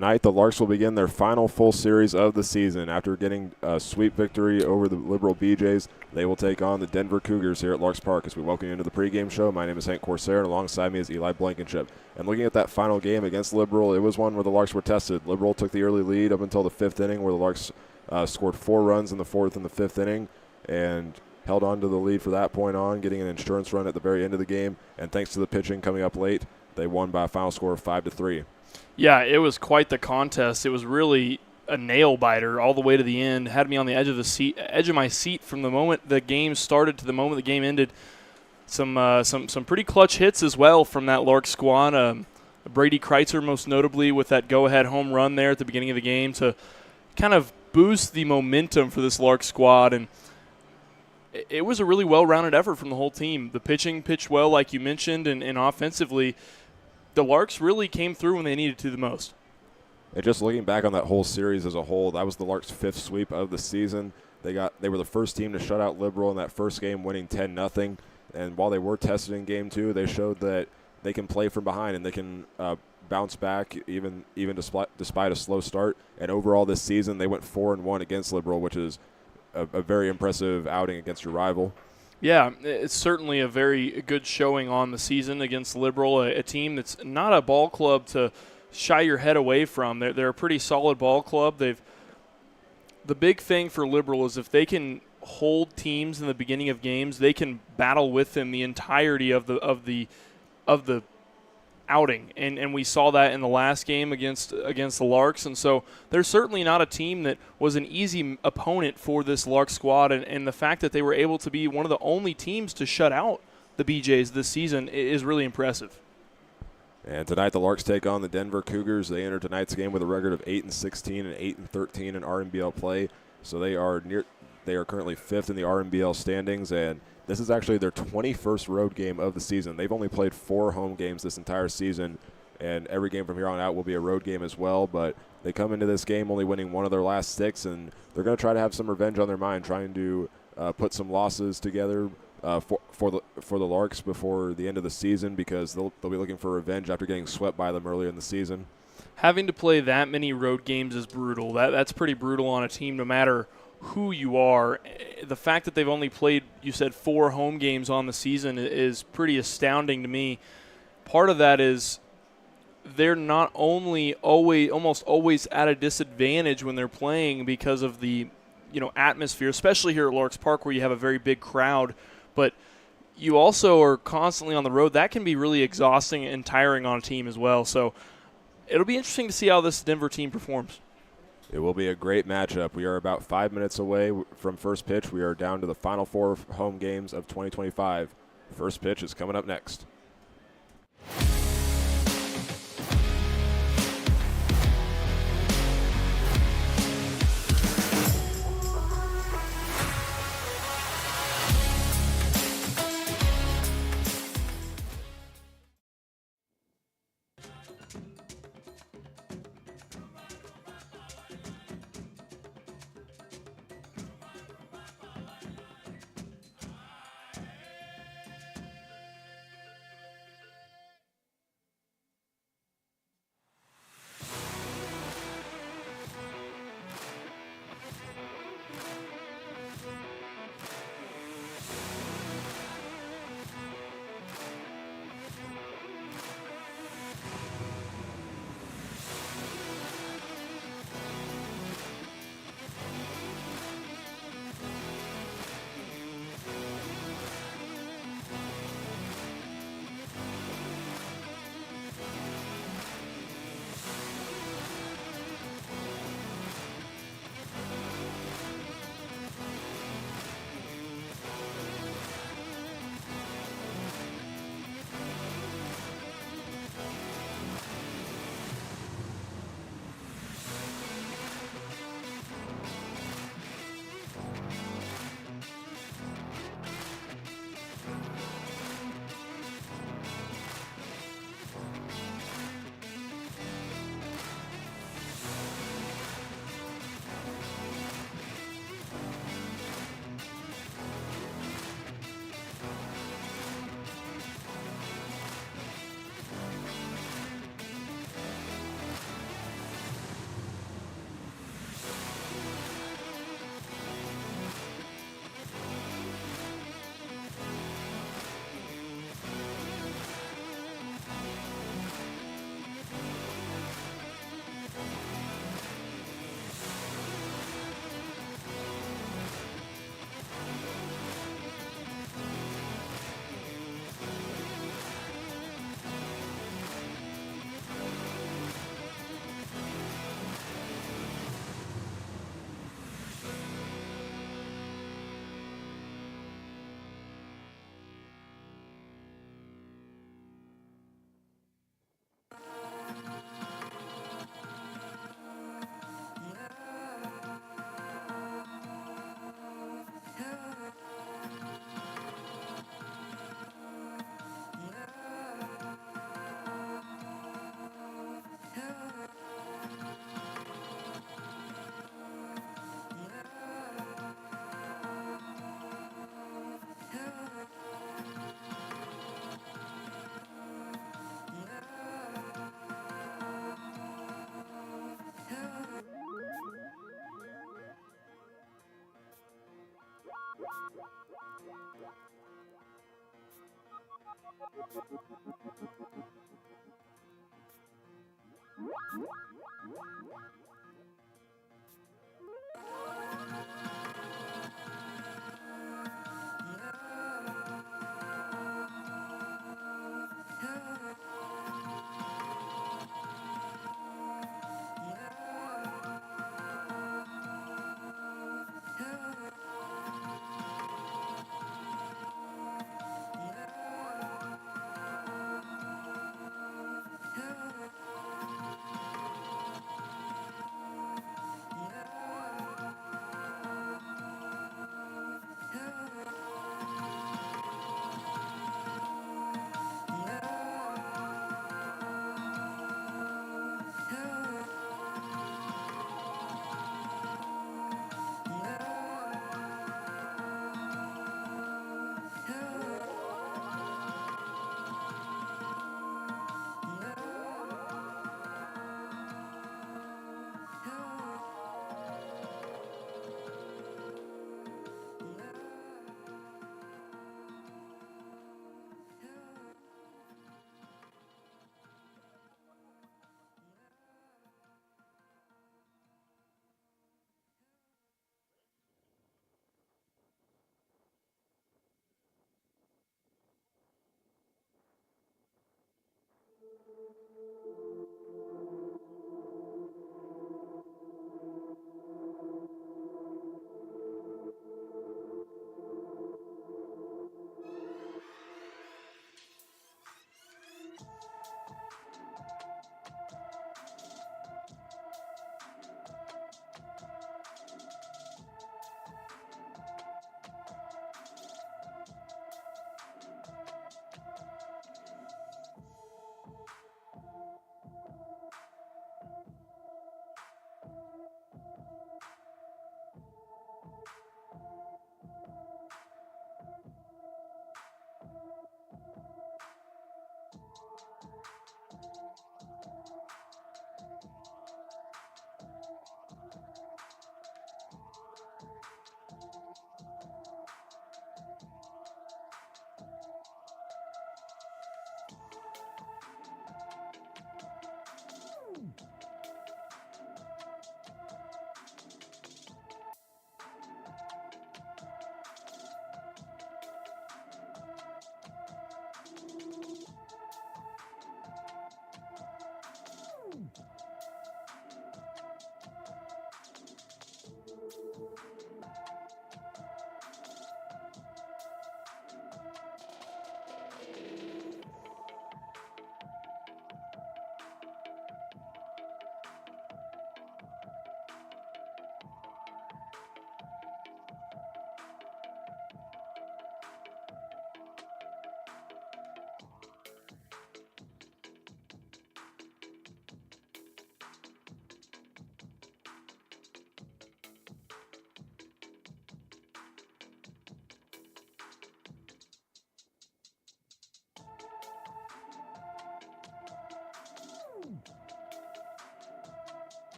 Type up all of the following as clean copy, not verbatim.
Tonight, the Larks will begin their final full series of the season. After getting a sweep victory over the Liberal BJs, they will take on the Denver Cougars here at Larks Park. As we welcome you into the pregame show, my name is Hank Corsair, and alongside me is Eli Blankenship. And looking at that final game against Liberal, it was one where the Larks were tested. Liberal took the early lead up until the fifth inning, where the Larks scored 4 runs in the fourth and the fifth inning, and held on to the lead for that point on, getting an insurance run at the very end of the game. And thanks to the pitching coming up late, they won by a final score of 5-3. Yeah, it was quite the contest. It was really a nail-biter all the way to the end. Had me on the edge of my seat from the moment the game started to the moment the game ended. Some pretty clutch hits as well from that Larks squad. Brady Kreitzer most notably with that go-ahead home run there at the beginning of the game to kind of boost the momentum for this Larks squad. And it was a really well-rounded effort from the whole team. The pitching pitched well, like you mentioned, and offensively, the Larks really came through when they needed to the most. And just looking back on that whole series as a whole, that was the Larks' 5th sweep of the season. They were the first team to shut out Liberal in that first game, winning 10-0. And while they were tested in Game 2, they showed that they can play from behind and they can bounce back even despite a slow start. And overall this season, they went 4-1 against Liberal, which is a very impressive outing against your rival. Yeah, it's certainly a very good showing on the season against Liberal, a team that's not a ball club to shy your head away from. They're a pretty solid ball club. The big thing for Liberal is if they can hold teams in the beginning of games, they can battle with them the entirety of the outing, and we saw that in the last game against the Larks. And so they're certainly not a team that was an easy opponent for this Larks squad, and the fact that they were able to be one of the only teams to shut out the BJs this season is really impressive. And tonight the Larks take on the Denver Cougars. They enter tonight's game with a record of 8-16 and 8-13 in RMBL play, so they are currently 5th in the RMBL standings, and this is actually their 21st road game of the season. They've only played 4 home games this entire season, and every game from here on out will be a road game as well. But they come into this game only winning 1 of their last 6, and they're going to try to have some revenge on their mind, trying to put some losses together for the Larks before the end of the season, because they'll be looking for revenge after getting swept by them earlier in the season. Having to play that many road games is brutal. That's pretty brutal on a team, no matter who you are. The fact that they've only played, you said, 4 home games on the season is pretty astounding to me. Part of that is they're not only almost always at a disadvantage when they're playing because of the atmosphere, especially here at Larks Park where you have a very big crowd, but you also are constantly on the road. That can be really exhausting and tiring on a team as well. So it'll be interesting to see how this Denver team performs. It will be a great matchup. We are about 5 minutes away from first pitch. We are down to the final 4 home games of 2025. First pitch is coming up next.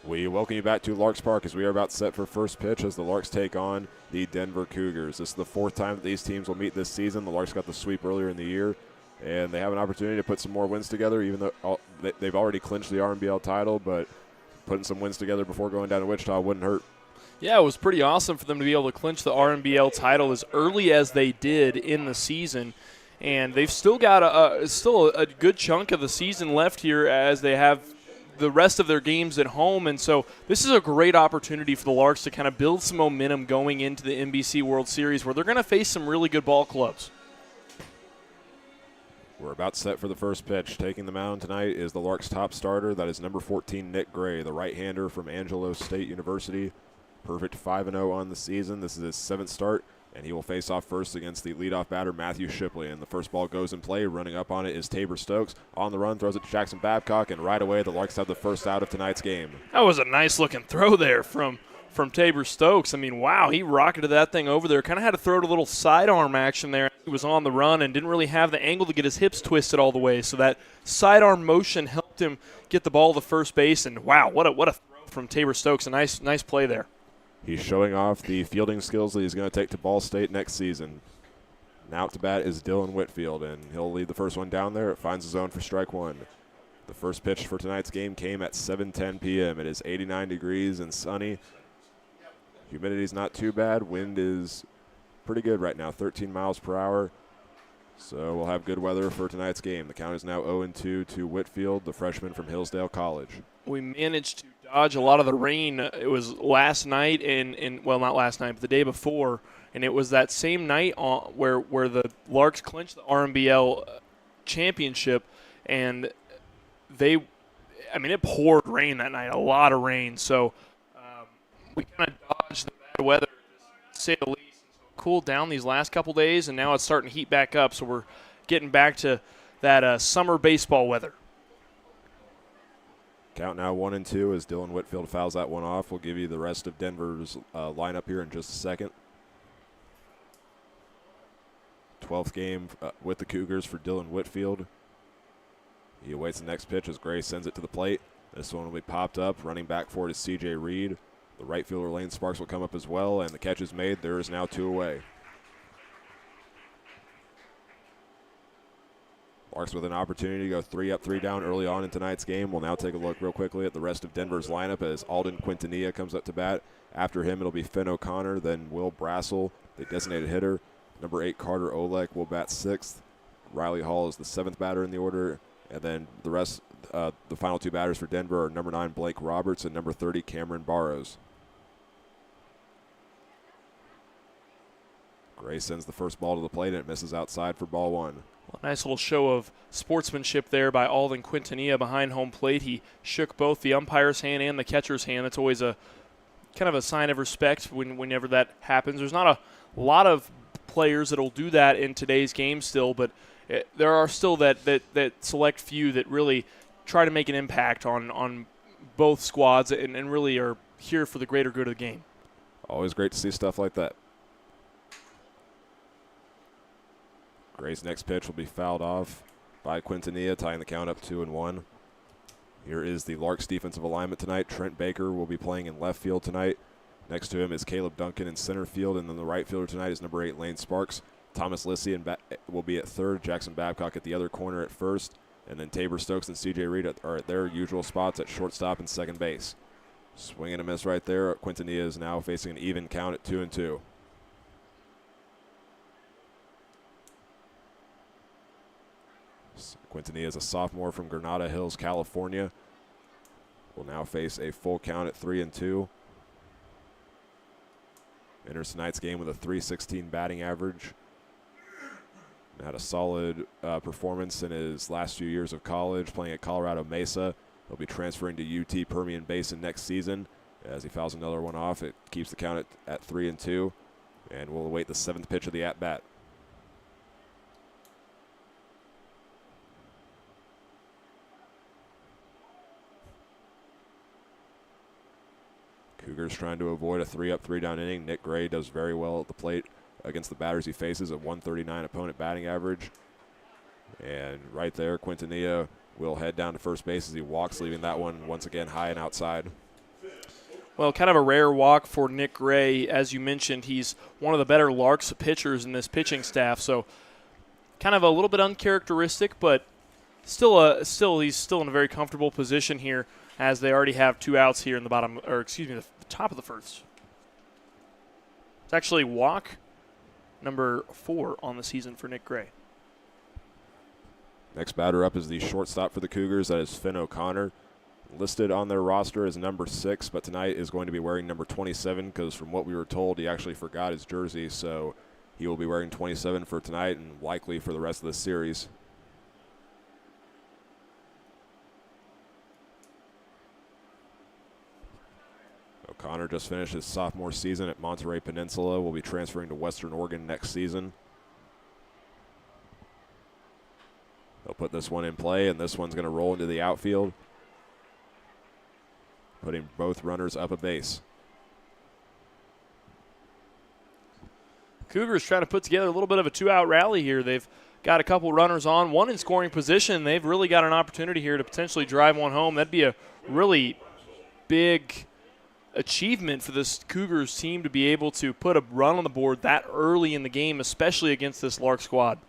We welcome you back to Larks Park as we are about set for first pitch as the Larks take on the Denver Cougars. This is the fourth time that these teams will meet this season. The Larks got the sweep earlier in the year, and they have an opportunity to put some more wins together, even though they've already clinched the RMBL title, but putting some wins together before going down to Wichita wouldn't hurt. Yeah, it was pretty awesome for them to be able to clinch the RMBL title as early as they did in the season. and they've still got a good chunk of the season left here as they have the rest of their games at home. And so this is a great opportunity for the Larks to kind of build some momentum going into the NBC World Series, where they're going to face some really good ball clubs. We're about set for the first pitch. Taking the mound tonight is the Larks' top starter. That is number 14, Nick Gray, the right-hander from Angelo State University. Perfect 5-0 on the season. This is his 7th start, and he will face off first against the leadoff batter, Matthew Shipley. And the first ball goes in play. Running up on it is Tabor Stokes. On the run, throws it to Jackson Babcock, and right away the Larks have the first out of tonight's game. That was a nice-looking throw there from Tabor Stokes. I mean, wow, he rocketed that thing over there. Kind of had to throw it a little sidearm action there. He was on the run and didn't really have the angle to get his hips twisted all the way. So that sidearm motion helped him get the ball to first base. And, wow, what a throw from Tabor Stokes. A nice play there. He's showing off the fielding skills that he's going to take to Ball State next season. Now up to bat is Dylan Whitfield, and he'll lead the first one down there. It finds the zone for strike one. The first pitch for tonight's game came at 7:10 p.m. It is 89 degrees and sunny. Humidity's not too bad. Wind is pretty good right now, 13 miles per hour. So we'll have good weather for tonight's game. The count is now 0-2 to Whitfield, the freshman from Hillsdale College. We managed to dodge a lot of the rain. It was last night well, not last night, but the day before, and it was that same night where the Larks clinched the RMBL championship, and it poured rain that night, a lot of rain. So we kind of dodged the bad weather, to say the least. So it cooled down these last couple days, and now it's starting to heat back up. So we're getting back to that summer baseball weather. Count now 1-2 as Dylan Whitfield fouls that one off. We'll give you the rest of Denver's lineup here in just a second. 12th game with the Cougars for Dylan Whitfield. He awaits the next pitch as Gray sends it to the plate. This one will be popped up. Running back for it is C.J. Reed. The right fielder Lane Sparks will come up as well, and the catch is made. There is now 2 away. Larks with an opportunity to go 3 up, 3 down early on in tonight's game. We'll now take a look real quickly at the rest of Denver's lineup as Alden Quintanilla comes up to bat. After him, it'll be Finn O'Connor, then Will Brassel, the designated hitter. Number 8, Carter Olek, will bat 6th. Riley Hall is the 7th batter in the order. And then the rest, the final 2 batters for Denver are number 9, Blake Roberts, and number 30, Cameron Barrows. Gray sends the first ball to the plate, and it misses outside for ball 1. Well, nice little show of sportsmanship there by Alden Quintanilla behind home plate. He shook both the umpire's hand and the catcher's hand. That's always a kind of a sign of respect whenever that happens. There's not a lot of players that will do that in today's game still, but there are still that select few that really try to make an impact on both squads and really are here for the greater good of the game. Always great to see stuff like that. Gray's next pitch will be fouled off by Quintanilla, tying the count up 2-1. Here is the Larks defensive alignment tonight. Trent Baker will be playing in left field tonight. Next to him is Caleb Duncan in center field, and then the right fielder tonight is number 8, Lane Sparks. Thomas Lissy will be at third, Jackson Babcock at the other corner at first, and then Tabor Stokes and C.J. Reed are at their usual spots at shortstop and second base. Swing and a miss right there. Quintanilla is now facing an even count at 2-2. Quintanilla is a sophomore from Granada Hills, California. Will now face a full count at 3-2. Enters tonight's game with a .316 batting average. Had a solid performance in his last few years of college, playing at Colorado Mesa. He'll be transferring to UT Permian Basin next season. As he fouls another one off, it keeps the count at 3-2. And we'll await the 7th pitch of the at-bat. Cougars trying to avoid a 3 up, 3 down inning. Nick Gray does very well at the plate against the batters he faces, a .139 opponent batting average. And right there, Quintanilla will head down to first base as he walks, leaving that one once again high and outside. Well, kind of a rare walk for Nick Gray. As you mentioned, he's one of the better Larks pitchers in this pitching staff, so kind of a little bit uncharacteristic, but still he's still in a very comfortable position here as they already have 2 outs here in the the top of the first. It's actually walk number 4 on the season for Nick Gray. Next batter up is the shortstop for the Cougars. That is Finn O'Connor. Listed on their roster as number 6, but tonight is going to be wearing number 27 because from what we were told, he actually forgot his jersey, so he will be wearing 27 for tonight and likely for the rest of the series. O'Connor just finished his sophomore season at Monterey Peninsula. Will be transferring to Western Oregon next season. They'll put this one in play, and this one's going to roll into the outfield, putting both runners up a base. Cougars trying to put together a little bit of a 2-out rally here. They've got a couple runners on, one in scoring position. They've really got an opportunity here to potentially drive one home. That'd be a really big achievement for this Cougars team to be able to put a run on the board that early in the game, especially against this Lark squad.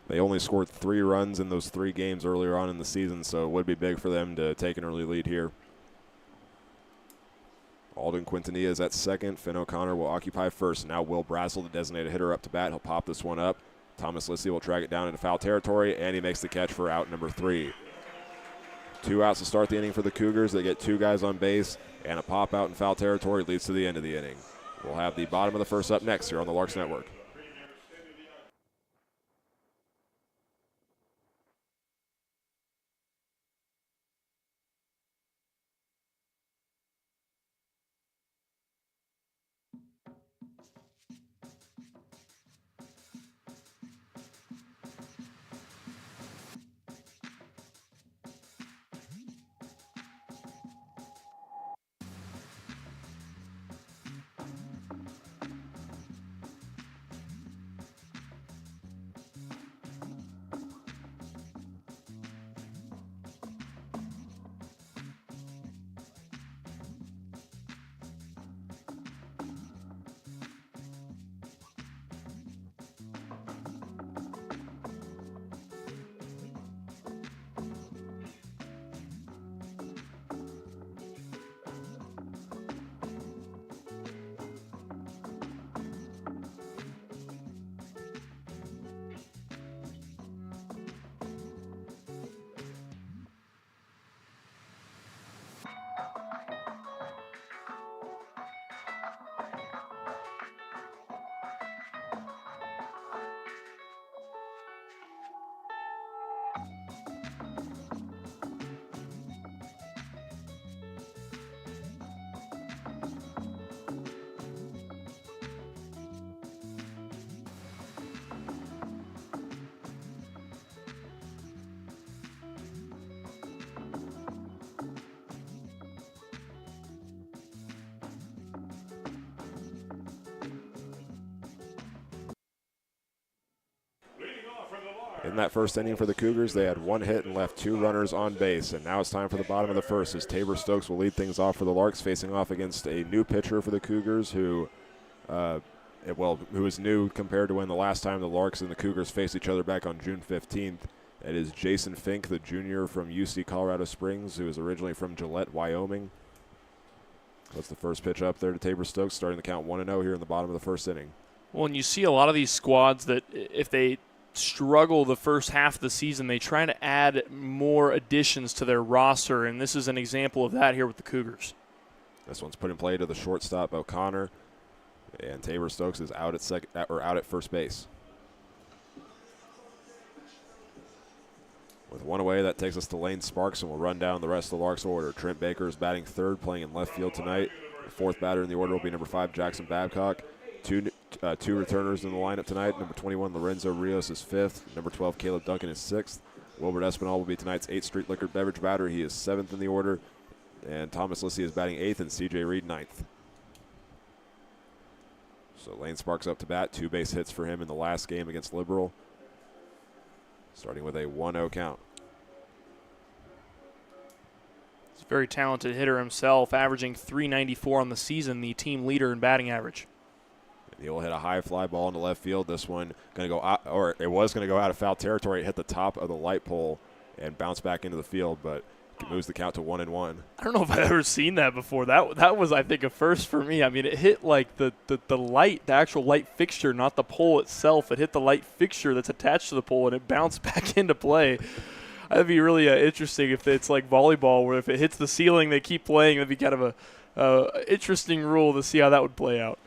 They only scored 3 runs in those 3 games earlier on in the season, so it would be big for them to take an early lead here. Alden Quintanilla is at second. Finn O'Connor will occupy first. Now Will Brassel, the designated hitter, up to bat. He'll pop this one up. Thomas Lissy will track it down into foul territory, and he makes the catch for out number 3. 2 outs to start the inning for the Cougars. They get 2 guys on base, and a pop out in foul territory leads to the end of the inning. We'll have the bottom of the first up next here on the Larks Network. In that first inning for the Cougars, they had 1 hit and left 2 runners on base. And now it's time for the bottom of the first as Tabor Stokes will lead things off for the Larks, facing off against a new pitcher for the Cougars who is new compared to when the last time the Larks and the Cougars faced each other back on June 15th. It is Jason Fink, the junior from UC Colorado Springs, who is originally from Gillette, Wyoming. That's the first pitch up there to Tabor Stokes, starting the count 1-0 here in the bottom of the first inning. Well, and you see a lot of these squads that if they struggle the first half of the season, they try to add more additions to their roster, and this is an example of that here with the Cougars. This one's put in play to the shortstop O'Connor, and Tabor Stokes is out at first base. With 1 away, that takes us to Lane Sparks, and we'll run down the rest of the Larks order. Trent Baker is batting third, playing in left field tonight. The 4th batter in the order will be number 5, Jackson Babcock. Two returners in the lineup tonight. Number 21, Lorenzo Rios is 5th. Number 12, Caleb Duncan is 6th. Wilbert Espinal will be tonight's 8th Street Liquor Beverage batter. He is 7th in the order. And Thomas Lissy is batting 8th and C.J. Reed 9th. So Lane Sparks up to bat. 2 base hits for him in the last game against Liberal. Starting with a 1-0 count. He's a very talented hitter himself, averaging .394 on the season, the team leader in batting average. He'll hit a high fly ball into left field. This one going to go out, or it was going to go out of foul territory. It hit the top of the light pole and bounce back into the field, but moves the count to 1-1. I don't know if I've ever seen that before. That was, I think, a first for me. I mean, it hit like the light, the actual light fixture, not the pole itself. It hit the light fixture that's attached to the pole, and it bounced back into play. That'd be really interesting if it's like volleyball, where if it hits the ceiling, they keep playing. That'd be kind of a interesting rule to see how that would play out.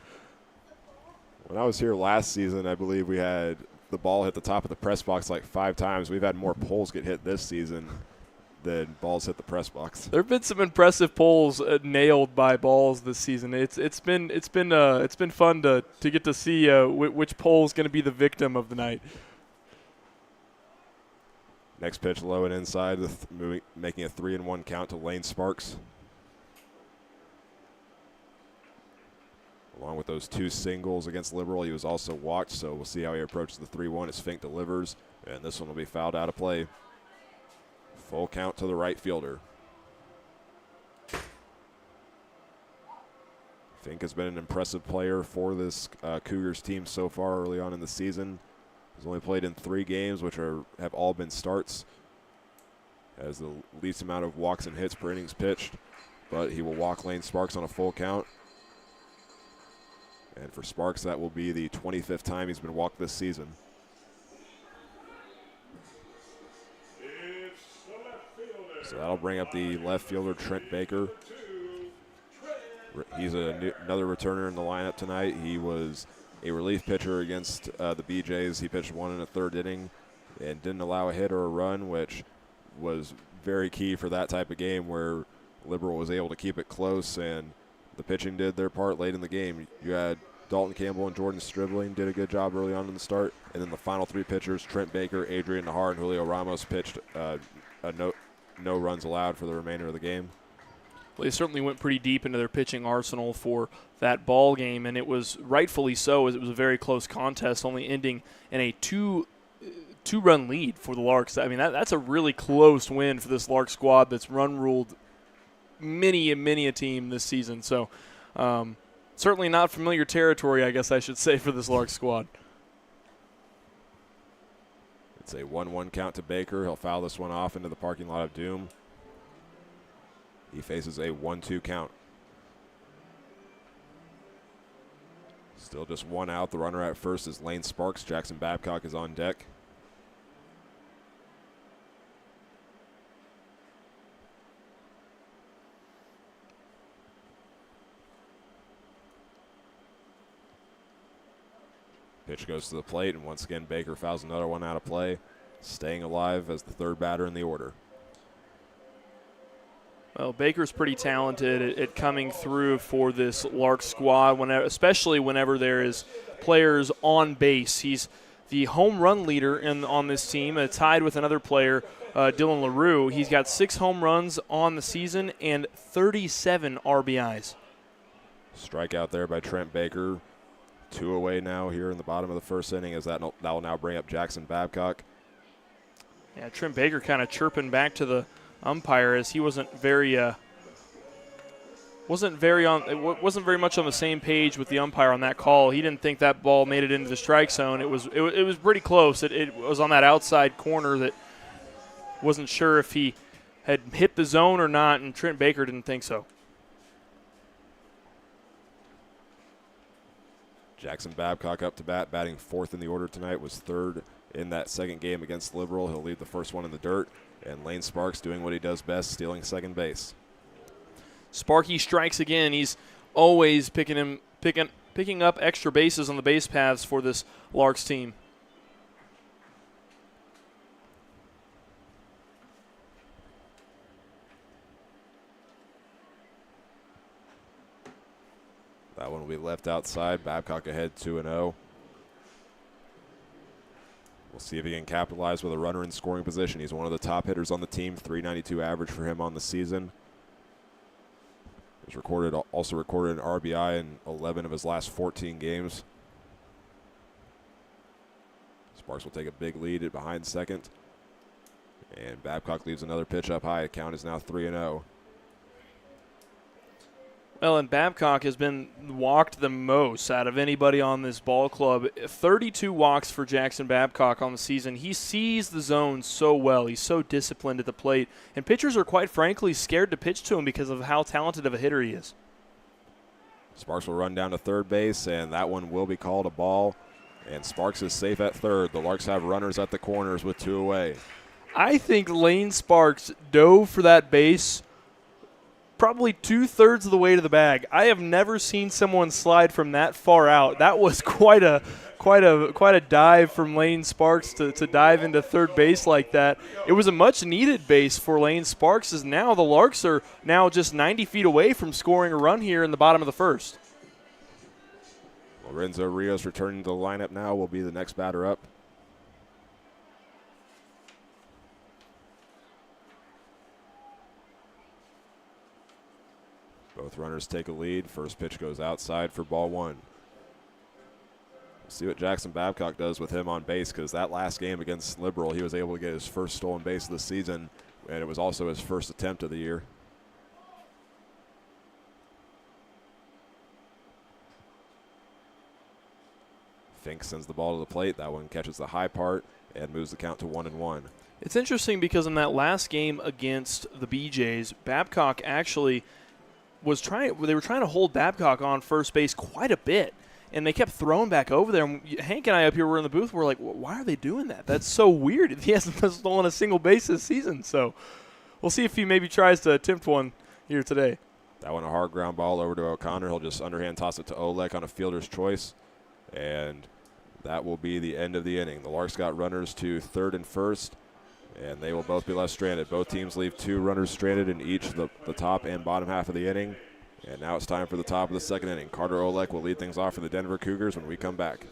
When I was here last season, I believe we had the ball hit the top of the press box like 5 times. We've had more poles get hit this season than balls hit the press box. There have been some impressive poles nailed by balls this season. It's been fun to get to see which pole is going to be the victim of the night. Next pitch low and inside, making a 3-1 count to Lane Sparks. Along with those 2 singles against Liberal, he was also walked, so we'll see how he approaches the 3-1 as Fink delivers, and this one will be fouled out of play. Full count to the right fielder. Fink has been an impressive player for this Cougars team so far early on in the season. He's only played in 3 games, which have all been starts. Has the least amount of walks and hits per innings pitched, but he will walk Lane Sparks on a full count. And for Sparks, that will be the 25th time he's been walked this season. So that'll bring up the left fielder, Trent Baker. He's another returner in the lineup tonight. He was a relief pitcher against the BJs. He pitched 1 1/3 inning and didn't allow a hit or a run, which was very key for that type of game where Liberal was able to keep it close, and the pitching did their part late in the game. You had Dalton Campbell and Jordan Stribling did a good job early on in the start, and then the final 3 pitchers, Trent Baker, Adrian Nahar, and Julio Ramos, pitched no runs allowed for the remainder of the game. Well, they certainly went pretty deep into their pitching arsenal for that ball game, and it was rightfully so, as it was a very close contest, only ending in a two-run lead for the Larks. I mean, that's a really close win for this Larks squad that's run-ruled many a team this season. So certainly not familiar territory, I guess I should say, for this Larks squad. It's a 1-1 count to Baker. He'll foul this one off into the parking lot of doom. He faces a 1-2 count. Still just 1 out. The runner at first is Lane Sparks. Jackson Babcock is on deck. Pitch goes to the plate, and once again, Baker fouls another one out of play, staying alive as the 3rd batter in the order. Well, Baker's pretty talented at coming through for this Larks squad, especially whenever there is players on base. He's the home run leader on this team, tied with another player, Dylan LaRue. He's got 6 home runs on the season and 37 RBIs. Strikeout there by Trent Baker. 2 away now here in the bottom of the 1st inning, as that will now bring up Jackson Babcock. Yeah, Trent Baker kind of chirping back to the umpire as he wasn't very much on the same page with the umpire on that call. He didn't think that ball made it into the strike zone. It was pretty close. It was on that outside corner that wasn't sure if he had hit the zone or not, and Trent Baker didn't think so. Jackson Babcock up to bat, batting 4th in the order tonight, was 3rd in that 2nd game against Liberal. He'll leave the 1st one in the dirt, and Lane Sparks doing what he does best, stealing 2nd base. Sparky strikes again. He's always picking up extra bases on the base paths for this Larks team. That one will be left outside. Babcock ahead 2-0. We'll see if he can capitalize with a runner in scoring position. He's one of the top hitters on the team, .392 average for him on the season. He's also recorded an RBI in 11 of his last 14 games. Sparks will take a big lead behind 2nd. And Babcock leaves another pitch up high. The count is now 3-0. Well, and Babcock has been walked the most out of anybody on this ball club. 32 walks for Jackson Babcock on the season. He sees the zone so well. He's so disciplined at the plate. And pitchers are quite frankly scared to pitch to him because of how talented of a hitter he is. Sparks will run down to third base, and that one will be called a ball. And Sparks is safe at third. The Larks have runners at the corners with 2 away. I think Lane Sparks dove for that base probably 2/3 of the way to the bag. I have never seen someone slide from that far out. That was quite a dive from Lane Sparks to dive into third base like that. It was a much needed base for Lane Sparks, as now the Larks are now just 90 feet away from scoring a run here in the bottom of the first. Lorenzo Rios returning to the lineup now will be the next batter up. Both runners take a lead. First pitch goes outside for ball 1. We'll see what Jackson Babcock does with him on base, because that last game against Liberal, he was able to get his first stolen base of the season, and it was also his first attempt of the year. Fink sends the ball to the plate. That one catches the high part and moves the count to 1-1. It's interesting because in that last game against the BJs, Babcock actually they were trying to hold Babcock on first base quite a bit, and they kept throwing back over there. And Hank and I up here were in the booth. We're like, why are they doing that? That's so weird. He hasn't stolen a single base this season. So we'll see if he maybe tries to attempt one here today. That one a hard ground ball over to O'Connor. He'll just underhand toss it to Olek on a fielder's choice, and that will be the end of the inning. The Larks got runners to third and first, and they will both be left stranded. Both teams leave 2 runners stranded in each the top and bottom half of the inning. And now it's time for the top of the second inning. Carter Olek will lead things off for the Denver Cougars when we come back.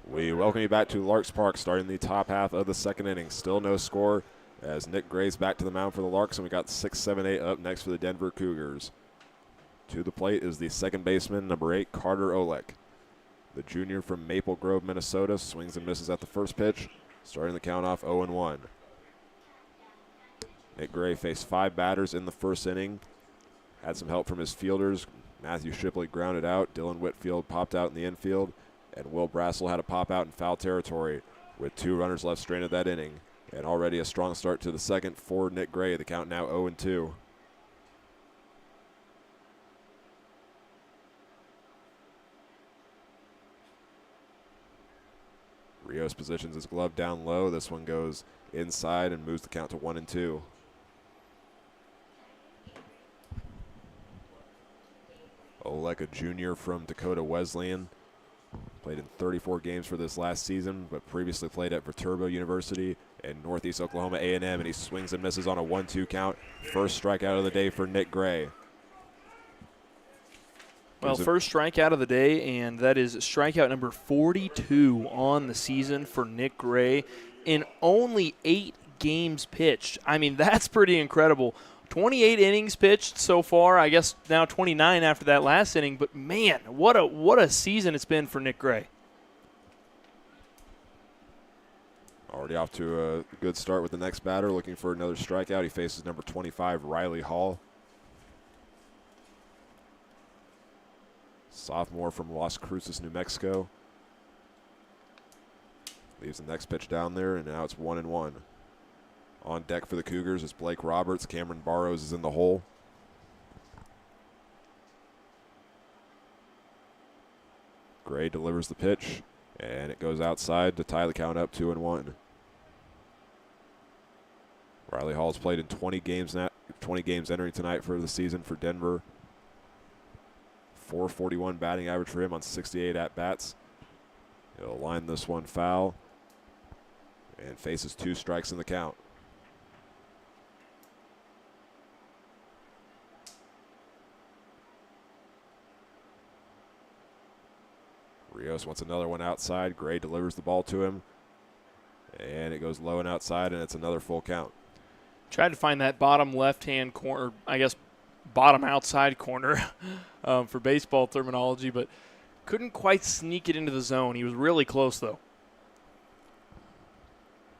We welcome you back to Larks Park, starting the top half of the second inning. Still no score as Nick Gray's back to the mound for the Larks, and we got 6, 7, 8 up next for the Denver Cougars. To the plate is the second baseman, number 8, Carter Olek. The junior from Maple Grove, Minnesota, swings and misses at the first pitch, starting the count off 0-1. Nick Gray faced 5 batters in the first inning. Had some help from his fielders. Matthew Shipley grounded out. Dylan Whitfield popped out in the infield. And Will Brassel had a pop out in foul territory with 2 runners left stranded that inning. And already a strong start to the second for Nick Gray. The count now 0-2. Rios positions his glove down low. This one goes inside and moves the count to 1-2. like a junior from Dakota Wesleyan. Played in 34 games for this last season, but previously played at Viterbo University and Northeast Oklahoma A&M, and he swings and misses on a 1-2 count. First strikeout of the day for Nick Gray. Well, first strikeout of the day, and that is strikeout number 42 on the season for Nick Gray in only 8 games pitched. I mean, that's pretty incredible. 28 innings pitched so far. I guess now 29 after that last inning. But, man, what a season it's been for Nick Gray. Already off to a good start with the next batter, looking for another strikeout. He faces number 25, Riley Hall. Sophomore from Las Cruces, New Mexico. Leaves the next pitch down there, and now it's 1-1. On deck for the Cougars is Blake Roberts. Cameron Barrows is in the hole. Gray delivers the pitch, and it goes outside to tie the count up 2-1. Riley Hall's played in 20 games entering tonight for the season for Denver. .441 batting average for him on 68 at-bats. He'll line this one foul and faces 2 strikes in the count. Rios wants another one outside. Gray delivers the ball to him, and it goes low and outside, and it's another full count. Tried to find that bottom left-hand corner, I guess bottom outside corner for baseball terminology, but couldn't quite sneak it into the zone. He was really close, though.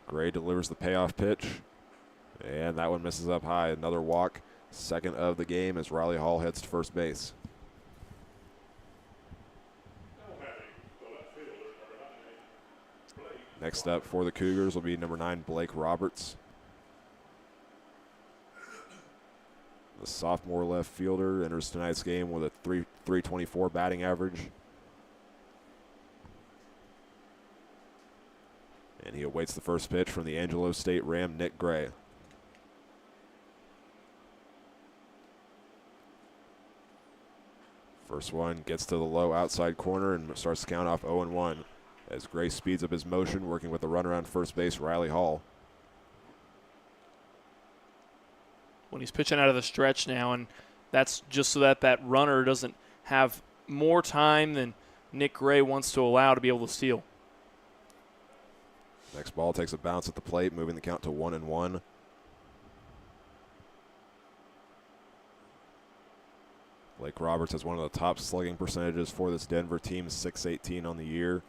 Gray delivers the payoff pitch, and that one misses up high. Another walk, second of the game as Riley Hall heads to first base. Next up for the Cougars will be number 9, Blake Roberts. The sophomore left fielder enters tonight's game with a 324 batting average. And he awaits the first pitch from the Angelo State Ram, Nick Gray. First one gets to the low outside corner and starts to count off 0-1 as Gray speeds up his motion, working with the runner on first base, Riley Hall. When he's pitching out of the stretch now, and that's just so that that runner doesn't have more time than Nick Gray wants to allow to be able to steal. Next ball takes a bounce at the plate, moving the count to 1-1. Blake Roberts has one of the top slugging percentages for this Denver team, .618 on the year.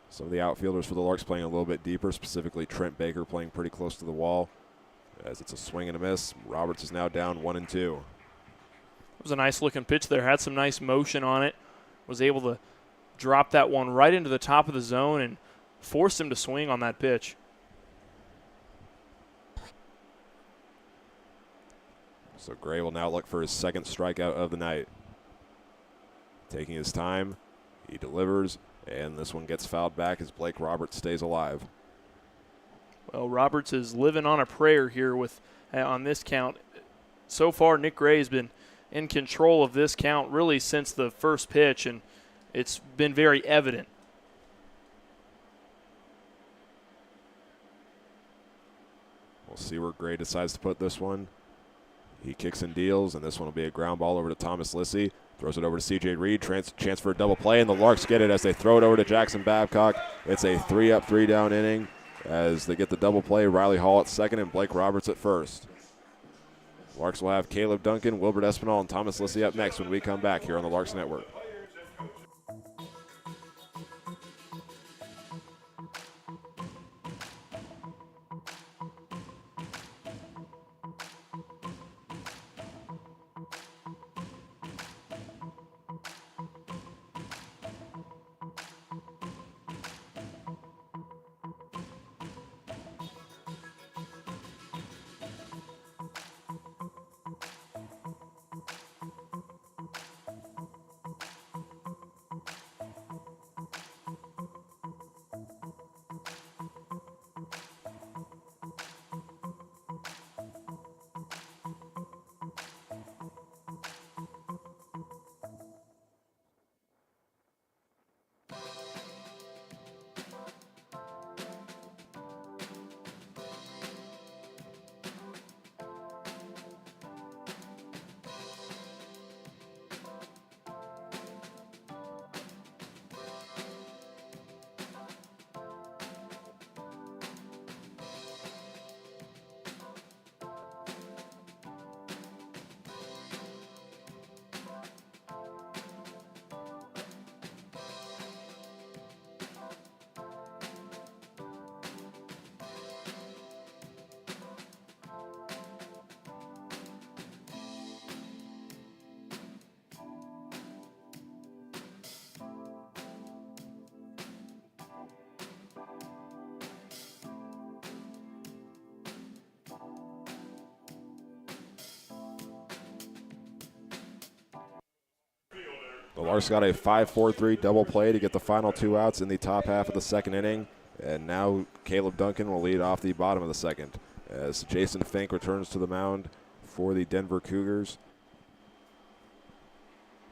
Some of the outfielders for the Larks playing a little bit deeper, specifically Trent Baker playing pretty close to the wall. As it's a swing and a miss, Roberts is now down 1-2. It was a nice looking pitch there, had some nice motion on it, was able to drop that one right into the top of the zone and forced him to swing on that pitch. So Gray will now look for his second strikeout of the night. Taking his time, he delivers, and this one gets fouled back as Blake Roberts stays alive. Well, Roberts is living on a prayer here with on this count. So far, Nick Gray has been in control of this count really since the first pitch, and it's been very evident. We'll see where Gray decides to put this one. He kicks and deals, and this one will be a ground ball over to Thomas Lissy. Throws it over to C.J. Reed, chance for a double play, and the Larks get it as they throw it over to Jackson Babcock. It's a 3-up, 3-down inning as they get the double play. Riley Hall at second and Blake Roberts at first. Larks will have Caleb Duncan, Wilbert Espinal, and Thomas Lissy up next when we come back here on the Larks Network. The Larks got a 5-4-3 double play to get the final 2 outs in the top half of the second inning. And now Caleb Duncan will lead off the bottom of the second as Jason Fink returns to the mound for the Denver Cougars.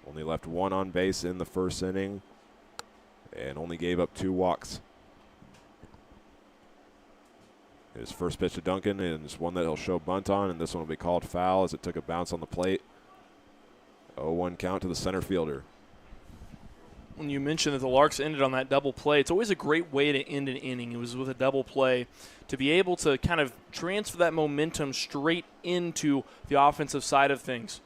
Only left 1 on base in the first inning and only gave up 2 walks. His first pitch to Duncan is one that he'll show bunt on, and this one will be called foul as it took a bounce on the plate. 0-1 count to the center fielder. When you mentioned that the Larks ended on that double play, it's always a great way to end an inning. It was with a double play to be able to kind of transfer that momentum straight into the offensive side of things.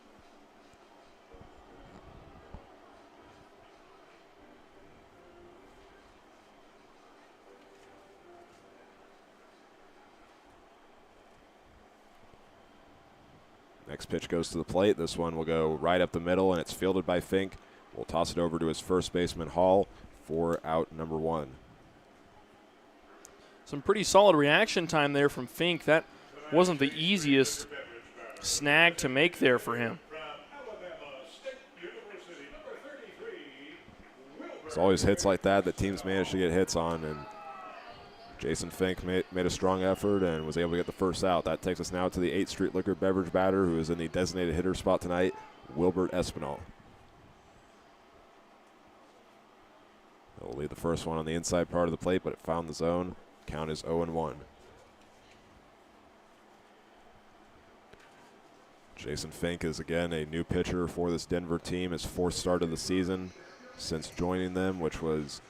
Next pitch goes to the plate. This one will go right up the middle, and it's fielded by Fink. We'll toss it over to his first baseman, Hall, for out number 1. Some pretty solid reaction time there from Fink. That wasn't the easiest snag to make there for him. It's always hits like that teams manage to get hits on, and Jason Fink made a strong effort and was able to get the first out. That takes us now to the 8th Street Liquor Beverage batter, who is in the designated hitter spot tonight, Wilbert Espinal. He'll lead the first one on the inside part of the plate, but it found the zone. Count is 0-1. Jason Fink is again a new pitcher for this Denver team, his 4th start of the season since joining them, which was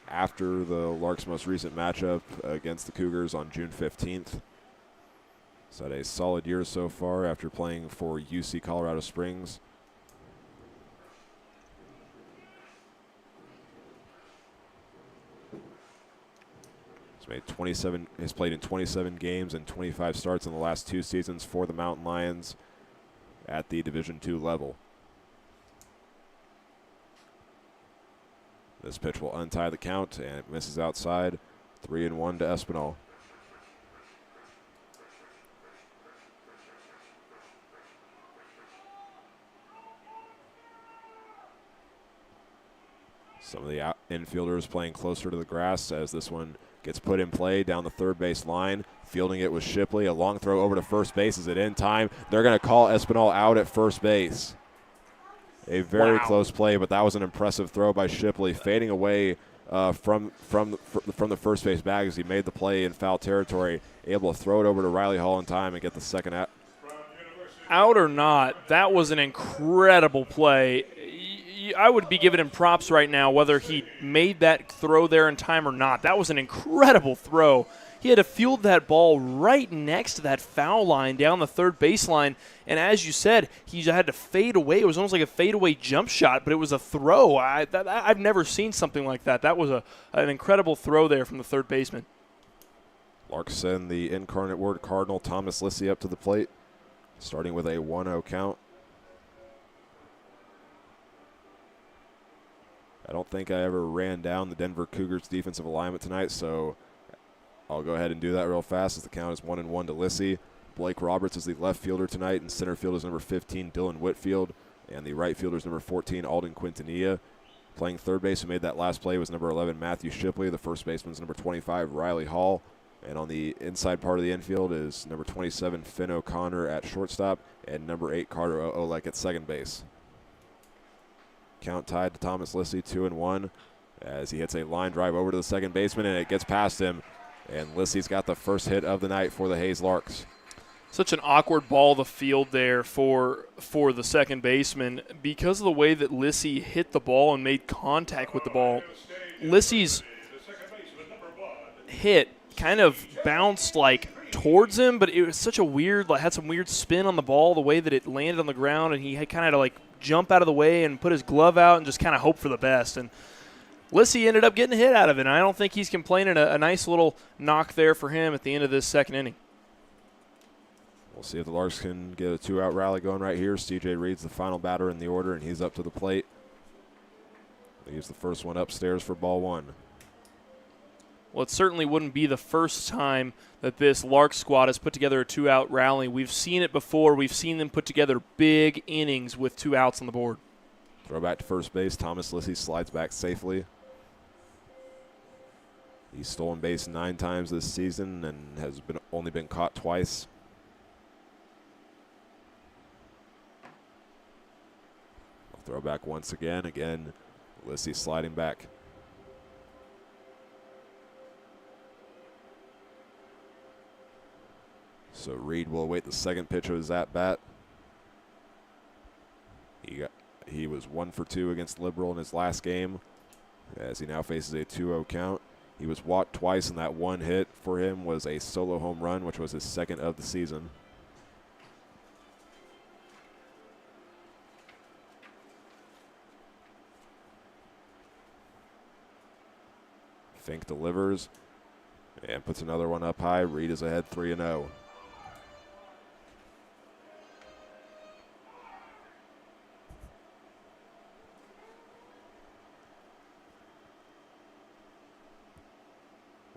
after the Larks' most recent matchup against the Cougars on June 15th. He's had a solid year so far after playing for UC Colorado Springs. He's played in 27 games and 25 starts in the last 2 seasons for the Mountain Lions at the Division II level. This pitch will untie the count, and it misses outside. 3-1 to Espinal. Some of the infielders playing closer to the grass as this one gets put in play down the third base line. Fielding it was Shipley. A long throw over to first base. Is it in time? They're going to call Espinal out at first base. A very close play, but that was an impressive throw by Shipley, fading away from the first base bag as he made the play in foul territory, able to throw it over to Riley Hall in time and get the second out. Out or not, that was an incredible play. I would be giving him props right now whether he made that throw there in time or not. That was an incredible throw. He had to field that ball right next to that foul line down the third baseline. And as you said, he had to fade away. It was almost like a fadeaway jump shot, but it was a throw. I've never seen something like that. That was an incredible throw there from the third baseman. Larks send the incarnate word Cardinal Thomas Lissy up to the plate, starting with a 1-0 count. I don't think I ever ran down the Denver Cougars defensive alignment tonight, so I'll go ahead and do that real fast as the count is 1-1 to Lissy. Blake Roberts is the left fielder tonight, and center field is number 15, Dylan Whitfield, and the right fielder is number 14, Alden Quintanilla. Playing third base, who made that last play, was number 11, Matthew Shipley. The first baseman is number 25, Riley Hall. And on the inside part of the infield is number 27, Finn O'Connor at shortstop, and number 8, Carter Olek at second base. Count tied to Thomas Lissy, 2-1, as he hits a line drive over to the second baseman, and it gets past him. And Lissy's got the first hit of the night for the Hayes Larks. Such an awkward ball to field there for the second baseman because of the way that Lissy hit the ball and made contact with the ball. Lissy's hit kind of bounced towards him, but it was such a weird, had some weird spin on the ball, the way that it landed on the ground, and he had kind of jump out of the way and put his glove out and just kind of hope for the best. And Lissy ended up getting a hit out of it, and I don't think he's complaining. A nice little knock there for him at the end of this second inning. We'll see if the Larks can get a 2-out rally going right here. C.J. Reed's the final batter in the order, and he's up to the plate. Leaves the first one upstairs for ball 1. Well, it certainly wouldn't be the first time that this Larks squad has put together a 2-out rally. We've seen it before. We've seen them put together big innings with 2 outs on the board. Throw back to first base. Thomas Lissy slides back safely. He's stolen base 9 times this season and has only been caught twice. Throw back once again. Again, Lissy sliding back. So Reed will await the second pitch of his at-bat. He was 1 for 2 against Liberal in his last game, as he now faces a 2-0 count. He was walked twice, and that one hit for him was a solo home run, which was his second of the season. Fink delivers and puts another one up high. Reed is ahead 3-0.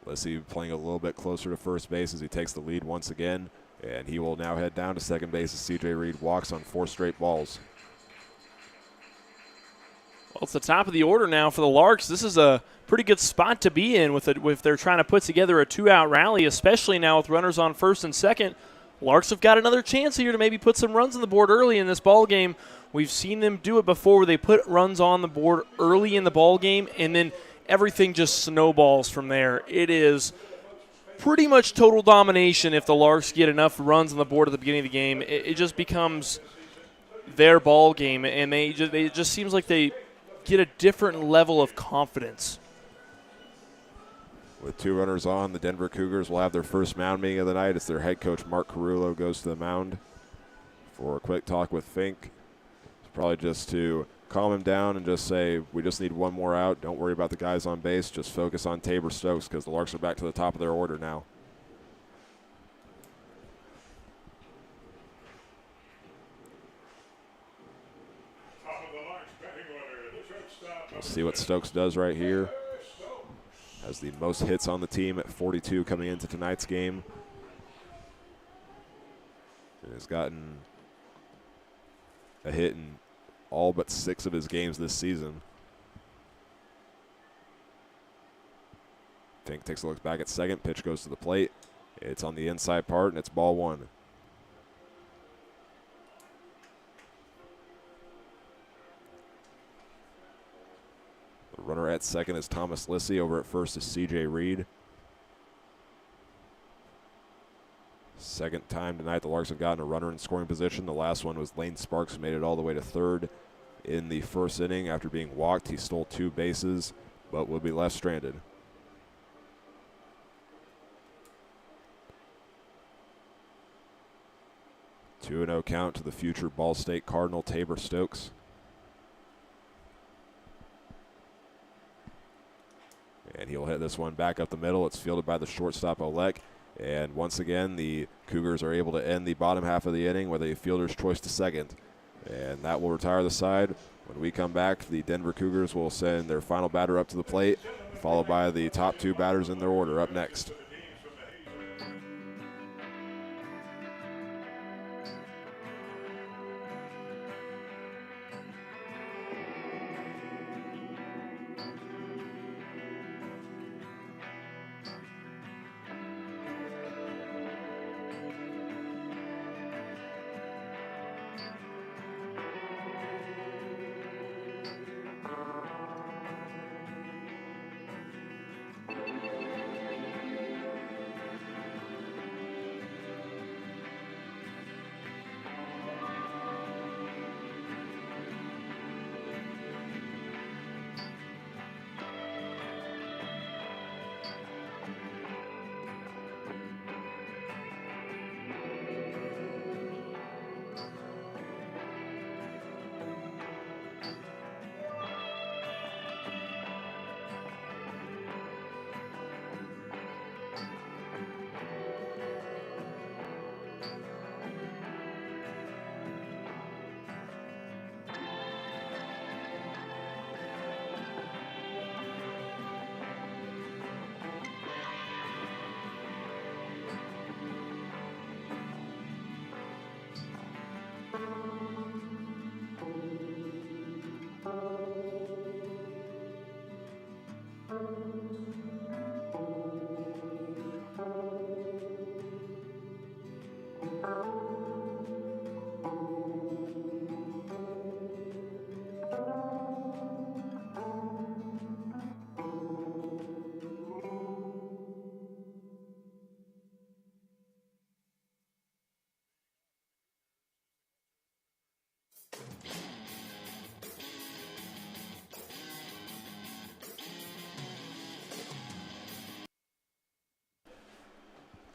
Lissy playing a little bit closer to first base as he takes the lead once again, and he will now head down to second base as C.J. Reed walks on 4 straight balls. Well, it's the top of the order now for the Larks. This is a pretty good spot to be in if they're trying to put together a 2-out rally, especially now with runners on first and second. Larks have got another chance here to maybe put some runs on the board early in this ball game. We've seen them do it before where they put runs on the board early in the ball game, and then everything just snowballs from there. It is pretty much total domination if the Larks get enough runs on the board at the beginning of the game. It just becomes their ball game, and it just seems like they get a different level of confidence. With 2 runners on, the Denver Cougars will have their first mound meeting of the night as their head coach, Mark Carullo, goes to the mound for a quick talk with Fink. It's probably just to calm him down and just say, we just need 1 more out. Don't worry about the guys on base. Just focus on Tabor Stokes because the Larks are back to the top of their order now. We'll see what Stokes does right here. Has the most hits on the team at 42 coming into tonight's game. And has gotten a hit in all but 6 of his games this season. Fink takes a look back at second. Pitch goes to the plate. It's on the inside part, and it's ball 1. The runner at second is Thomas Lissy. Over at first is C.J. Reed. Second time tonight the Larks have gotten a runner in scoring position. The last one was Lane Sparks, who made it all the way to third in the first inning. After being walked, he stole 2 bases, but will be left stranded. Two 2-0 count to the future Ball State Cardinal, Tabor Stokes. And he'll hit this one back up the middle. It's fielded by the shortstop, Olek. And once again, the Cougars are able to end the bottom half of the inning with a fielder's choice to second. And that will retire the side. When we come back, the Denver Cougars will send their final batter up to the plate, followed by the top 2 batters in their order up next.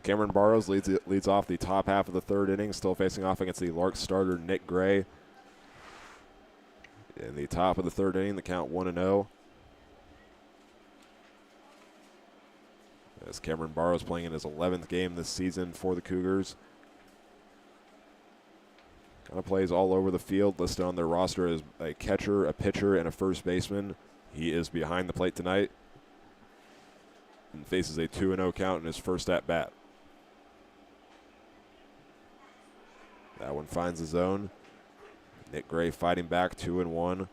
Cameron Barrows leads off the top half of the third inning, still facing off against the Larks starter Nick Gray. In the top of the third inning, the count 1-0. As Cameron Barrows playing in his 11th game this season for the Cougars. Kind of plays all over the field, listed on their roster as a catcher, a pitcher, and a first baseman. He is behind the plate tonight and faces a 2-0 count in his first at-bat. That one finds the zone. Nick Gray fighting back, 2-1.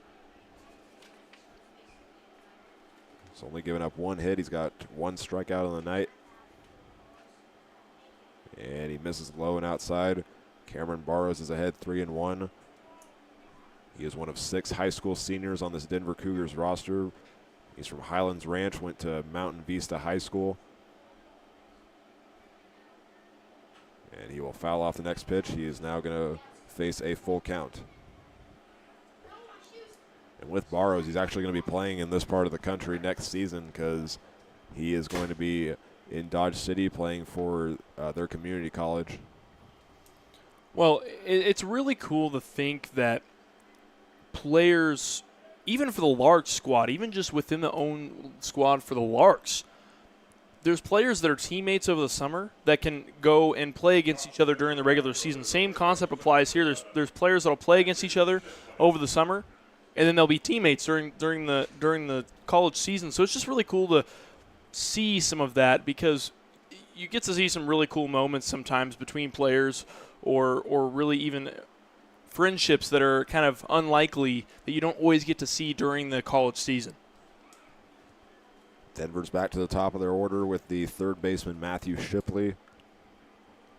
He's only given up one hit. He's got one strikeout on the night. And he misses low and outside. Cameron Barrows is ahead 3-1. He is one of 6 high school seniors on this Denver Cougars roster. He's from Highlands Ranch, went to Mountain Vista High School. And he will foul off the next pitch. He is now going to face a full count. And with Barrows, he's actually going to be playing in this part of the country next season because he is going to be in Dodge City playing for their community college. Well, it's really cool to think that players, even for the Larks squad, even just within the own squad for the Larks, there's players that are teammates over the summer that can go and play against each other during the regular season. Same concept applies here. There's players that will play against each other over the summer, and then they'll be teammates during the college season. So it's just really cool to see some of that because you get to see some really cool moments sometimes between players or really even friendships that are kind of unlikely that you don't always get to see during the college season. Denver's back to the top of their order with the third baseman Matthew Shipley.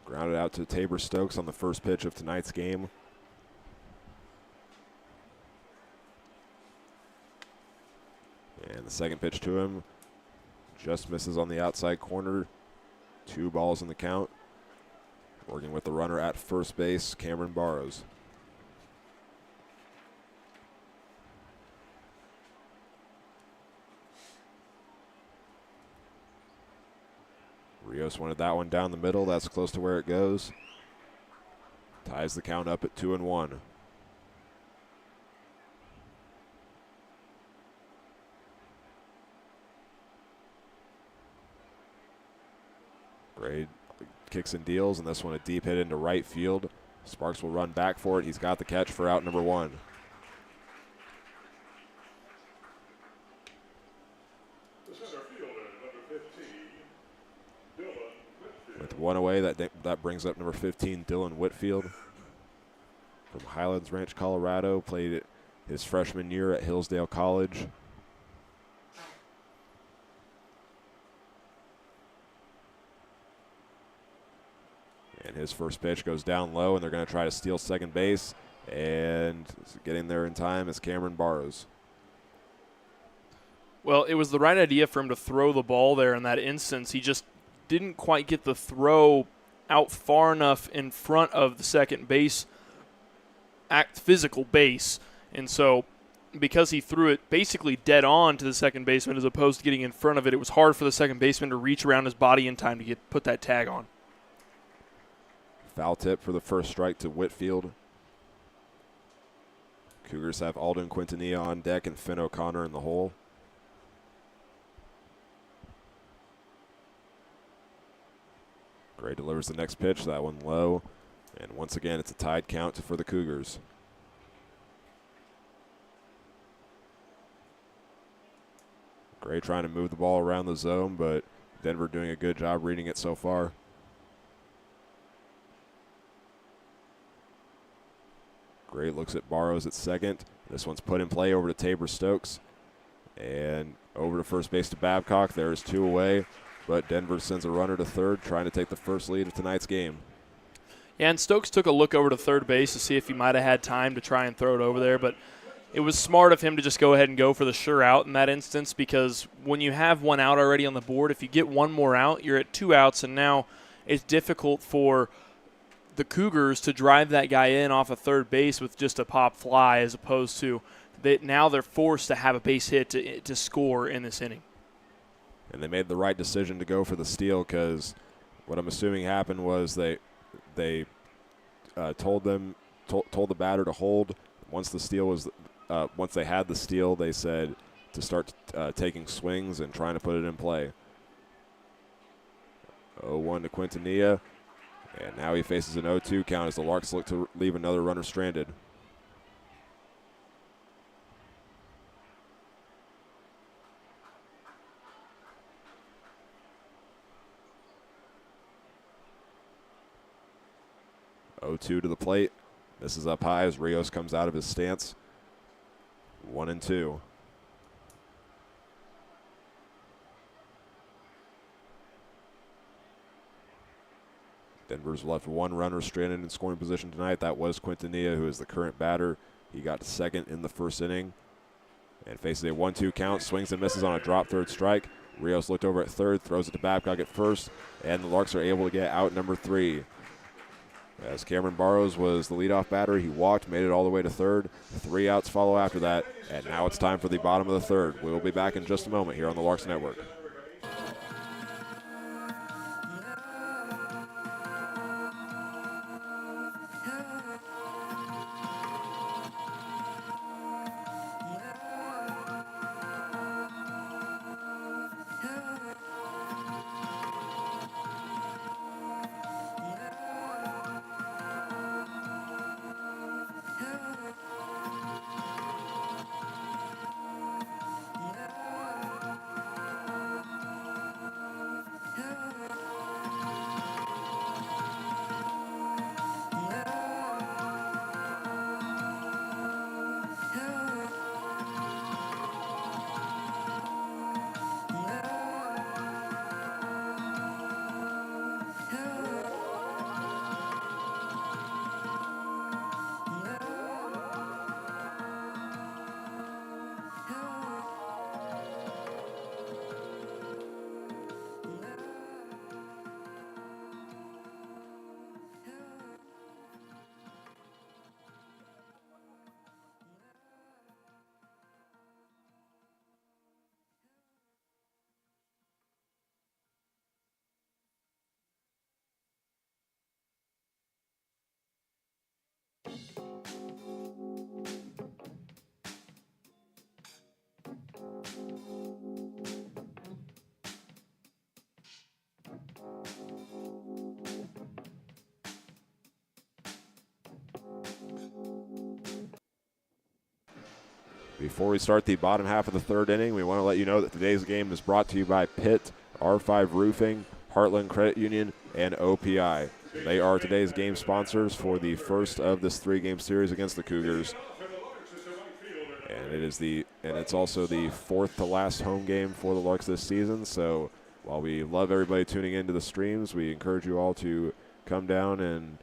Grounded out to Tabor Stokes on the first pitch of tonight's game. And the second pitch to him just misses on the outside corner. 2 balls in the count. Working with the runner at first base, Cameron Barrows. Rios wanted that one down the middle. That's close to where it goes. Ties the count up at 2-1. Gray kicks and deals, and this one a deep hit into right field. Sparks will run back for it. He's got the catch for out number 1. With one away, that brings up number 15, Dylan Whitfield. From Highlands Ranch, Colorado. Played his freshman year at Hillsdale College. And his first pitch goes down low, and they're going to try to steal second base. And getting there in time is Cameron Barrows. Well, it was the right idea for him to throw the ball there in that instance. He just didn't quite get the throw out far enough in front of the second base, physical base. And so because he threw it basically dead on to the second baseman as opposed to getting in front of it, it was hard for the second baseman to reach around his body in time to put that tag on. Foul tip for the first strike to Whitfield. Cougars have Alden Quintanilla on deck and Finn O'Connor in the hole. Gray delivers the next pitch, that one low. And once again, it's a tied count for the Cougars. Gray trying to move the ball around the zone, but Denver doing a good job reading it so far. Gray looks at Barrows at second. This one's put in play over to Tabor Stokes. And over to first base to Babcock. There's 2 away. But Denver sends a runner to third, trying to take the first lead of tonight's game. Yeah, and Stokes took a look over to third base to see if he might have had time to try and throw it over there. But it was smart of him to just go ahead and go for the sure out in that instance because when you have one out already on the board, if you get one more out, you're at 2 outs, and now it's difficult for the Cougars to drive that guy in off of third base with just a pop fly as opposed to now they're forced to have a base hit to score in this inning. And they made the right decision to go for the steal because what I'm assuming happened was they told the batter to hold. Once the steal was, once they had the steal, they said to start taking swings and trying to put it in play. 0-1 to Quintanilla, and now he faces an 0-2 count as the Larks look to leave another runner stranded. To the plate. Misses up high as Rios comes out of his stance. 1-2. Denver's left one runner stranded in scoring position tonight. That was Quintanilla, who is the current batter. He got second in the first inning and faces a 1-2 count. Swings and misses on a drop third strike. Rios looked over at third, throws it to Babcock at first, and the Larks are able to get out number 3. As Cameron Barrows was the leadoff batter, he walked, made it all the way to third. 3 outs follow after that, and now it's time for the bottom of the third. We'll be back in just a moment here on the Larks Network. Before we start the bottom half of the third inning, we want to let you know that today's game is brought to you by Pitt, R5 Roofing, Heartland Credit Union, and OPI. They are today's game sponsors for the first of this 3-game series against the Cougars. And it's also the 4th to last home game for the Larks this season. So while we love everybody tuning into the streams, we encourage you all to come down and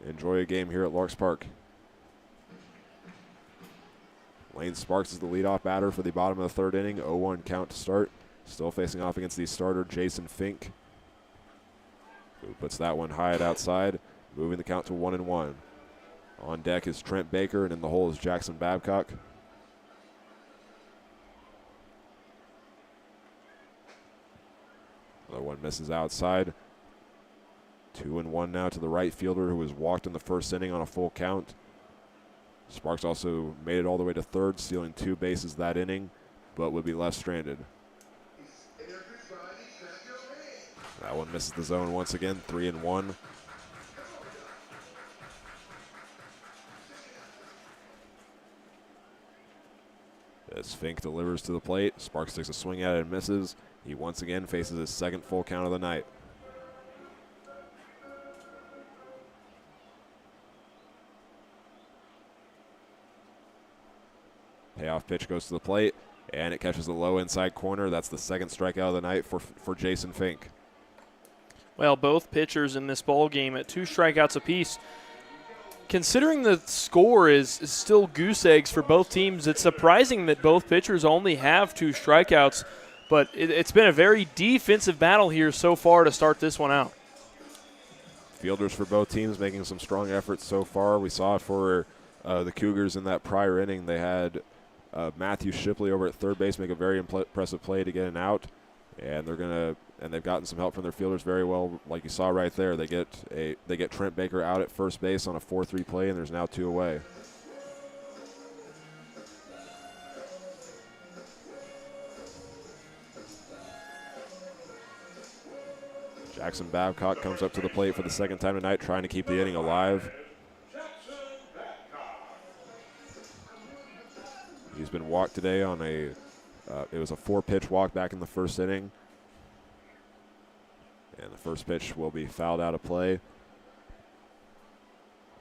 enjoy a game here at Larks Park. Lane Sparks is the leadoff batter for the bottom of the third inning. 0-1 count to start. Still facing off against the starter, Jason Fink, who puts that one high at outside, moving the count to 1-1. On deck is Trent Baker, and in the hole is Jackson Babcock. Another one misses outside. 2-1 now to the right fielder, who was walked in the first inning on a full count. Sparks also made it all the way to third, stealing 2 bases that inning, but would be left stranded. That one misses the zone once again, 3-1. As Fink delivers to the plate, Sparks takes a swing at it and misses. He once again faces his second full count of the night. Payoff pitch goes to the plate, and it catches the low inside corner. That's the second strikeout of the night for Jason Fink. Well, both pitchers in this ball game at 2 strikeouts apiece. Considering the score is still goose eggs for both teams, it's surprising that both pitchers only have 2 strikeouts, but it's been a very defensive battle here so far to start this one out. Fielders for both teams making some strong efforts so far. We saw it for the Cougars in that prior inning. They had Matthew Shipley over at third base make a very impressive play to get an out, and they're going to and they've gotten some help from their fielders very well. Like you saw right there, they get Trent Baker out at first base on a 4-3 play, and there's now 2 away. Jackson Babcock comes up to the plate for the second time tonight, trying to keep the inning alive. He's been walked today on it was a 4-pitch walk back in the first inning. And the first pitch will be fouled out of play,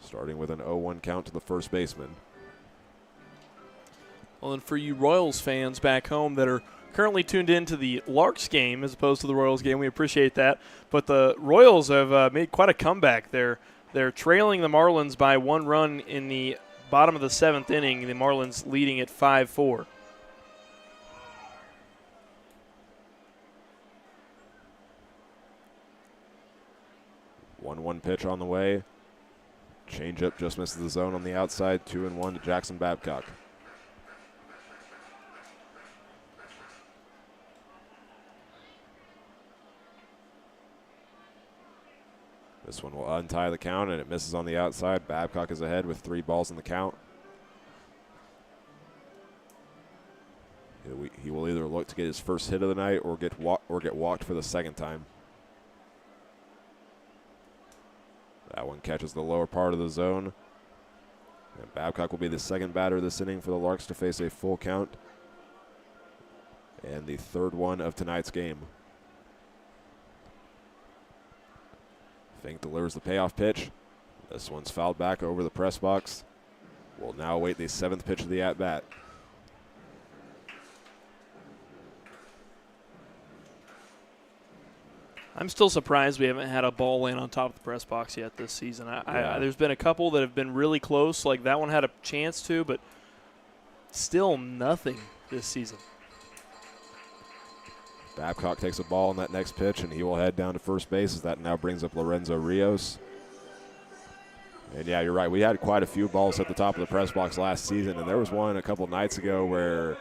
starting with an 0-1 count to the first baseman. Well, and for you Royals fans back home that are currently tuned in to the Larks game as opposed to the Royals game, we appreciate that. But the Royals have made quite a comeback. They're trailing the Marlins by 1 run in the bottom of the 7th inning. The Marlins leading at 5-4. One pitch on the way. Changeup just misses the zone on the outside. 2-1 to Jackson Babcock. This one will untie the count, and it misses on the outside. Babcock is ahead with 3 balls in the count. He will either look to get his first hit of the night or get walked for the second time. That one catches the lower part of the zone. And Babcock will be the second batter this inning for the Larks to face a full count. And the 3rd one of tonight's game. Fink delivers the payoff pitch. This one's fouled back over the press box. We'll now await the 7th pitch of the at-bat. I'm still surprised we haven't had a ball land on top of the press box yet this season. There's been a couple that have been really close, like that one had a chance to, but still nothing this season. Babcock takes a ball on that next pitch, and he will head down to first base as that now brings up Lorenzo Rios. And, yeah, you're right. We had quite a few balls at the top of the press box last season, and there was one a couple nights ago where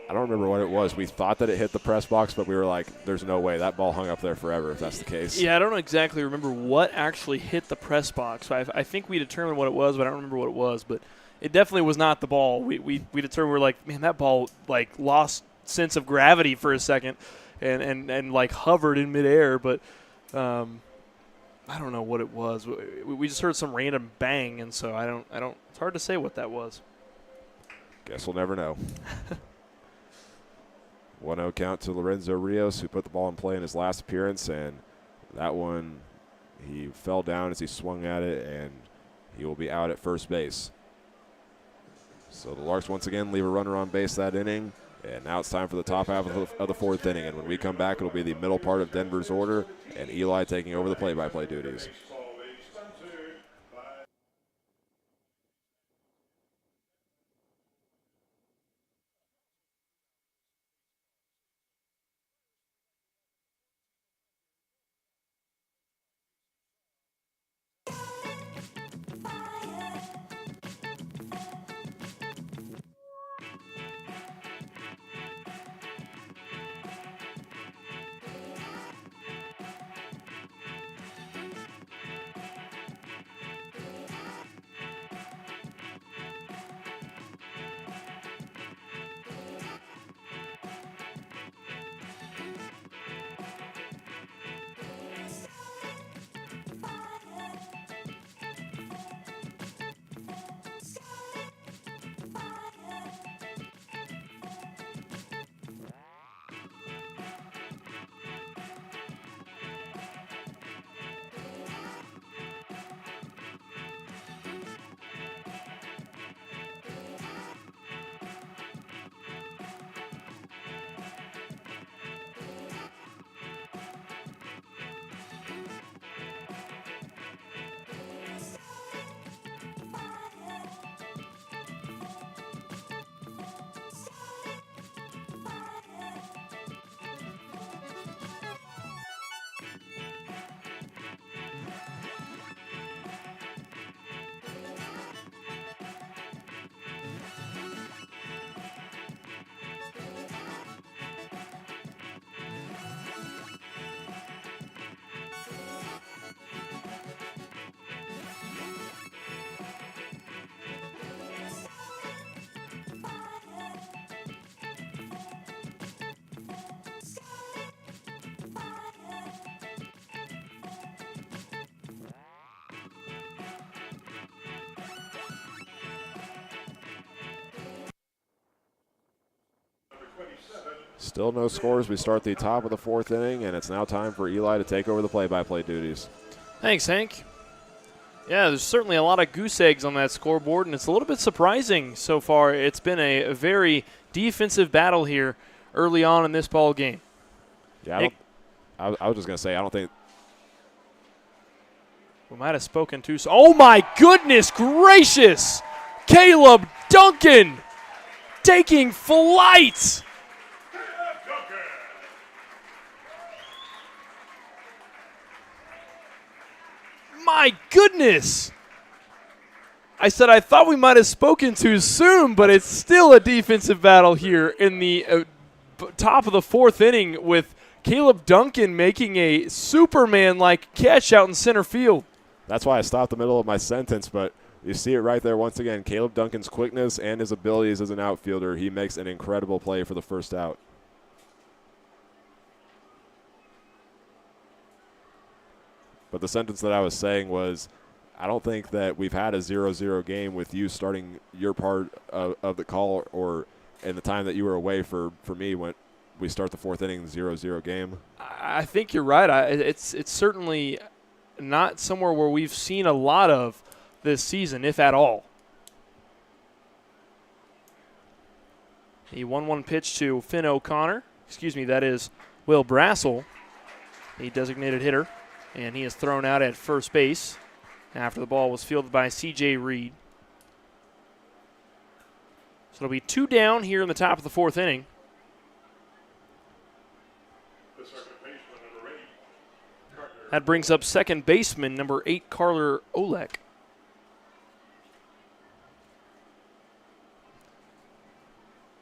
I don't remember what it was. We thought that it hit the press box, but we were like, there's no way. That ball hung up there forever if that's the case. Yeah, I don't exactly remember what actually hit the press box. I think we determined what it was, but I don't remember what it was. But it definitely was not the ball. We determined, we're like, man, that ball, like, lost sense of gravity for a second and like hovered in midair, but I don't know what it was. We just heard some random bang, and so I don't it's hard to say what that was. Guess we'll never know. 1-0 count to Lorenzo Rios, who put the ball in play in his last appearance, and that one, he fell down as he swung at it, and he will be out at first base. So the Larks once again leave a runner on base that inning. And now it's time for the top half of the 4th inning. And when we come back, it'll be the middle part of Denver's order, and Eli taking over the play-by-play duties. Still no scores. We start the top of the 4th inning, and it's now time for Eli to take over the play-by-play duties. Thanks, Hank. Yeah, there's certainly a lot of goose eggs on that scoreboard, and it's a little bit surprising so far. It's been a very defensive battle here early on in this ball game. Yeah, I was just going to say, I don't think we might have spoken too soon. Oh, my goodness gracious! Caleb Duncan taking flight! My goodness! I said I thought we might have spoken too soon, but it's still a defensive battle here in the top of the 4th inning with Caleb Duncan making a Superman-like catch out in center field. That's why I stopped the middle of my sentence, but you see it right there once again. Caleb Duncan's quickness and his abilities as an outfielder, he makes an incredible play for the first out. But the sentence that I was saying was, I don't think that we've had a 0-0 game with you starting your part of the call or in the time that you were away for me when we start the 4th inning 0-0 game. I think you're right. It's certainly not somewhere where we've seen a lot of this season, if at all. The 1-1 pitch to Finn O'Connor. Excuse me, that is Will Brassel, the designated hitter. And he is thrown out at first base after the ball was fielded by C.J. Reed. So it'll be 2 down here in the top of the 4th inning. That brings up second baseman, number 8, Carler Olek.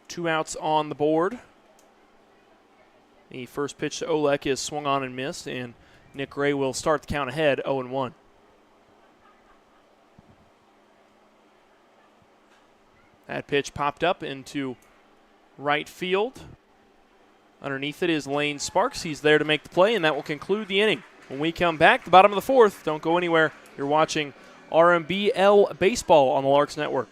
Two outs on the board. The first pitch to Olek is swung on and missed, and Nick Ray will start the count ahead, 0-1. That pitch popped up into right field. Underneath it is Lane Sparks. He's there to make the play, and that will conclude the inning. When we come back, the bottom of the 4th, don't go anywhere. You're watching RMBL Baseball on the Larks Network.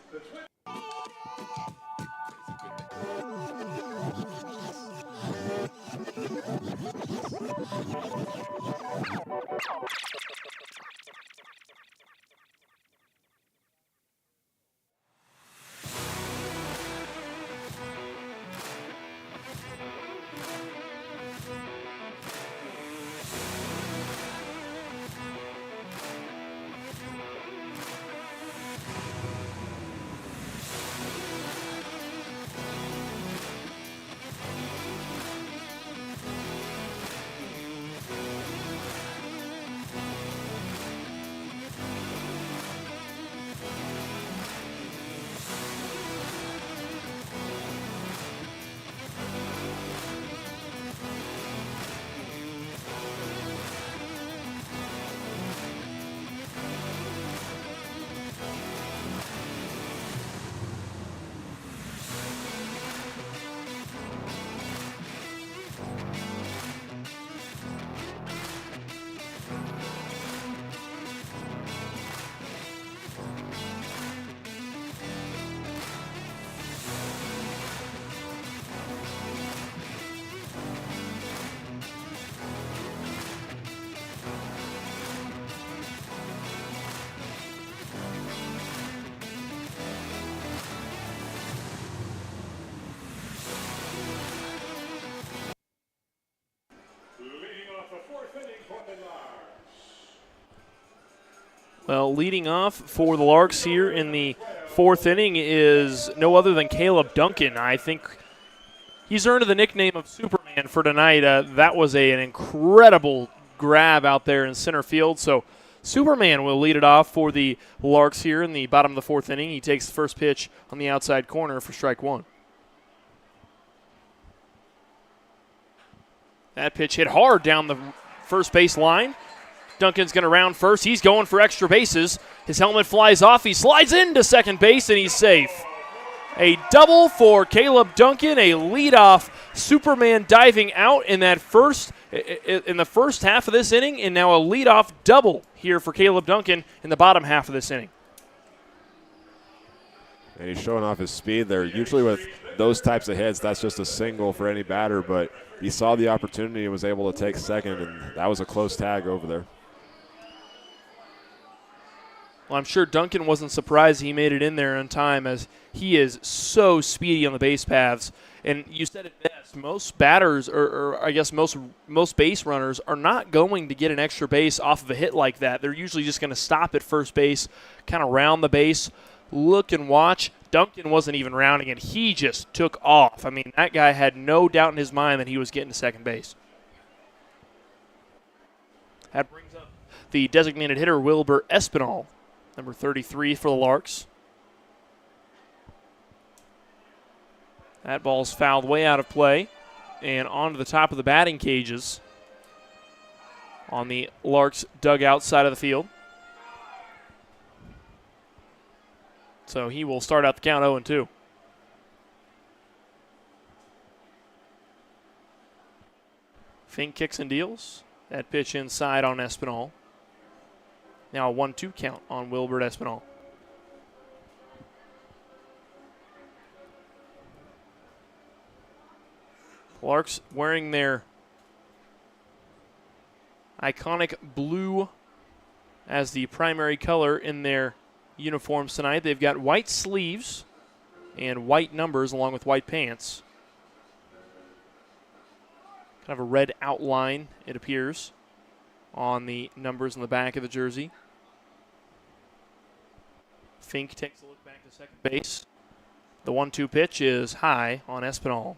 Well, leading off for the Larks here in the 4th inning is no other than Caleb Duncan. I think he's earned the nickname of Superman for tonight. That was an incredible grab out there in center field. So Superman will lead it off for the Larks here in the bottom of the 4th inning. He takes the first pitch on the outside corner for strike 1. That pitch hit hard down the first base line. Duncan's going to round first. He's going for extra bases. His helmet flies off. He slides into second base, and he's safe. A double for Caleb Duncan, a leadoff Superman diving out in the first half of this inning, and now a leadoff double here for Caleb Duncan in the bottom half of this inning. and he's showing off his speed there. Usually with those types of hits, that's just a single for any batter, but he saw the opportunity and was able to take second, and that was a close tag over there. Well, I'm sure Duncan wasn't surprised he made it in there in time, as he is so speedy on the base paths. And you said it best, most batters, or I guess most base runners, are not going to get an extra base off of a hit like that. They're usually just going to stop at first base, kind of round the base, look and watch. Duncan wasn't even rounding it. He just took off. I mean, that guy had no doubt in his mind that he was getting to second base. That brings up the designated hitter, Wilbur Espinal, number 33 for the Larks. That ball's fouled way out of play and onto the top of the batting cages on the Larks dugout side of the field. So he will start out the count 0-2. Fink kicks and deals. That pitch inside on Espinal. Now a 1-2 count on Wilbert Espinal. Larks wearing their iconic blue as the primary color in their uniforms tonight. They've got white sleeves and white numbers along with white pants. Kind of a red outline, it appears, on the numbers in the back of the jersey. Fink takes a look back to second base. The 1-2 pitch is high on Espinal.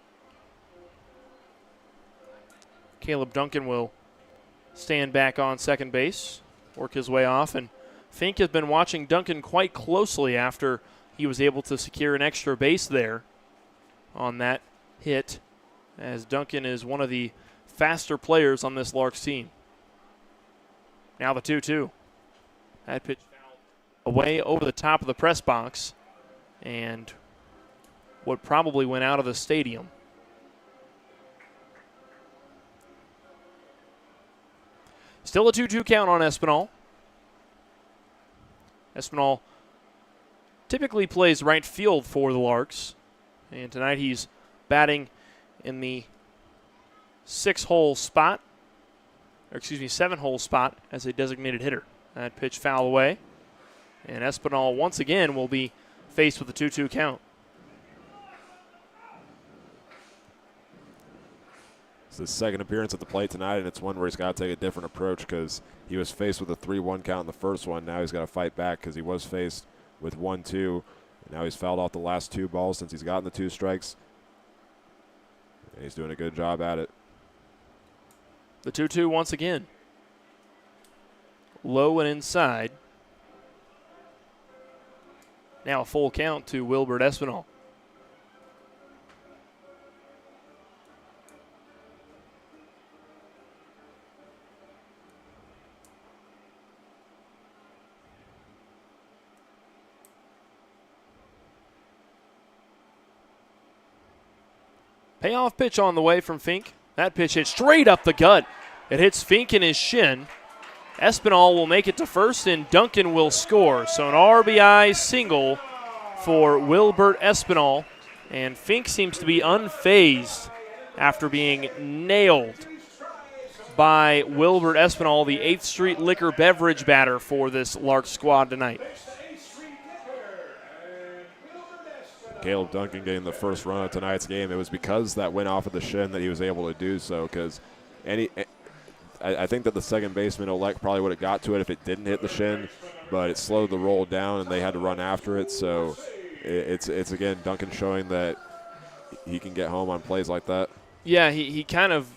Caleb Duncan will stand back on second base, work his way off, and Fink has been watching Duncan quite closely after he was able to secure an extra base there on that hit, as Duncan is one of the faster players on this Larks team. Now the 2-2. That pitch fouled away over the top of the press box and what probably went out of the stadium. Still a 2-2 count on Espinal. Espinal typically plays right field for the Larks, and tonight he's batting in the 7-hole spot as a designated hitter. That pitch fouled away, and Espinal once again will be faced with a 2-2 count. It's his second appearance at the plate tonight, and it's one where he's got to take a different approach because he was faced with a 3-1 count in the first one. Now he's got to fight back because he was faced with 1-2. And now he's fouled off the last 2 balls since he's gotten the 2 strikes. And he's doing a good job at it. The 2-2 once again. Low and inside. Now a full count to Wilbert Espinal. Payoff pitch on the way from Fink. That pitch hits straight up the gut. It hits Fink in his shin. Espinal will make it to first, and Duncan will score. So an RBI single for Wilbert Espinal. And Fink seems to be unfazed after being nailed by Wilbert Espinal, the 8th Street Liquor beverage batter for this Larks squad tonight. Caleb Duncan getting the first run of tonight's game. It was because that went off of the shin that he was able to do so, because I think that the second baseman, Olek, probably would have got to it if it didn't hit the shin, but it slowed the roll down and they had to run after it. So it's again, Duncan showing that he can get home on plays like that. Yeah, he kind of,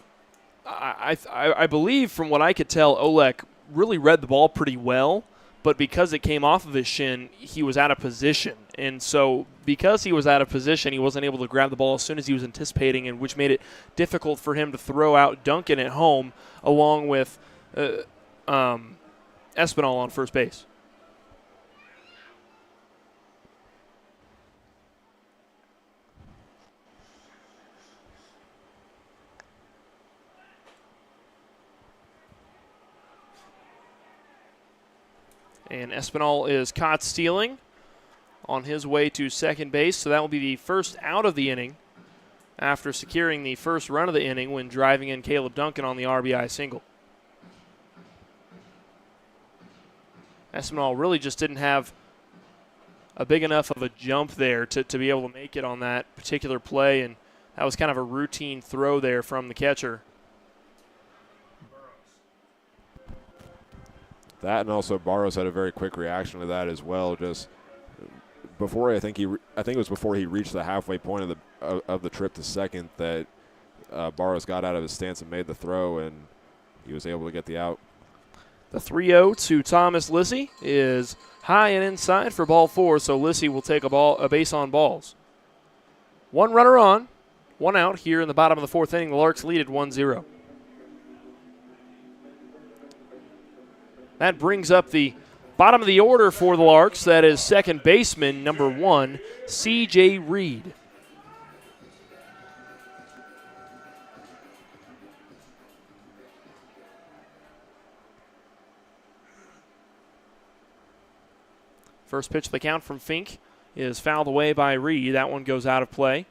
I believe from what I could tell, Olek really read the ball pretty well, but because it came off of his shin, he was out of position. And so because he was out of position, he wasn't able to grab the ball as soon as he was anticipating, and which made it difficult for him to throw out Duncan at home along with Espinal on first base. And Espinal is caught stealing. on his way to second base, so that will be the first out of the inning after securing the first run of the inning when driving in Caleb Duncan on the RBI single. Espinal really just didn't have a big enough of a jump there to be able to make it on that particular play, and that was kind of a routine throw there from the catcher. That, and also Barrows had a very quick reaction to that as well. Just before, I think it was before he reached the halfway point of the trip to second that Barrows got out of his stance and made the throw, and he was able to get the out. The 3-0 to Thomas Lissy is high and inside for ball 4, so Lissy will take a base on balls. One runner on, one out here in the bottom of the fourth inning. The Larks lead at 1-0. That brings up the bottom of the order for the Larks. That is second baseman, number 1, C.J. Reed. First pitch of the count from Fink is fouled away by Reed. That one goes out of play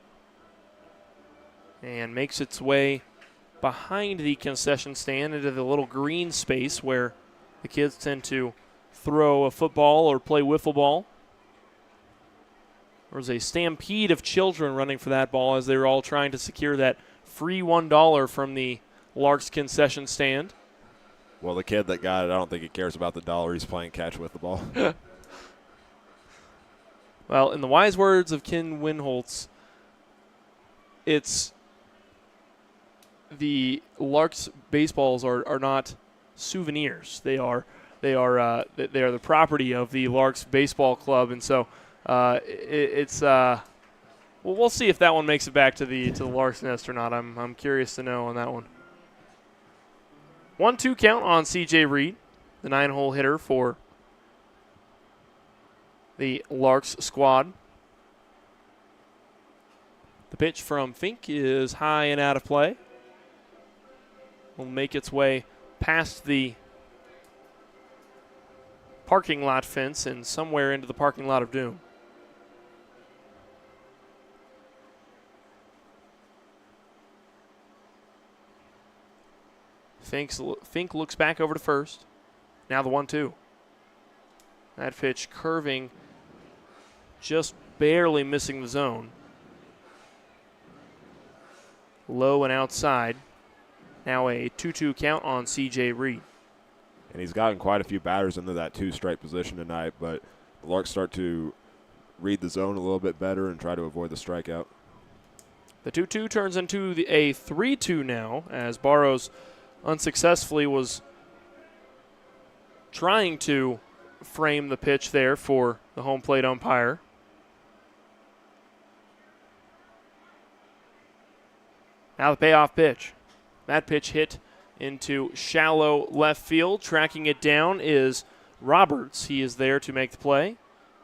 and makes its way behind the concession stand into the little green space where the kids tend to throw a football or play wiffle ball. There was a stampede of children running for that ball as they were all trying to secure that free $1 from the Larks concession stand. Well, the kid that got it, I don't think he cares about the dollar. He's playing catch with the ball. Well, in the wise words of Ken Winholtz, it's the Larks baseballs are not souvenirs. They are the property of the Larks baseball club, and so we'll see if that one makes it back to the Larks nest or not. I'm curious to know on that one. 1-2 count on C.J. Reed, the 9-hole hitter for the Larks squad. The pitch from Fink is high and out of play. Will make its way past the parking lot fence and somewhere into the parking lot of doom. Fink looks back over to first. Now the 1-2. That pitch curving, just barely missing the zone. Low and outside. Now a 2-2 count on C.J. Reed. And he's gotten quite a few batters into that 2-strike position tonight, but the Larks start to read the zone a little bit better and try to avoid the strikeout. The 2-2 turns into a 3-2 now, as Barrows unsuccessfully was trying to frame the pitch there for the home plate umpire. Now the payoff pitch. That pitch hit into shallow left field. Tracking it down is Roberts. He is there to make the play.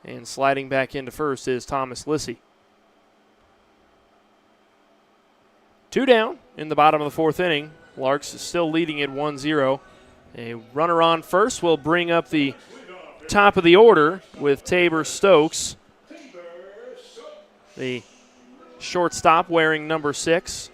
And sliding back into first is Thomas Lissy. 2 down in the bottom of the fourth inning. Larks still leading at 1-0. A runner on first will bring up the top of the order with Tabor Stokes, the shortstop wearing number 6.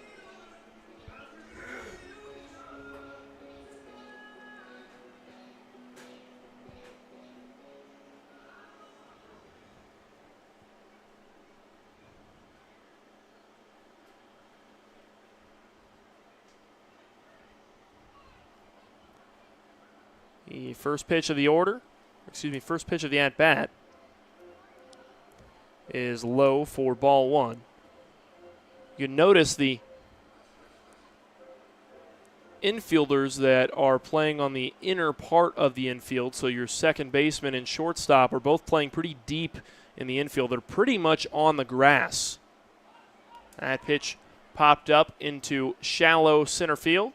The first pitch of the at-bat is low for ball 1. You notice the infielders that are playing on the inner part of the infield, so your second baseman and shortstop are both playing pretty deep in the infield. They're pretty much on the grass. That pitch popped up into shallow center field,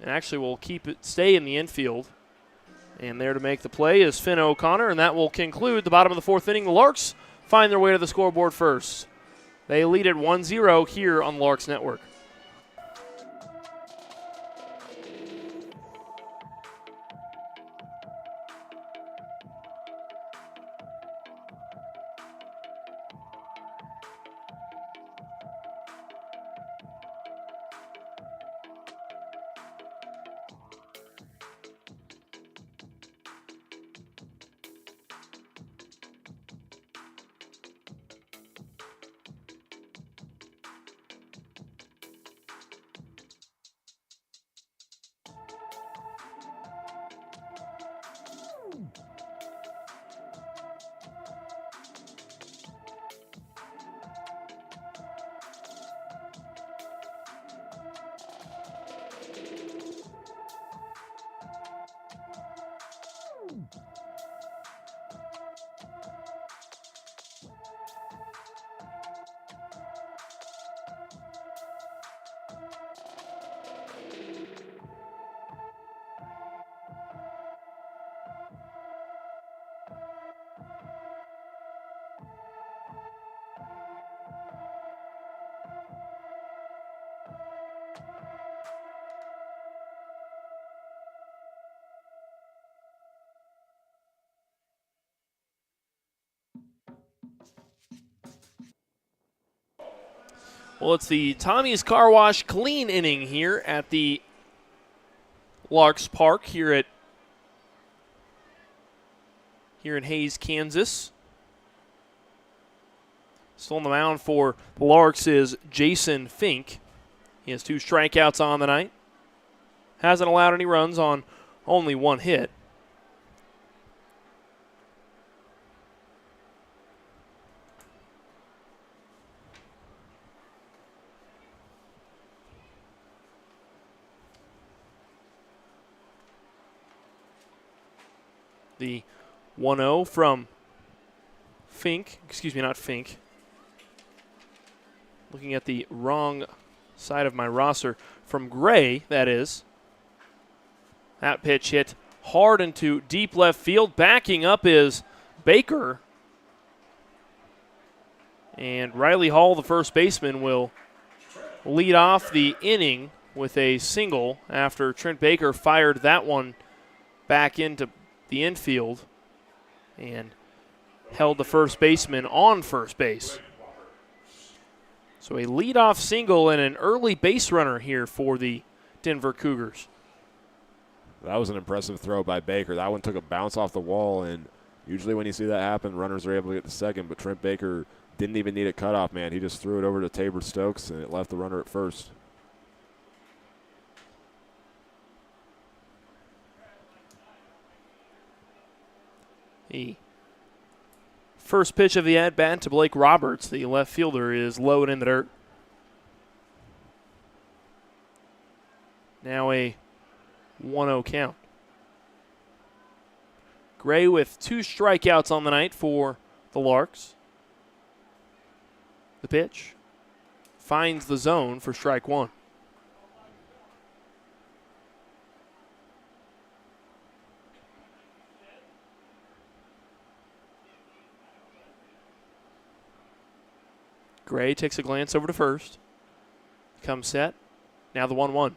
and actually will stay in the infield. And there to make the play is Finn O'Connor, and that will conclude the bottom of the fourth inning. The Larks find their way to the scoreboard first. They lead at 1-0 here on the Larks Network. Well, it's the Tommy's Car Wash clean inning here at the Larks Park here in Hayes, Kansas. Still on the mound for the Larks is Jason Fink. He has 2 strikeouts on the night. Hasn't allowed any runs on only 1 hit. The 1-0 from Fink. Excuse me, not Fink. Looking at the wrong side of my roster. From Gray, that is. That pitch hit hard into deep left field. Backing up is Baker. And Riley Hall, the first baseman, will lead off the inning with a single after Trent Baker fired that one back into the infield and held the first baseman on first base. So a leadoff single and an early base runner here for the Denver Cougars. That was an impressive throw by Baker. That one took a bounce off the wall, and usually when you see that happen, runners are able to get the second, but Trent Baker didn't even need a cutoff, man. He just threw it over to Tabor Stokes, and it left the runner at first. The first pitch of the at-bat to Blake Roberts, the left fielder, is low and in the dirt. Now a 1-0 count. Gray with 2 strikeouts on the night for the Larks. The pitch finds the zone for strike 1. Gray takes a glance over to first. Comes set. Now the 1-1.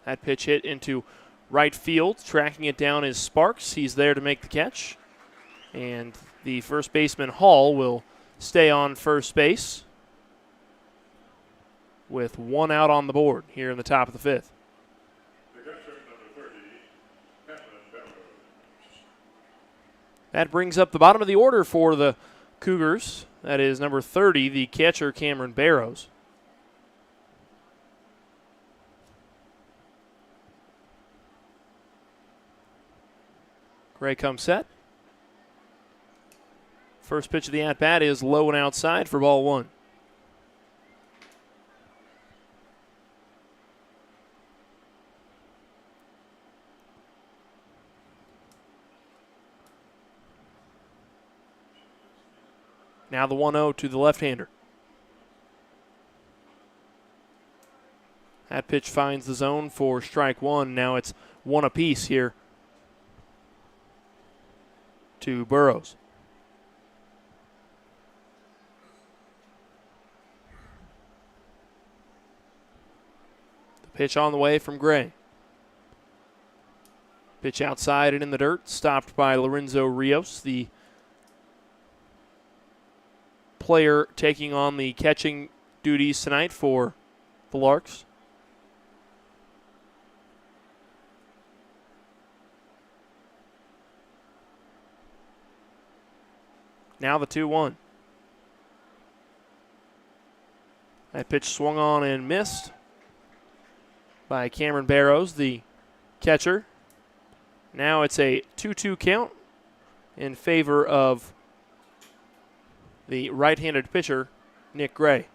That pitch hit into right field. Tracking it down is Sparks. He's there to make the catch. And the first baseman, Hall, will stay on first base with 1 out on the board here in the top of the 5th. That brings up the bottom of the order for the Cougars. That is number 30, the catcher, Cameron Barrows. Gray comes set. First pitch of the at-bat is low and outside for ball 1. Now the 1-0 to the left-hander. That pitch finds the zone for strike 1. Now it's 1 apiece here to Burrows. The pitch on the way from Gray. Pitch outside and in the dirt, stopped by Lorenzo Rios, the player taking on the catching duties tonight for the Larks. Now the 2-1. That pitch swung on and missed by Cameron Barrows, the catcher. Now it's a 2-2 count in favor of the right-handed pitcher, Nick Gray.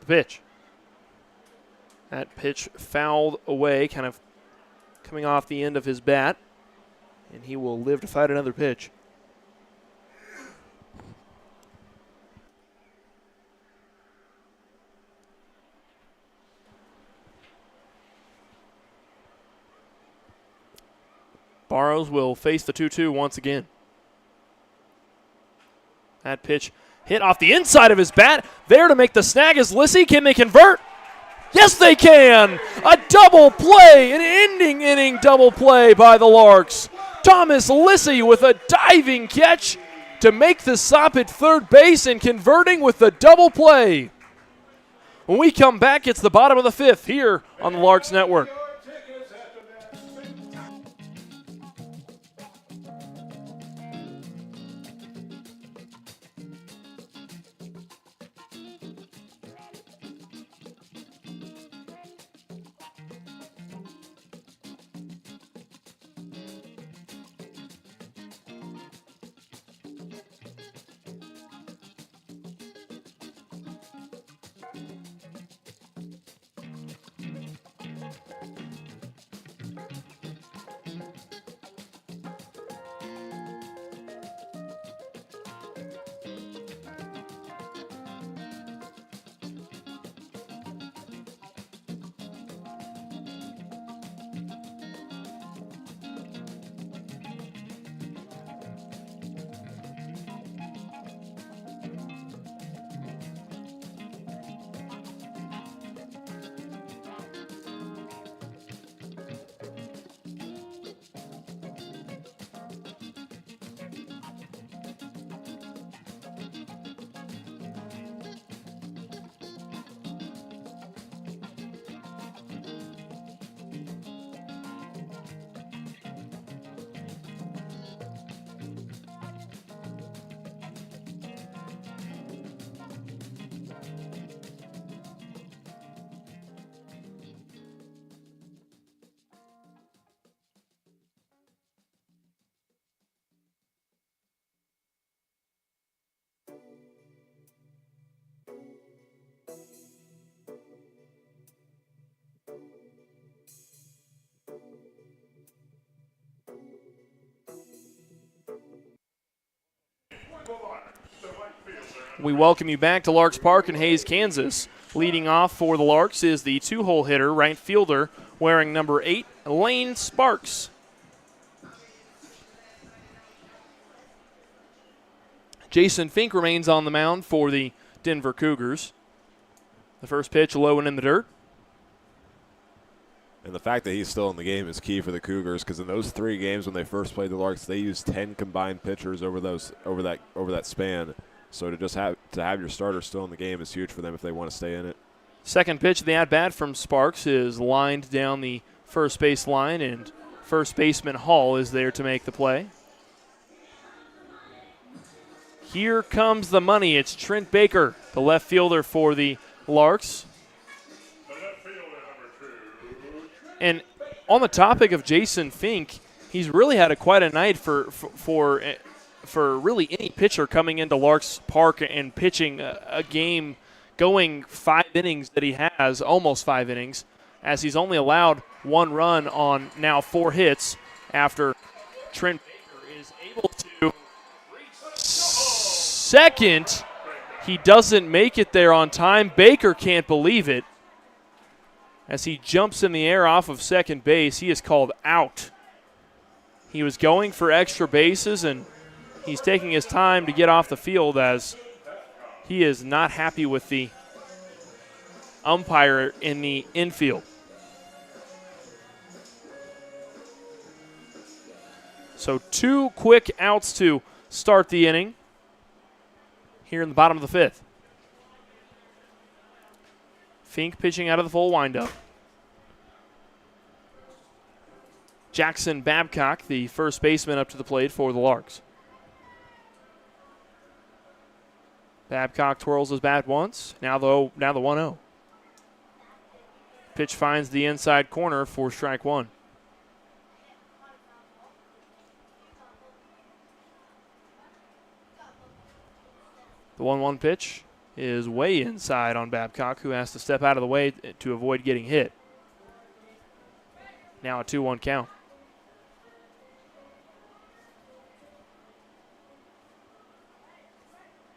The pitch. That pitch fouled away, kind of coming off the end of his bat, and he will live to fight another pitch. Barrows will face the 2-2 once again. That pitch hit off the inside of his bat. There to make the snag is Lissy. Can they convert? Yes, they can. A double play, an ending inning double play by the Larks. Thomas Lissy with a diving catch to make the stop at third base and converting with the double play. When we come back, it's the bottom of the fifth here on the Larks Network. We welcome you back to Larks Park in Hays, Kansas. Leading off for the Larks is the two-hole hitter, right fielder, wearing number 8, Lane Sparks. Jason Fink remains on the mound for the Denver Cougars. The first pitch low and in the dirt. And the fact that he's still in the game is key for the Cougars, because in those 3 games when they first played the Larks, they used 10 combined pitchers over that span. So to just have your starter still in the game is huge for them if they want to stay in it. Second pitch of the at-bat from Sparks is lined down the first base line, and first baseman Hall is there to make the play. Here comes the money. It's Trent Baker, the left fielder for the Larks. And on the topic of Jason Fink, he's really had quite a night for really any pitcher coming into Larks Park and pitching a game going 5 innings that he has, almost 5 innings, as he's only allowed 1 run on now 4 hits after Trent Baker is able to second. He doesn't make it there on time. Baker can't believe it. As he jumps in the air off of second base, he is called out. He was going for extra bases, and he's taking his time to get off the field as he is not happy with the umpire in the infield. So 2 quick outs to start the inning here in the bottom of the 5th. Fink pitching out of the full windup. Jackson Babcock, the first baseman, up to the plate for the Larks. Babcock twirls his bat once. Now the 1-0. Pitch finds the inside corner for strike 1. The 1-1 pitch is way inside on Babcock, who has to step out of the way to avoid getting hit. Now a 2-1 count.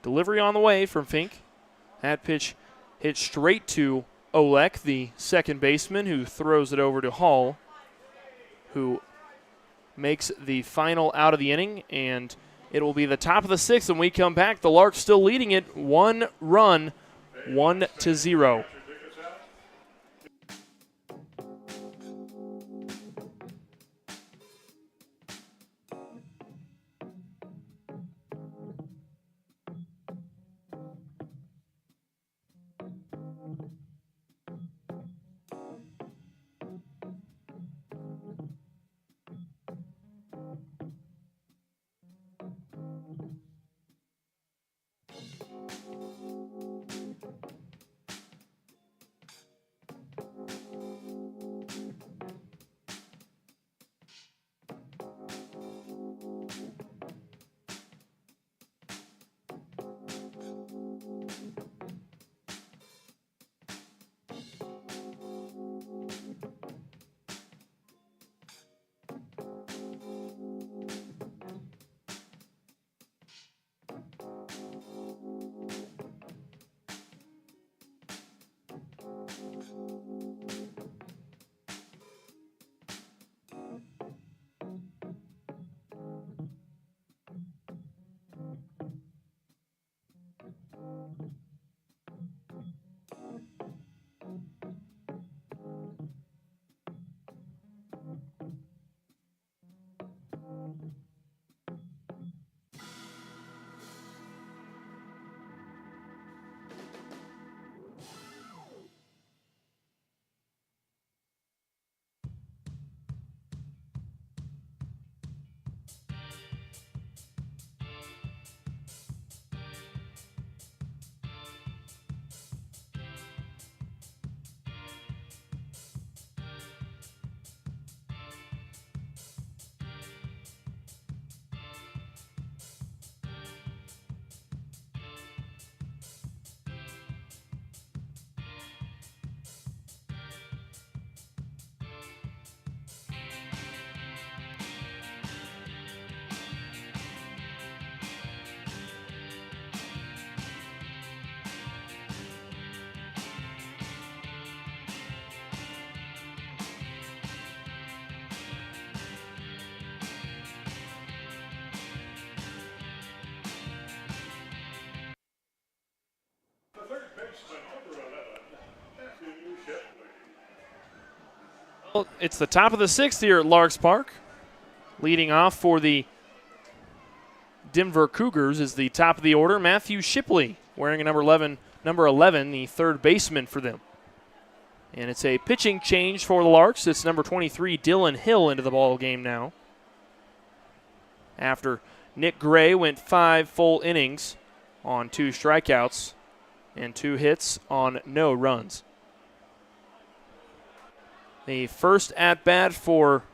Delivery on the way from Fink. That pitch hit straight to Olek, the second baseman, who throws it over to Hall, who makes the final out of the inning, and it will be the top of the sixth when we come back. The Larks still leading it 1 run, 1-0. Well, it's the top of the sixth here at Larks Park. Leading off for the Denver Cougars is the top of the order, Matthew Shipley, wearing a number 11, the third baseman for them. And it's a pitching change for the Larks. It's number 23, Dylan Hill, into the ball game now. After Nick Gray went 5 full innings on 2 strikeouts and 2 hits on no runs. The first at-bat for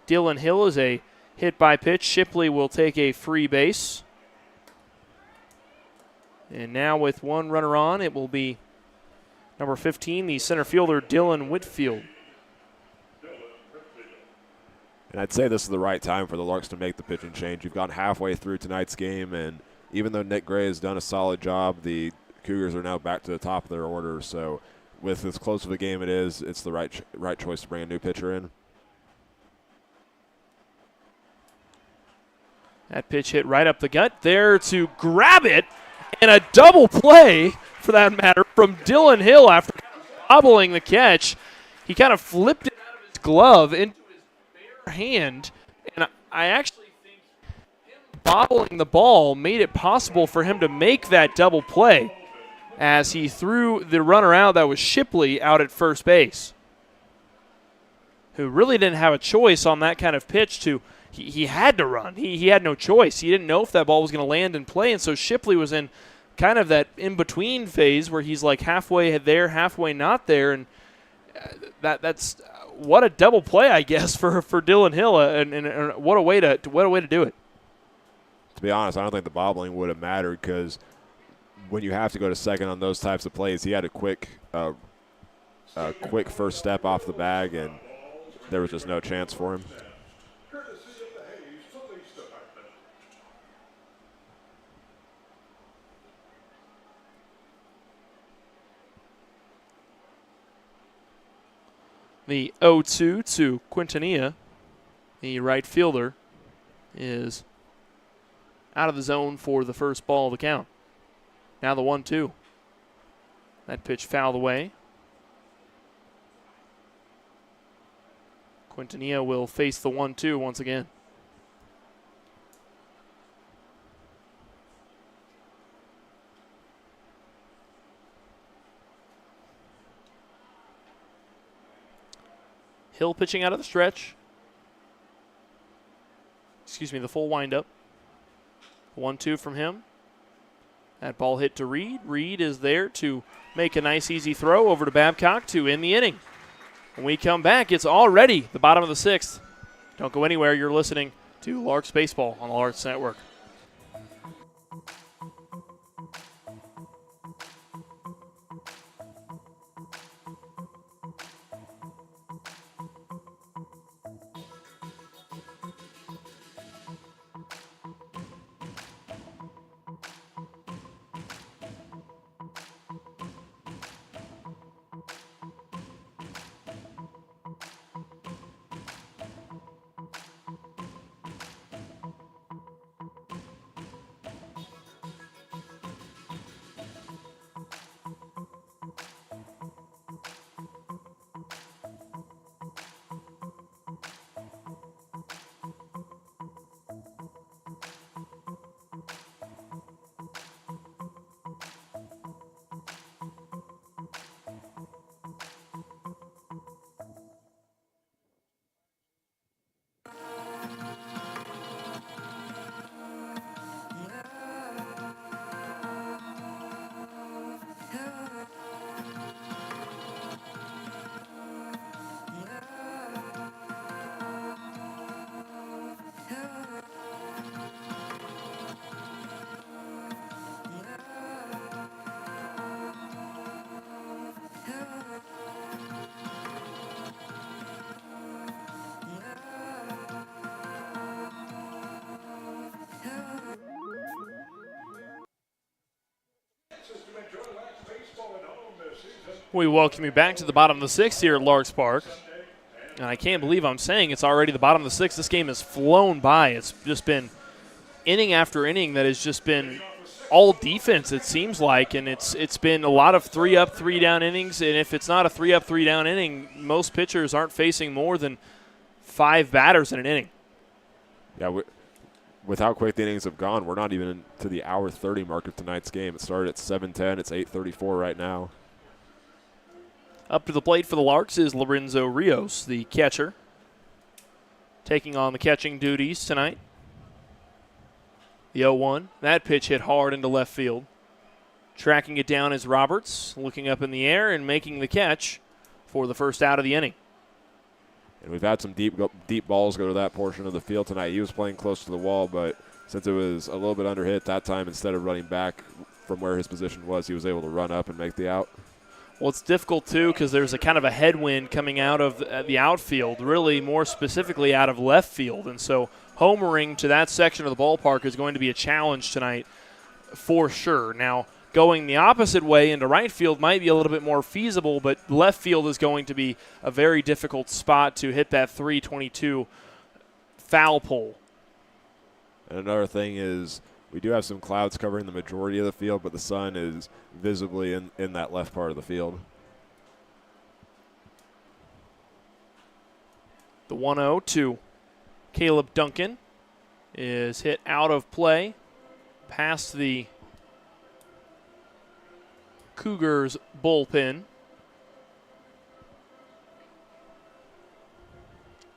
Dylan Hill is a hit by pitch. Shipley will take a free base. And now with 1 runner on, it will be number 15, the center fielder, Dylan Whitfield. And I'd say this is the right time for the Larks to make the pitching change. You've gone halfway through tonight's game, and even though Nick Gray has done a solid job, the Cougars are now back to the top of their order. So with as close of a game it is, it's the right choice to bring a new pitcher in. That pitch hit right up the gut. There to grab it, and a double play, for that matter, from Dylan Hill after bobbling the catch. He kind of flipped it out of his glove into his bare hand, and I actually think him bobbling the ball made it possible for him to make that double play as he threw the runner out. That was Shipley out at first base, who really didn't have a choice on that kind of pitch. He had to run. He had no choice. He didn't know if that ball was going to land and play, and so Shipley was in kind of that in-between phase where he's like halfway there, halfway not there, and that's what a double play, I guess, for Dylan Hill, and what a way to do it. To be honest, I don't think the bobbling would have mattered because when you have to go to second on those types of plays, he had a quick first step off the bag, and there was just no chance for him. The 0-2 to Quintanilla, the right fielder, is out of the zone for the first ball of the count. Now the 1-2. That pitch fouled away. Quintanilla will face the 1-2 once again. Hill pitching out of the stretch. Excuse me, the full windup. 1-2 from him. That ball hit to Reed. Reed is there to make a nice easy throw over to Babcock to end the inning. When we come back, it's already the bottom of the 6th. Don't go anywhere. You're listening to Larks Baseball on the Larks Network. We welcome you back to the bottom of the 6th here at Larks Park. And I can't believe I'm saying it's already the bottom of the 6th. This game has flown by. It's just been inning after inning that has just been all defense, it seems like. And it's been a lot of 3-up, 3-down innings. And if it's not a 3-up, 3-down inning, most pitchers aren't facing more than 5 batters in an inning. Yeah, with how quick the innings have gone, we're not even to the hour 30 mark of tonight's game. It started at 7:10. It's 8:34 right now. Up to the plate for the Larks is Lorenzo Rios, the catcher, taking on the catching duties tonight. The 0-1. That pitch hit hard into left field. Tracking it down is Roberts, looking up in the air and making the catch for the first out of the inning. And we've had some deep balls go to that portion of the field tonight. He was playing close to the wall, but since it was a little bit under hit that time, instead of running back from where his position was, he was able to run up and make the out. Well, it's difficult, too, because there's a kind of a headwind coming out of the outfield, really more specifically out of left field. And so homering to that section of the ballpark is going to be a challenge tonight for sure. Now, going the opposite way into right field might be a little bit more feasible, but left field is going to be a very difficult spot to hit that 322 foul pole. And another thing is we do have some clouds covering the majority of the field, but the sun is visibly in that left part of the field. The 1-0 to Caleb Duncan is hit out of play past the Cougars bullpen.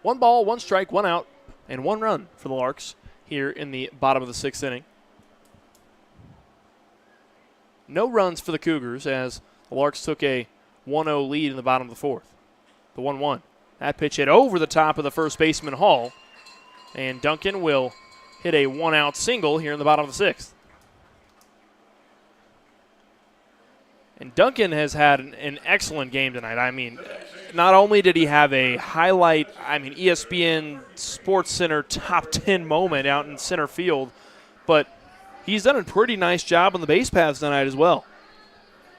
1 ball, 1 strike, 1 out, and 1 run for the Larks here in the bottom of the 6th inning. No runs for the Cougars as the Larks took a 1-0 lead in the bottom of the 4th. The 1-1. That pitch hit over the top of the first baseman Hall, and Duncan will hit a 1-out single here in the bottom of the 6th. And Duncan has had an excellent game tonight. I mean, not only did he have a highlight, ESPN Sports Center top 10 moment out in center field, but he's done a pretty nice job on the base paths tonight as well.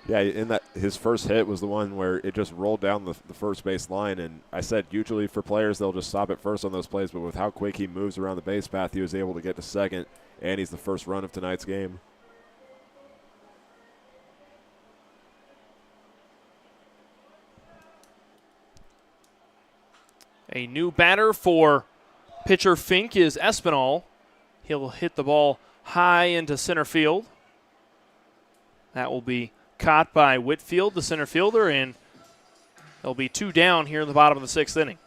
Yeah, in that his first hit was the one where it just rolled down the first base line, and I said usually for players they'll just stop at first on those plays, but with how quick he moves around the base path, he was able to get to second, and he's the first run of tonight's game. A new batter for pitcher Fink is Espinal. He'll hit the ball high into center field. That will be caught by Whitfield, the center fielder, and there'll be 2 down here in the bottom of the 6th inning.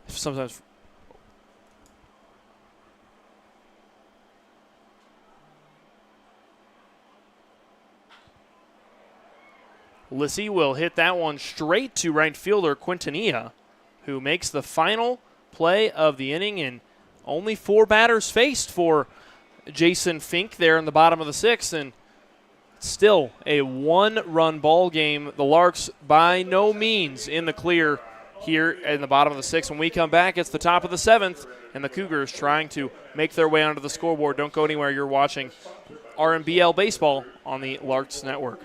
Sometimes Lissy will hit that one straight to right fielder Quintanilla, who makes the final play of the inning, and only 4 batters faced for Jason Fink there in the bottom of the 6th, and still a 1-run ball game. The Larks by no means in the clear here in the bottom of the 6th. When we come back, it's the top of the 7th, and the Cougars trying to make their way onto the scoreboard. Don't go anywhere. You're watching RMBL Baseball on the Larks Network.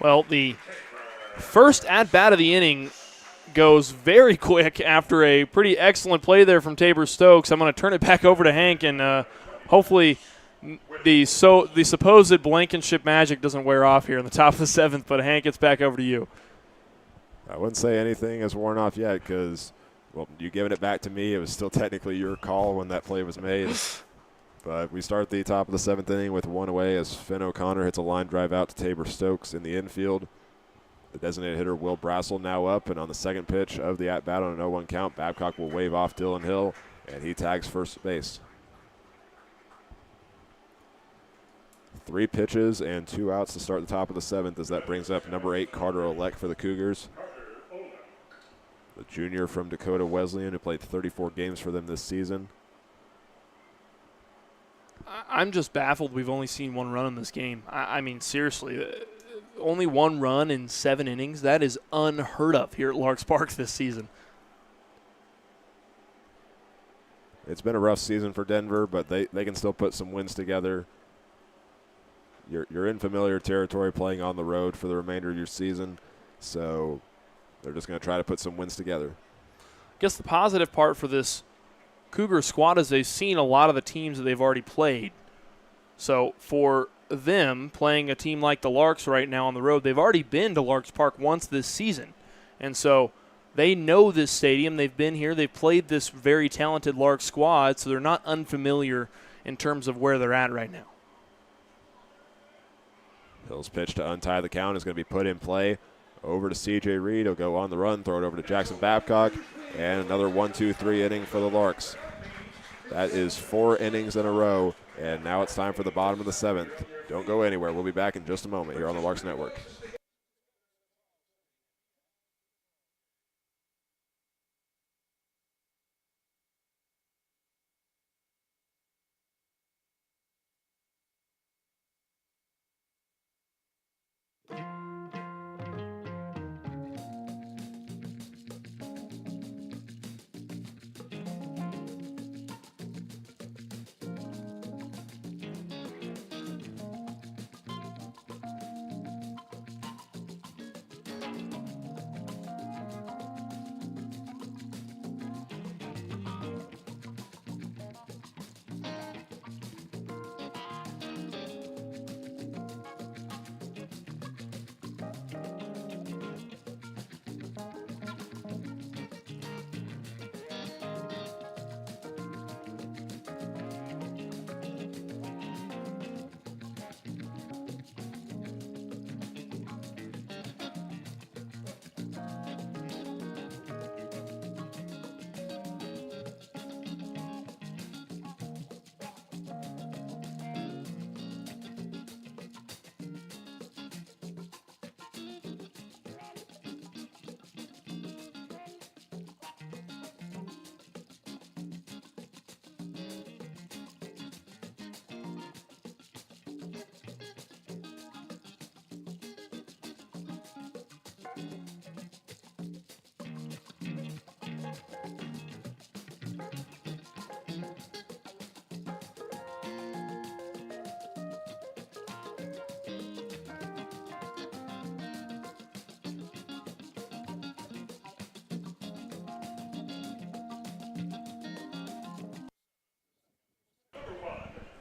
Well, the first at-bat of the inning goes very quick after a pretty excellent play there from Tabor Stokes. I'm going to turn it back over to Hank, and hopefully the supposed Blankenship magic doesn't wear off here in the top of the 7th, but Hank, it's back over to you. I wouldn't say anything has worn off yet because, well, you giving it back to me. It was still technically your call when that play was made. But we start the top of the 7th inning with 1 away as Finn O'Connor hits a line drive out to Tabor Stokes in the infield. The designated hitter, Will Brassel, now up, and on the second pitch of the at-bat on an 0-1 count, Babcock will wave off Dylan Hill, and he tags first base. 3 pitches and 2 outs to start the top of the 7th as that brings up number 8, Carter Olek for the Cougars. The junior from Dakota Wesleyan who played 34 games for them this season. I'm just baffled we've only seen 1 run in this game. I mean, seriously, only 1 run in 7 innings. That is unheard of here at Larks Park this season. It's been a rough season for Denver, but they can still put some wins together. you're in familiar territory playing on the road for the remainder of your season. So they're just going to try to put some wins together. I guess the positive part for this Cougar squad is they've seen a lot of the teams that they've already played. So for them playing a team like the Larks right now on the road, they've already been to Larks Park once this season. And so they know this stadium. They've been here. They've played this very talented Larks squad, so they're not unfamiliar in terms of where they're at right now. Hill's pitch to untie the count is going to be put in play. Over to C.J. Reed. He'll go on the run, throw it over to Jackson Babcock, and another 1-2-3 inning for the Larks. That is 4 innings in a row, and now it's time for the bottom of the 7th. Don't go anywhere. We'll be back in just a moment here on the Larks Network.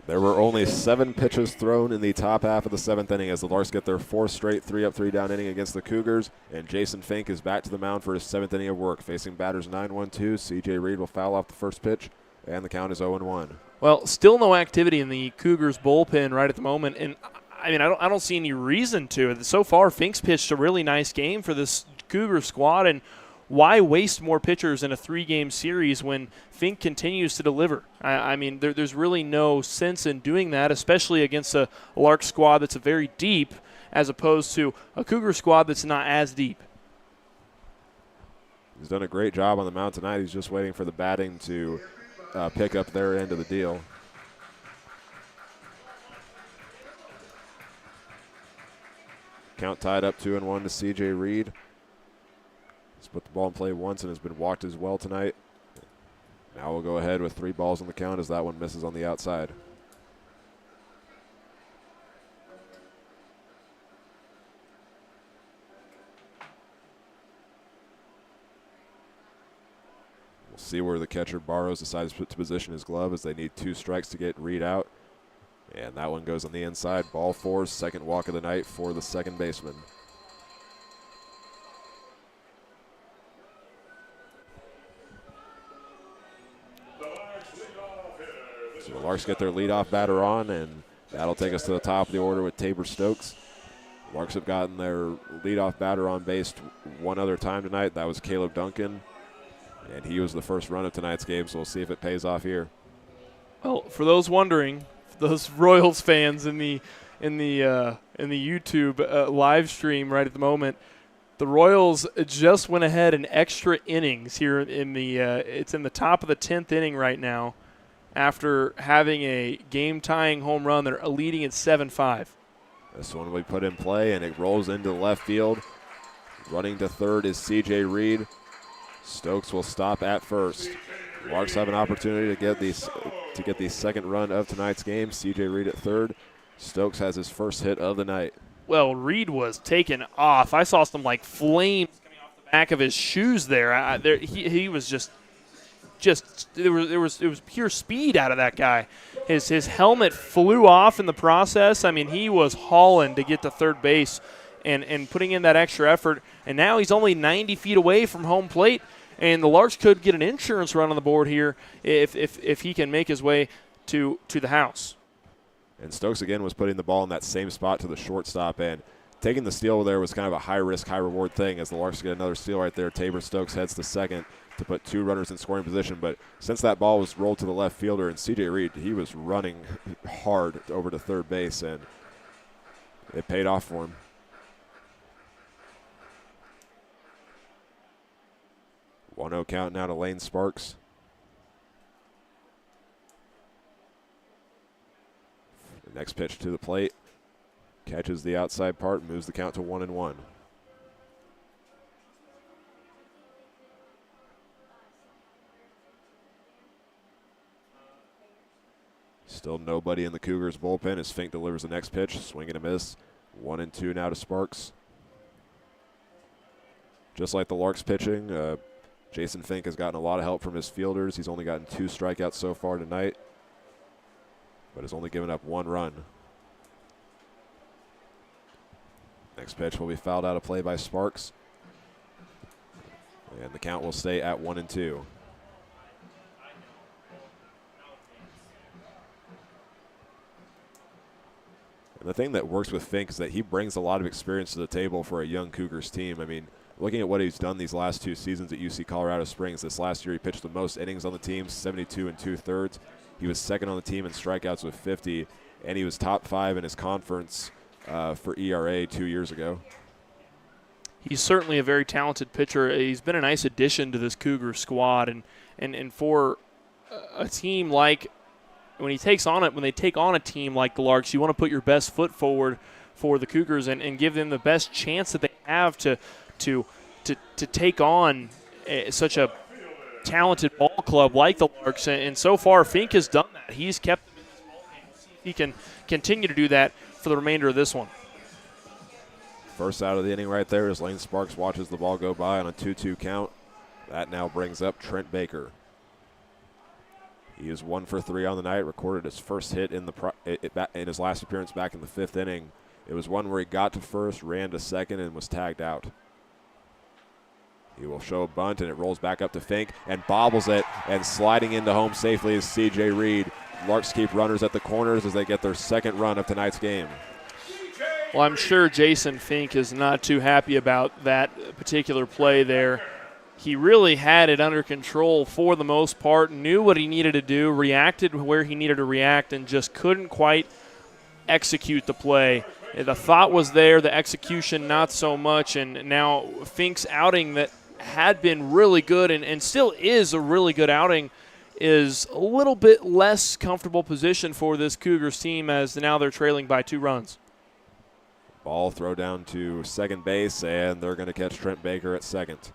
There were only 7 pitches thrown in the top half of the 7th inning as the Larks get their 4th straight 3-up, 3-down inning against the Cougars. And Jason Fink is back to the mound for his 7th inning of work. Facing batters 9-1-2, C.J. Reed will foul off the first pitch, and the count is 0-1. Well, still no activity in the Cougars bullpen right at the moment. And, I mean, I don't see any reason to. So far, Fink's pitched a really nice game for this Cougar squad, and why waste more pitchers in a 3-game series when Fink continues to deliver? I mean, there's really no sense in doing that, especially against a Lark squad that's very deep as opposed to a Cougar squad that's not as deep. He's done a great job on the mound tonight. He's just waiting for the batting to pick up their end of the deal. Count tied up 2-1 to C.J. Reed. He's put the ball in play once and has been walked as well tonight. Now we'll go ahead with 3 balls on the count as that one misses on the outside. We'll see where the catcher Barrows decides to position his glove as they need 2 strikes to get Reed out. And that one goes on the inside. Ball 4, second walk of the night for the second baseman. So the Larks get their leadoff batter on, and that'll take us to the top of the order with Tabor Stokes. The Larks have gotten their leadoff batter on base one other time tonight. That was Caleb Duncan, and he was the first run of tonight's game, so we'll see if it pays off here. Well, for those wondering, those Royals fans in the YouTube live stream right at the moment, the Royals just went ahead in extra innings here in the it's in the top of the 10th inning right now after having a game-tying home run. They're leading at 7-5. This one we put in play, and it rolls into left field. Running to third is C.J. Reed. Stokes will stop at first. Larks have an opportunity to get the second run of tonight's game. C.J. Reed at third. Stokes has his first hit of the night. Well, Reed was taken off. I saw some like flames coming off the back of his shoes there. He was just it was pure speed out of that guy. His helmet flew off in the process. I mean, he was hauling to get to third base and putting in that extra effort. And now he's only 90 feet away from home plate. And the Larks could get an insurance run on the board here if he can make his way to the house. And Stokes again was putting the ball in that same spot to the shortstop, and taking the steal there was kind of a high-risk, high-reward thing as the Larks get another steal right there. Tabor Stokes heads to second to put 2 runners in scoring position. But since that ball was rolled to the left fielder and C.J. Reed, he was running hard over to third base, and it paid off for him. One 1-0 count now to Lane Sparks. The next pitch to the plate. Catches the outside part, moves the count to 1-1. Still nobody in the Cougars bullpen as Fink delivers the next pitch. Swing and a miss. 1-2 now to Sparks. Just like the Larks pitching, Jason Fink has gotten a lot of help from his fielders. He's only gotten 2 strikeouts so far tonight, but has only given up 1 run. Next pitch will be fouled out of play by Sparks, and the count will stay at 1-2. And the thing that works with Fink is that he brings a lot of experience to the table for a young Cougars team. I mean, looking at what he's done these last 2 seasons at UC Colorado Springs, this last year he pitched the most innings on the team, 72 2/3. He was second on the team in strikeouts with 50, and he was top 5 in his conference for ERA 2 years ago. He's certainly a very talented pitcher. He's been a nice addition to this Cougar squad, and for a team like when they take on a team like the Larks, you want to put your best foot forward for the Cougars and give them the best chance that they have to take on such a talented ball club like the Larks. And so far, Fink has done that. He's kept them in this ball game. We'll see if he can continue to do that for the remainder of this one. First out of the inning right there as Lane Sparks watches the ball go by on a 2-2 count. That now brings up Trent Baker. He is 1 for 3 on the night, recorded his first hit in his last appearance back in the 5th inning. It was one where he got to first, ran to second, and was tagged out. He will show a bunt, and it rolls back up to Fink and bobbles it, and sliding into home safely is C.J. Reed. Larks keep runners at the corners as they get their second run of tonight's game. Well, I'm sure Jason Fink is not too happy about that particular play there. He really had it under control for the most part, knew what he needed to do, reacted where he needed to react, and just couldn't quite execute the play. The thought was there, the execution not so much, and now Fink's outing that had been really good and still is a really good outing is a little bit less comfortable position for this Cougars team as now they're trailing by 2 runs. Ball throw down to second base, and they're going to catch Trent Baker at second.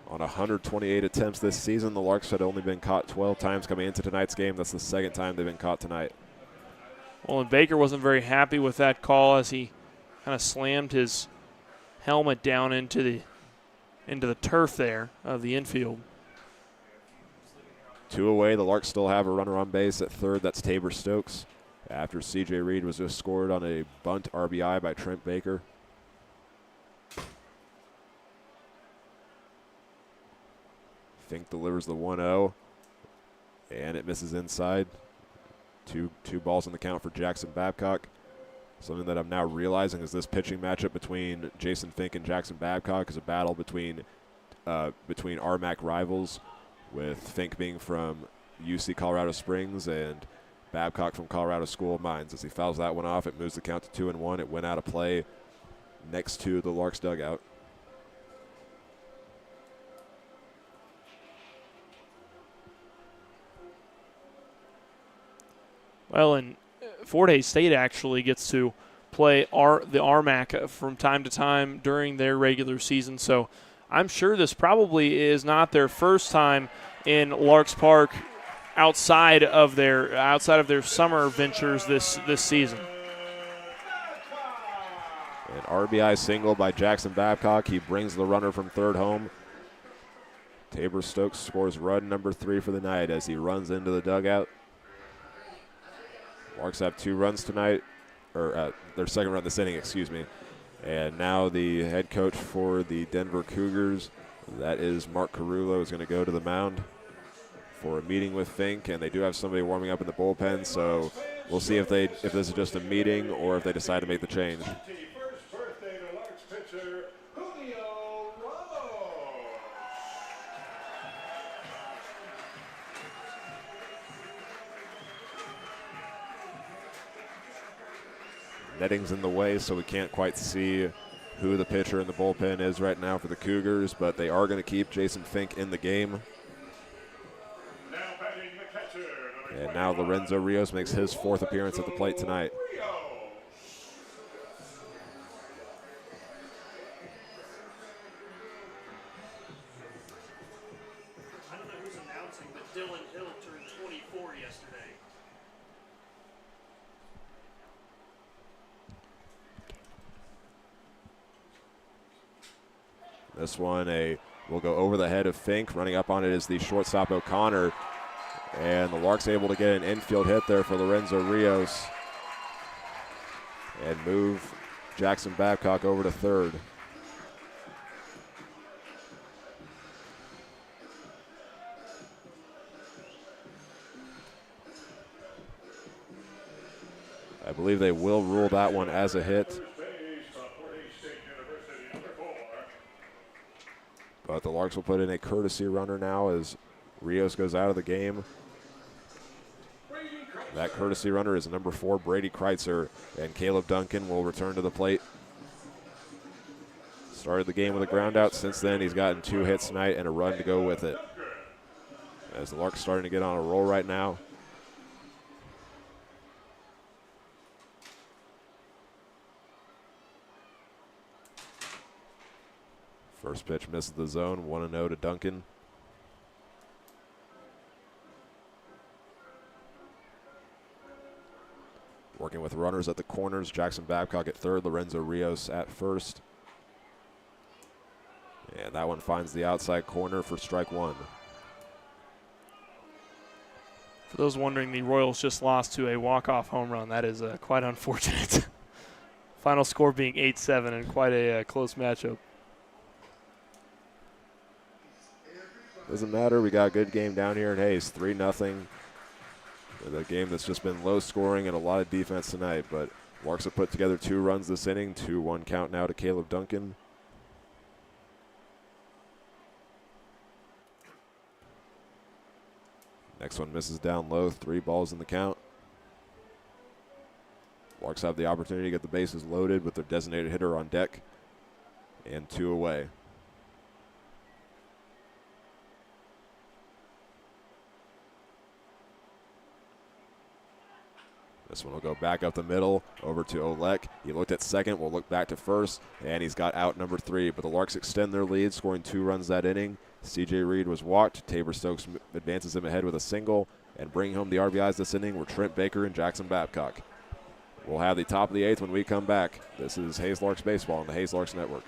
On 128 attempts this season, the Larks had only been caught 12 times coming into tonight's game. That's the second time they've been caught tonight. Well, and Baker wasn't very happy with that call as he kind of slammed his helmet down into the turf there of the infield. 2 away, the Larks still have a runner on base at third. That's Tabor Stokes. After C.J. Reed was just scored on a bunt RBI by Trent Baker. Fink delivers the 1-0, and it misses inside. Two balls in the count for Jackson Babcock. Something that I'm now realizing is this pitching matchup between Jason Fink and Jackson Babcock is a battle between RMAC rivals, with Fink being from UC Colorado Springs and Babcock from Colorado School of Mines. As he fouls that one off, it moves the count to 2-1. It went out of play next to the Larks dugout. Well, and Fort Hays State actually gets to play the RMAC from time to time during their regular season, so I'm sure this probably is not their first time in Larks Park outside of their summer ventures this season. An RBI single by Jackson Babcock. He brings the runner from third home. Tabor Stokes scores run number 3 for the night as he runs into the dugout. Larks have 2 runs tonight, or their second run this inning, excuse me. And now the head coach for the Denver Cougars, that is Mark Carullo, is going to go to the mound for a meeting with Fink, and they do have somebody warming up in the bullpen, so we'll see if this is just a meeting or if they decide to make the change. Netting's in the way, so we can't quite see who the pitcher in the bullpen is right now for the Cougars, but they are going to keep Jason Fink in the game. And now Lorenzo Rios makes his 4th appearance at the plate tonight. I don't know who's announcing, but Dylan Hill turned 24 yesterday. This one will go over the head of Fink. Running up on it is the shortstop O'Connor. And the Larks able to get an infield hit there for Lorenzo Rios and move Jackson Babcock over to third. I believe they will rule that one as a hit. But the Larks will put in a courtesy runner now as Rios goes out of the game. That courtesy runner is number 4, Brady Kreitzer, and Caleb Duncan will return to the plate. Started the game with a ground out. Since then, he's gotten 2 hits tonight and a run to go with it. As the Larks starting to get on a roll right now. First pitch misses the zone, 1-0 to Duncan. Working with runners at the corners, Jackson Babcock at third, Lorenzo Rios at first. And that one finds the outside corner for strike 1. For those wondering, the Royals just lost to a walk-off home run. That is quite unfortunate. Final score being 8-7 and quite a close matchup. Doesn't matter. We got a good game down here in Hayes, 3-0. The game that's just been low scoring and a lot of defense tonight. But Larks have put together 2 runs this inning, 2-1 count now to Caleb Duncan. Next one misses down low, 3 balls in the count. Larks have the opportunity to get the bases loaded with their designated hitter on deck, and 2 away. This one will go back up the middle, over to Olek. He looked at second, will look back to first, and he's got out number 3. But the Larks extend their lead, scoring 2 runs that inning. C.J. Reed was walked. Tabor Stokes advances him ahead with a single, and bringing home the RBIs this inning were Trent Baker and Jackson Babcock. We'll have the top of the 8th when we come back. This is Hayes Larks Baseball on the Hayes Larks Network.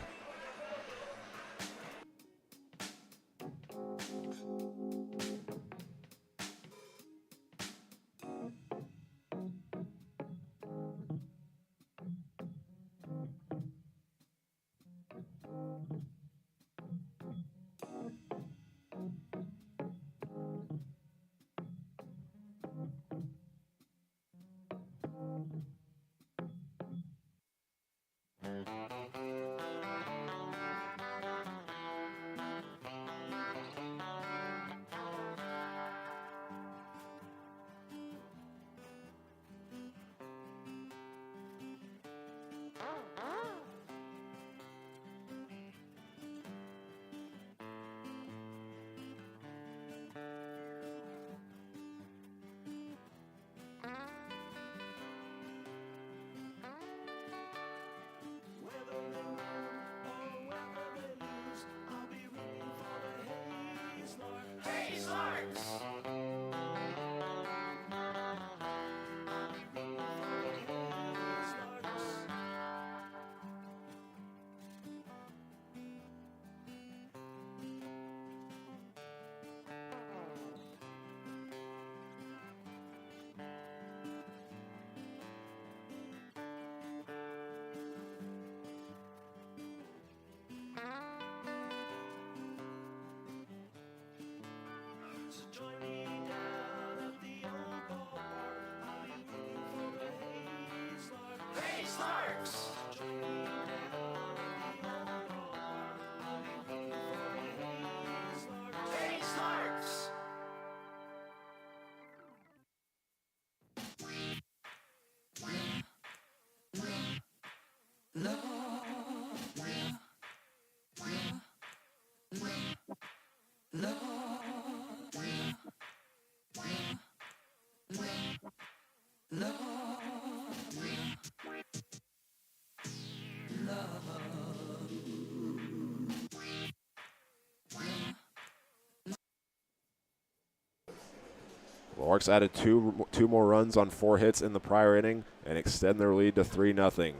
Larks added two more runs on 4 hits in the prior inning and extend their lead to 3-0,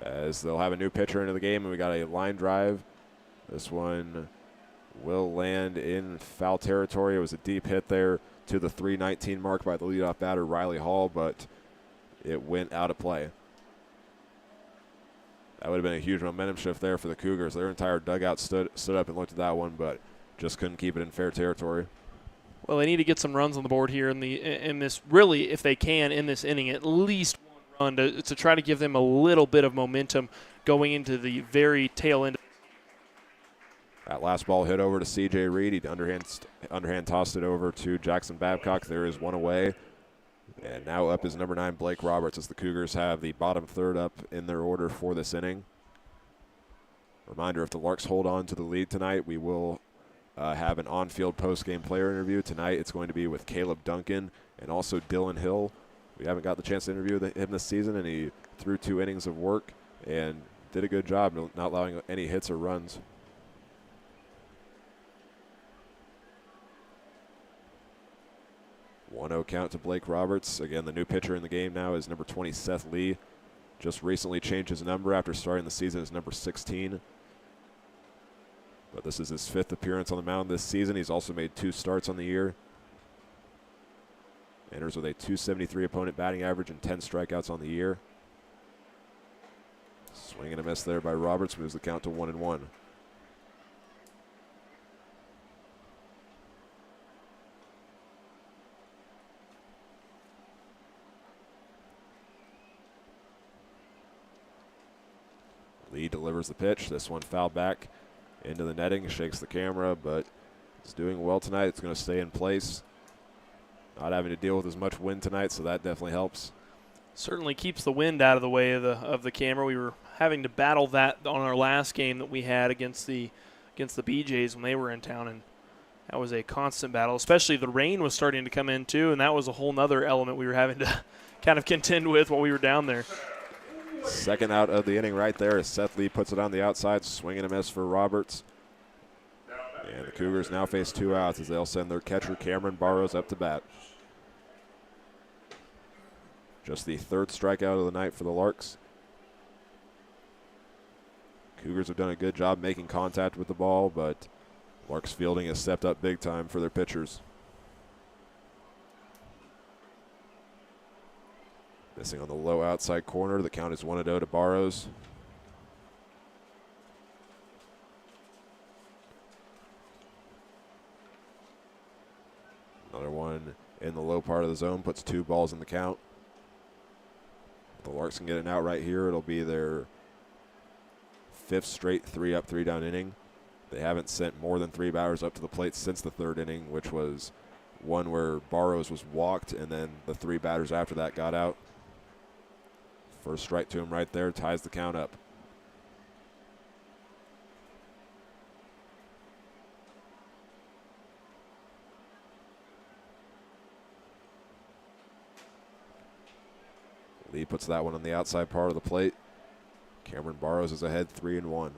as they'll have a new pitcher into the game, and we got a line drive. This one will land in foul territory. It was a deep hit there to the 319 mark by the leadoff batter, Riley Hall, but it went out of play. That would have been a huge momentum shift there for the Cougars. Their entire dugout stood up and looked at that one, but just couldn't keep it in fair territory. Well, they need to get some runs on the board here in this, really, if they can, in this inning, at least one run to try to give them a little bit of momentum going into the very tail end. That last ball hit over to C.J. Reed. He underhand tossed it over to Jackson Babcock. There is one away. And now up is number 9, Blake Roberts, as the Cougars have the bottom third up in their order for this inning. Reminder, if the Larks hold on to the lead tonight, we will have an on-field post-game player interview. Tonight it's going to be with Caleb Duncan and also Dylan Hill. We haven't got the chance to interview him this season, and he threw 2 innings of work and did a good job not allowing any hits or runs. One-0 count to Blake Roberts. Again, the new pitcher in the game now is number 20, Seth Lee. Just recently changed his number after starting the season as number 16. But this is his 5th appearance on the mound this season. He's also made 2 starts on the year. Enters with a .273 opponent batting average and 10 strikeouts on the year. Swing and a miss there by Roberts, moves the count to 1-1. Lee delivers the pitch. This one fouled back into the netting, shakes the camera, but it's doing well tonight. It's going to stay in place. Not having to deal with as much wind tonight, so that definitely helps. Certainly keeps the wind out of the way of the camera. We were having to battle that on our last game that we had against the BJs when they were in town, and that was a constant battle. Especially the rain was starting to come in too, and that was a whole nother element we were having to kind of contend with while we were down there. Second out of the inning right there as Seth Lee puts it on the outside, swing and a miss for Roberts. And the Cougars now face 2 outs as they'll send their catcher Cameron Barrows up to bat. Just the 3rd strikeout of the night for the Larks. Cougars have done a good job making contact with the ball, but Larks fielding has stepped up big time for their pitchers. Missing on the low outside corner. The count is 1-0 to Barrows. Another one in the low part of the zone, puts 2 balls in the count. If the Larks can get an out right here, it'll be their 5th straight 3-up, 3-down inning. They haven't sent more than 3 batters up to the plate since the 3rd inning, which was one where Barrows was walked, and then the 3 batters after that got out. First strike to him right there, ties the count up. Lee puts that one on the outside part of the plate. Cameron Barrows is ahead 3-1.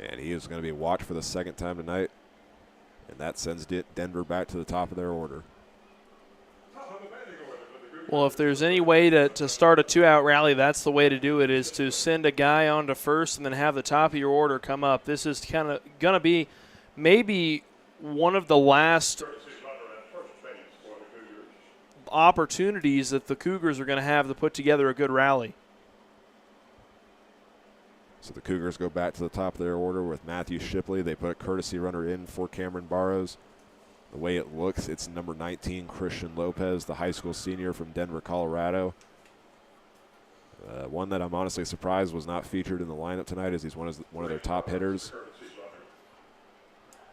And he is going to be walked for the 2nd time tonight. And that sends Denver back to the top of their order. Well, if there's any way to start a 2-out rally, that's the way to do it, is to send a guy on to first and then have the top of your order come up. This is kind of going to be maybe one of the last opportunities that the Cougars are going to have to put together a good rally. So the Cougars go back to the top of their order with Matthew Shipley. They put a courtesy runner in for Cameron Barrows. The way it looks, it's number 19, Christian Lopez, the high school senior from Denver, Colorado. One that I'm honestly surprised was not featured in the lineup tonight, as he's one of their top hitters.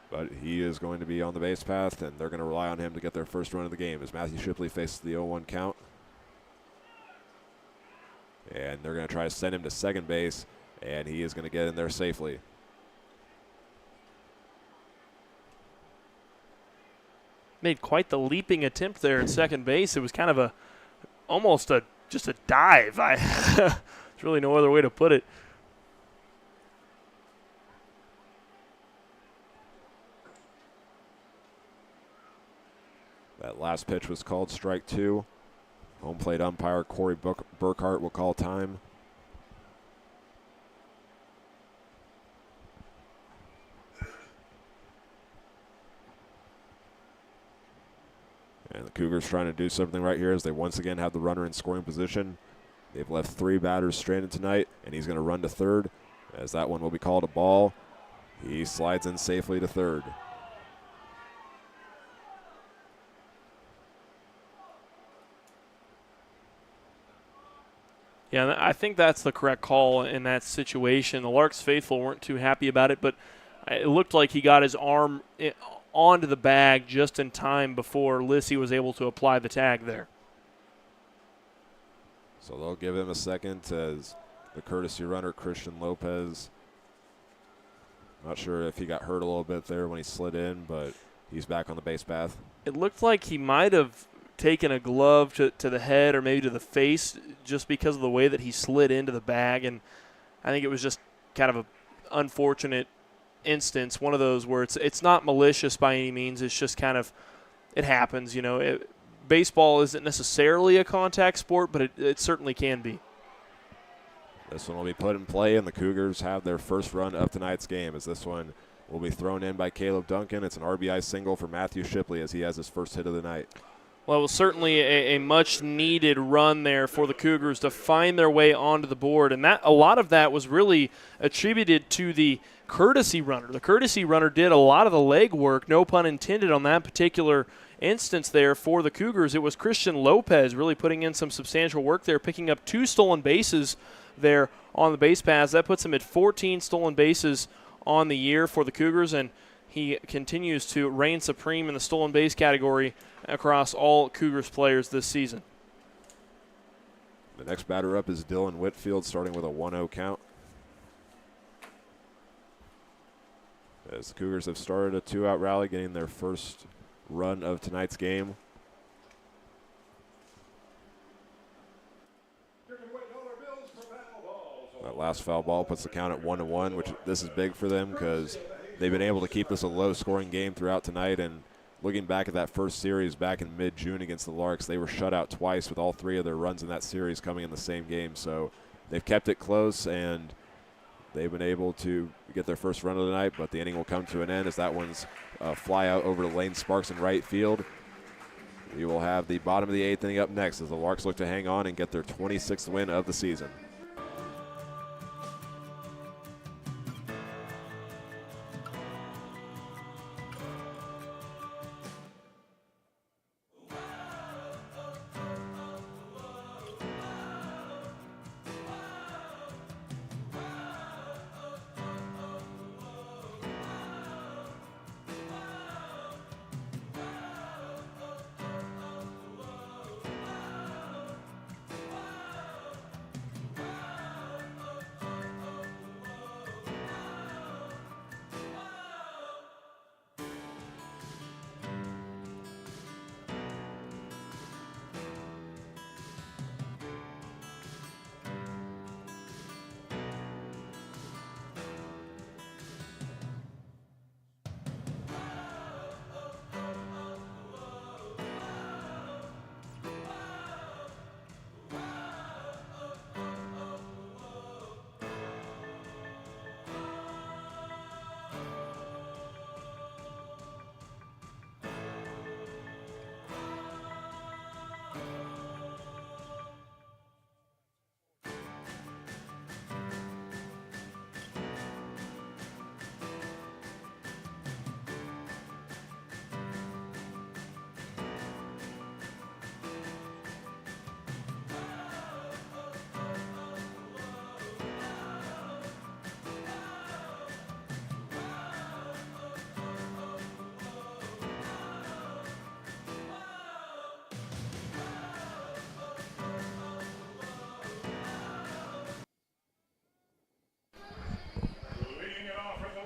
But he is going to be on the base path, and they're going to rely on him to get their first run of the game as Matthew Shipley faces the 0-1 count. And they're going to try to send him to second base, and he is going to get in there safely. Made quite the leaping attempt there at second base. It was kind of just a dive. There's really no other way to put it. last pitch was called strike 2. Home plate umpire Corey Burkhart will call time. And the Cougars trying to do something right here as they once again have the runner in scoring position. They've left 3 batters stranded tonight, and he's going to run to third as that one will be called a ball. He slides in safely to third. Yeah, I think that's the correct call in that situation. The Larks faithful weren't too happy about it, but it looked like he got his arm onto the bag just in time before Lissy was able to apply the tag there. So they'll give him a second as the courtesy runner, Christian Lopez. Not sure if he got hurt a little bit there when he slid in, but he's back on the base path. It looked like he might have taken a glove to the head or maybe to the face just because of the way that he slid into the bag, and I think it was just kind of an unfortunate instance, one of those where it's not malicious by any means. It's just kind of, it happens, you know. Baseball isn't necessarily a contact sport, but it certainly can be. This one will be put in play, and the Cougars have their first run of tonight's game as this one will be thrown in by Caleb Duncan. It's an RBI single for Matthew Shipley as he has his first hit of the night. Well, it was certainly a much-needed run there for the Cougars to find their way onto the board, and a lot of that was really attributed to the courtesy runner. The courtesy runner did a lot of the leg work, no pun intended, on that particular instance there for the Cougars. It was Christian Lopez really putting in some substantial work there, picking up 2 stolen bases there on the base paths. That puts him at 14 stolen bases on the year for the Cougars, and he continues to reign supreme in the stolen base category across all Cougars players this season. The next batter up is Dylan Whitfield, starting with a 1-0 count. As the Cougars have started a 2-out rally, getting their first run of tonight's game. That last foul ball puts the count at 1-1, which this is big for them because they've been able to keep this a low-scoring game throughout tonight. And looking back at that first series back in mid-June against the Larks, they were shut out twice with all 3 of their runs in that series coming in the same game. So they've kept it close, and they've been able to get their first run of the night, but the inning will come to an end as that one's fly out over to Lane Sparks in right field. We will have the bottom of the 8th inning up next as the Larks look to hang on and get their 26th win of the season.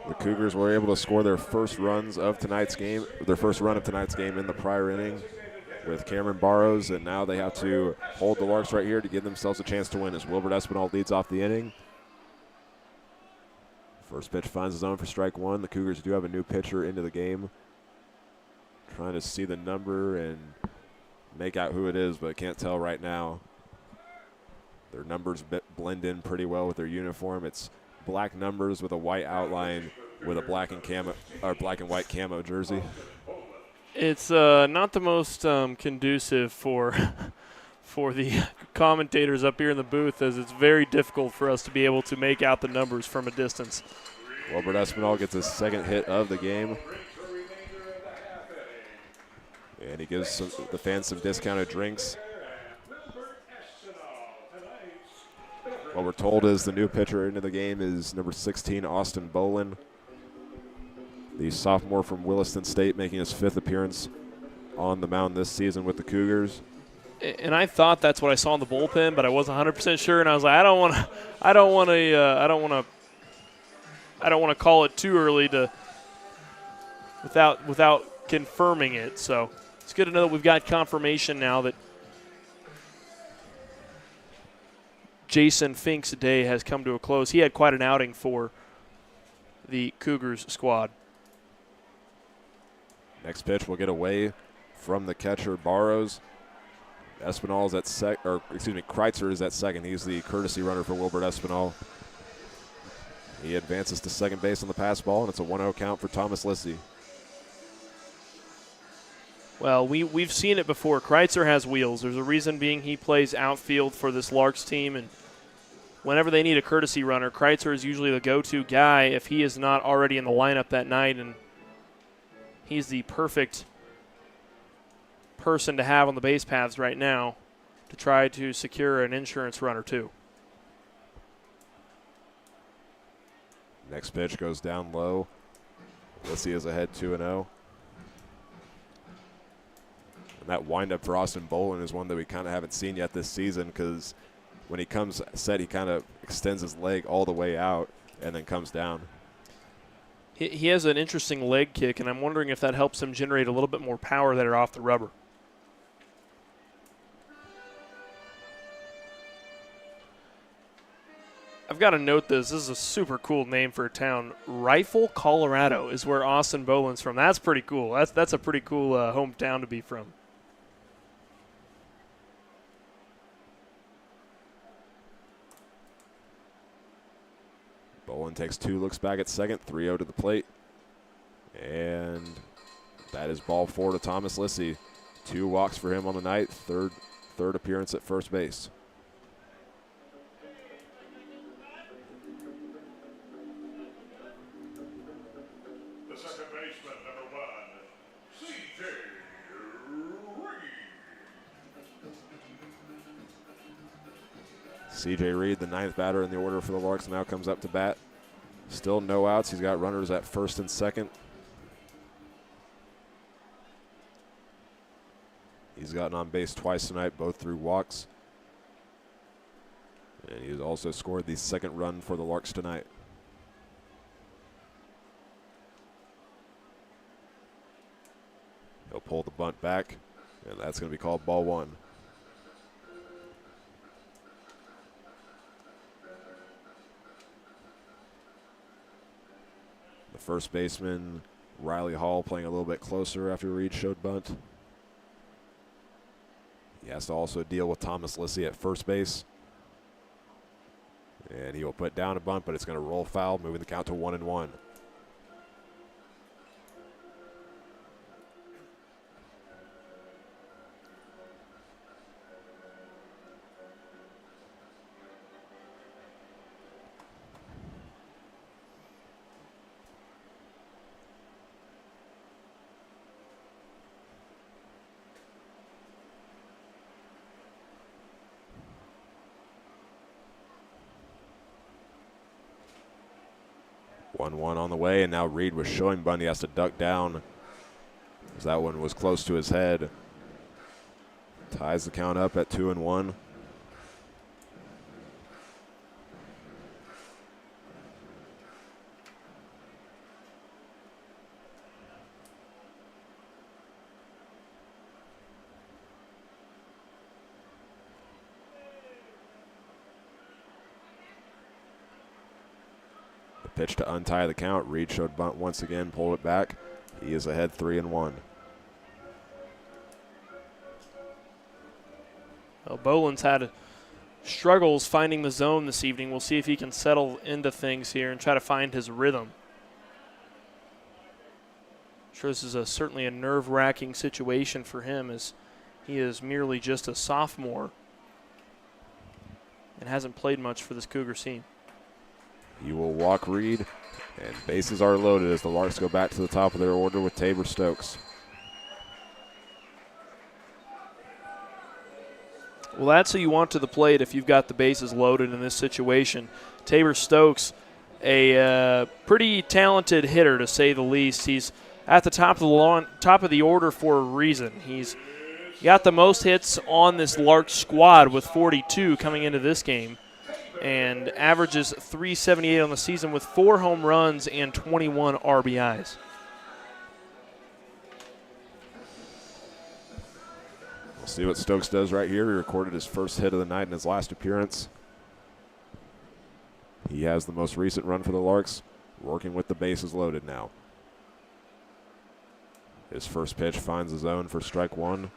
The Cougars were able to score their first runs of tonight's game, their first run of tonight's game in the prior inning with Cameron Barrows, and now they have to hold the Larks right here to give themselves a chance to win as Wilbert Espinal leads off the inning. First pitch finds the zone for strike 1. The Cougars do have a new pitcher into the game. Trying to see the number and make out who it is, but can't tell right now. Their numbers blend in pretty well with their uniform. It's black numbers with a white outline with a black and white camo jersey. It's not the most conducive for for the commentators up here in the booth, as it's very difficult for us to be able to make out the numbers from a distance. Wilbert Espinal gets his second hit of the game. And he gives the fans some discounted drinks. What we're told is the new pitcher into the game is number 16, Austin Bolin, the sophomore from Williston State, making his 5th appearance on the mound this season with the Cougars. And I thought that's what I saw in the bullpen, but I wasn't 100% sure. And I was like, I don't want to call it too early without confirming it. So it's good to know that we've got confirmation now that Jason Fink's day has come to a close. He had quite an outing for the Cougars squad. Next pitch will get away from the catcher, Barrows. Espinal is at Kreitzer is at second. He's the courtesy runner for Wilbert Espinal. He advances to second base on the pass ball, and it's a 1-0 count for Thomas Lissy. Well, we've seen it before. Kreitzer has wheels. There's a reason being he plays outfield for this Larks team, and whenever they need a courtesy runner, Kreitzer is usually the go-to guy if he is not already in the lineup that night, and he's the perfect person to have on the base paths right now to try to secure an insurance run or two. Next pitch goes down low. Lissy is ahead 2-0. And that windup for Austin Bolin is one that we kind of haven't seen yet this season, because when he comes set, he kind of extends his leg all the way out and then comes down. He has an interesting leg kick, and I'm wondering if that helps him generate a little bit more power that are off the rubber. I've got to note this. This is a super cool name for a town. Rifle, Colorado is where Austin Bolin's from. That's pretty cool. That's a pretty cool hometown to be from. Bolin takes 2 looks back at second, 3-0 to the plate. And that is ball 4 to Thomas Lissy. 2 walks for him on the night, third appearance at first base. The second baseman, number 1, C.J. Reed. C.J. Reed, the 9th batter in the order for the Larks, now comes up to bat. Still no outs. He's got runners at first and second. He's gotten on base twice tonight, both through walks. And he's also scored the second run for the Larks tonight. He'll pull the bunt back, and that's going to be called ball 1. The first baseman, Riley Hall, playing a little bit closer after Reed showed bunt. He has to also deal with Thomas Lissy at first base. And he will put down a bunt, but it's going to roll foul, moving the count to 1-1. One on the way, and now Reed was showing bunt. He has to duck down, as that one was close to his head. Ties the count up at 2-1. Pitch to untie the count. Reed showed bunt once again, pulled it back. He is ahead 3-1. Well, Boland's had struggles finding the zone this evening. We'll see if he can settle into things here and try to find his rhythm. I'm sure this is certainly a nerve-wracking situation for him, as he is merely just a sophomore and hasn't played much for this Cougars team. He will walk Reed, and bases are loaded as the Larks go back to the top of their order with Tabor Stokes. Well, that's who you want to the plate if you've got the bases loaded in this situation. Tabor Stokes, a pretty talented hitter to say the least. He's at the top of the order for a reason. He's got the most hits on this Larks squad with 42 coming into this game, and averages .378 on the season with 4 home runs and 21 RBIs. We'll see what Stokes does right here. He recorded his first hit of the night in his last appearance. He has the most recent run for the Larks, working with the bases loaded now. His first pitch finds the zone for strike 1.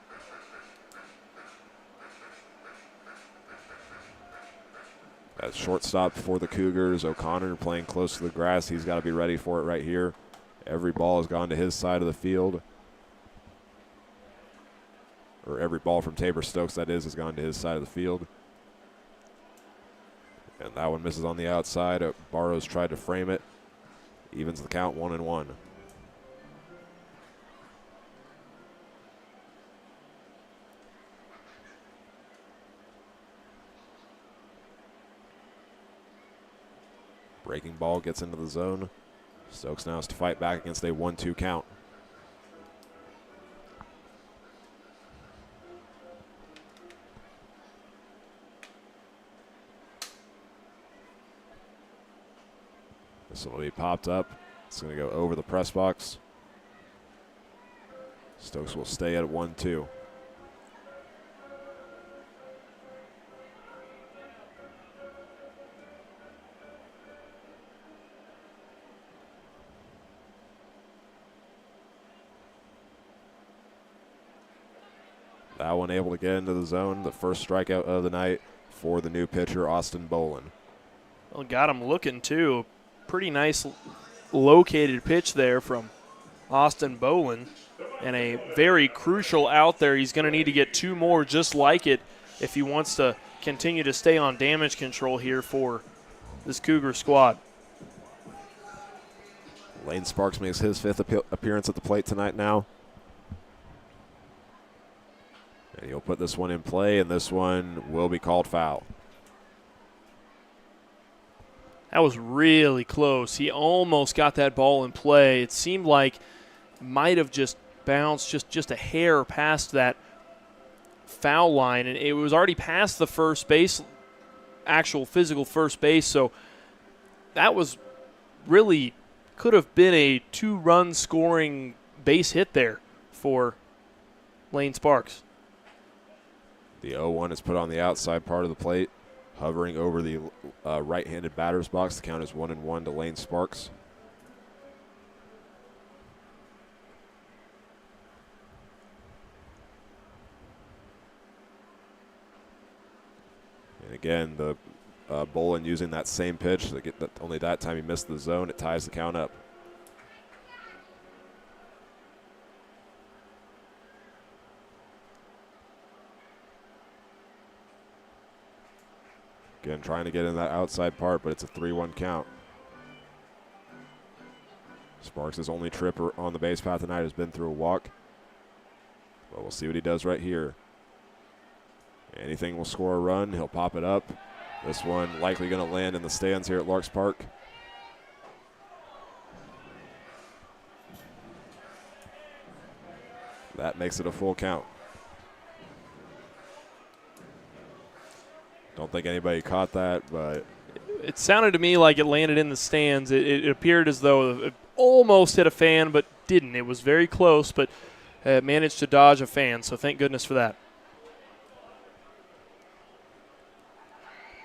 At shortstop for the Cougars, O'Connor playing close to the grass. He's got to be ready for it right here. Every ball has gone to his side of the field. Or every ball from Tabor Stokes, that is, has gone to his side of the field. And that one misses on the outside. Barrows tried to frame it. Evens the count 1-1. Breaking ball gets into the zone. Stokes now has to fight back against a 1-2 count. This one will be popped up. It's going to go over the press box. Stokes will stay at 1-2. That one able to get into the zone. The first strikeout of the night for the new pitcher, Austin Boland. Well, got him looking, too. Pretty nice located pitch there from Austin Boland. And a very crucial out there. He's going to need to get 2 more just like it if he wants to continue to stay on damage control here for this Cougar squad. Lane Sparks makes his 5th appearance at the plate tonight now. And he'll put this one in play, and this one will be called foul. That was really close. He almost got that ball in play. It seemed like it might have just bounced just a hair past that foul line, and it was already past the first base, actual physical first base, so that was really could have been a 2-run scoring base hit there for Lane Sparks. The 0-1 is put on the outside part of the plate, hovering over the right-handed batter's box. The count is 1-1 to Lane Sparks. And again, the Boland using that same pitch. Only that time he missed the zone. It ties the count up. Again, trying to get in that outside part, but it's a 3-1 count. Sparks' only trip on the base path tonight has been through a walk. But we'll see what he does right here. Anything will score a run. He'll pop it up. This one likely going to land in the stands here at Larks Park. That makes it a full count. Don't think anybody caught that, but it sounded to me like it landed in the stands. It appeared as though it almost hit a fan, but didn't. It was very close, but managed to dodge a fan, so thank goodness for that.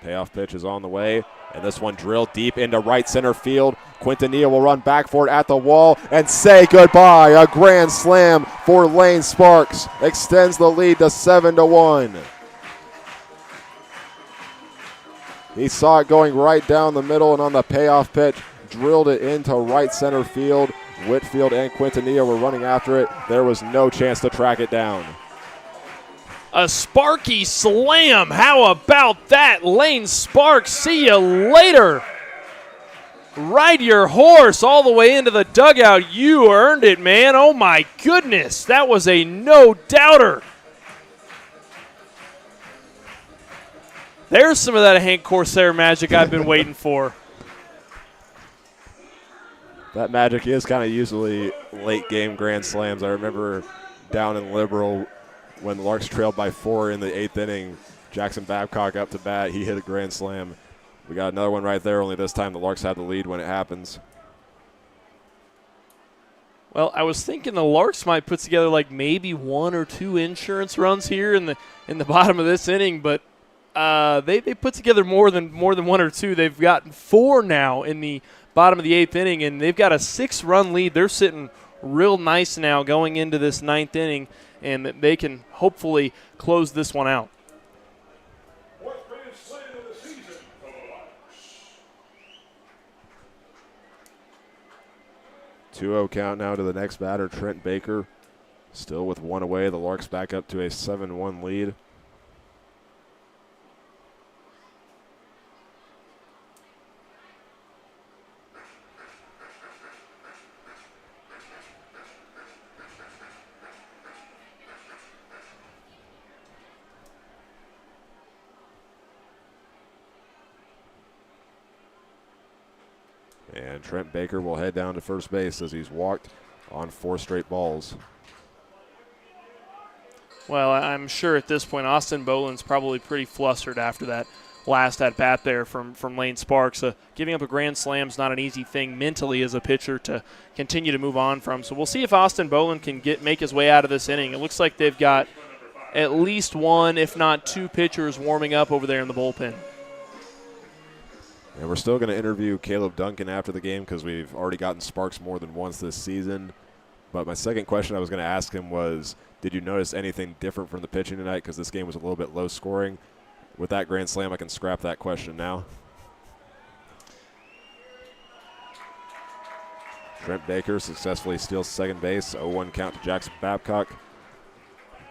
Payoff pitch is on the way, and this one drilled deep into right center field. Quintanilla will run back for it at the wall and say goodbye. A grand slam for Lane Sparks. Extends the lead to 7-1. He saw it going right down the middle, and on the payoff pitch, drilled it into right center field. Whitfield and Quintanilla were running after it. There was no chance to track it down. A Sparky slam. How about that? Lane Sparks, see you later. Ride your horse all the way into the dugout. You earned it, man. Oh, my goodness. That was a no-doubter. There's some of that Hank Corsair magic I've been waiting for. That magic is kind of usually late-game grand slams. I remember down in Liberal when the Larks trailed by 4 in the 8th inning, Jackson Babcock up to bat. He hit a grand slam. We got another one right there, only this time the Larks had the lead when it happens. Well, I was thinking the Larks might put together like maybe 1 or 2 insurance runs here in the bottom of this inning, but they put together more than 1 or 2. They've gotten 4 now in the bottom of the 8th inning, and they've got a 6-run lead. They're sitting real nice now going into this 9th inning, and they can hopefully close this one out. 2-0 count now to the next batter, Trent Baker. Still with 1 away, the Larks back up to a 7-1 lead. And Trent Baker will head down to first base as he's walked on 4 straight balls. Well, I'm sure at this point Austin Boland's probably pretty flustered after that last at-bat there from Lane Sparks. Giving up a grand slam is not an easy thing mentally as a pitcher to continue to move on from. So we'll see if Austin Boland can make his way out of this inning. It looks like they've got at least 1, if not 2 pitchers warming up over there in the bullpen. And we're still going to interview Caleb Duncan after the game because we've already gotten Sparks more than once this season. But my second question I was going to ask him was, did you notice anything different from the pitching tonight? Because this game was a little bit low scoring. With that grand slam, I can scrap that question now. Trent Baker successfully steals second base. 0-1 count to Jackson Babcock.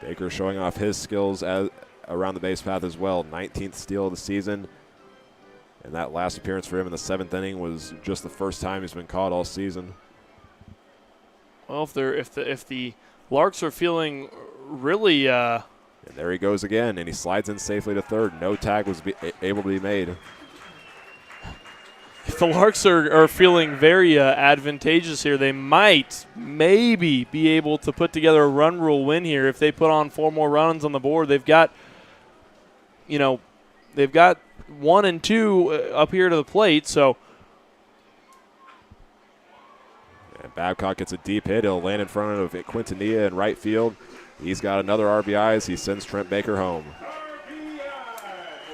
Baker showing off his skills around the base path as well. 19th steal of the season. And that last appearance for him in the 7th inning was just the first time he's been caught all season. Well, if the Larks are feeling really and there he goes again, and he slides in safely to third. No tag was able to be made. If the Larks are feeling very advantageous here, they might maybe be able to put together a run rule win here. If they put on 4 more runs on the board, they've got 1 and 2 up here to the plate. So and Babcock gets a deep hit. He'll land in front of Quintanilla in right field. He's got another RBI as he sends Trent Baker home.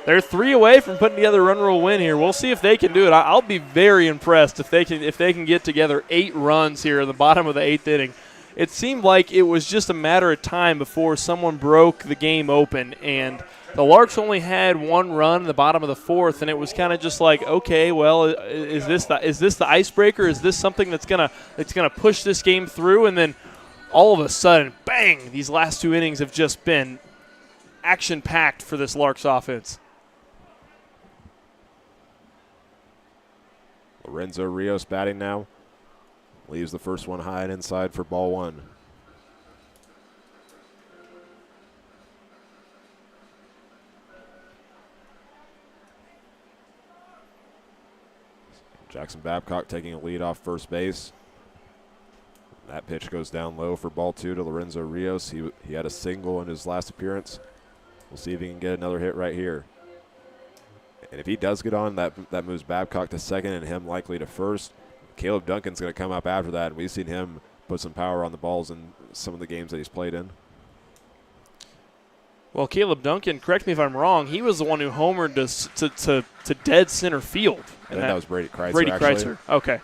They're 3 away from putting together a run rule win here. We'll see if they can do it. I'll be very impressed if they can get together 8 runs here in the bottom of the 8th inning. It seemed like it was just a matter of time before someone broke the game open, and the Larks only had 1 run in the bottom of the 4th, and it was kind of just like, okay, well, is this the icebreaker? Is this something that's gonna push this game through? And then all of a sudden, bang! These last 2 innings have just been action-packed for this Larks offense. Lorenzo Rios batting now. Leaves the first one high and inside for ball 1. Jackson Babcock taking a lead off first base. That pitch goes down low for ball 2 to Lorenzo Rios. He had a single in his last appearance. We'll see if he can get another hit right here. And if he does get on, that moves Babcock to second and him likely to first. Caleb Duncan's going to come up after that, and we've seen him put some power on the balls in some of the games that he's played in. Well, Caleb Duncan, correct me if I'm wrong, he was the one who homered to dead center field. I think that was Brady Kreitzer. Brady actually. Kreitzer. Okay.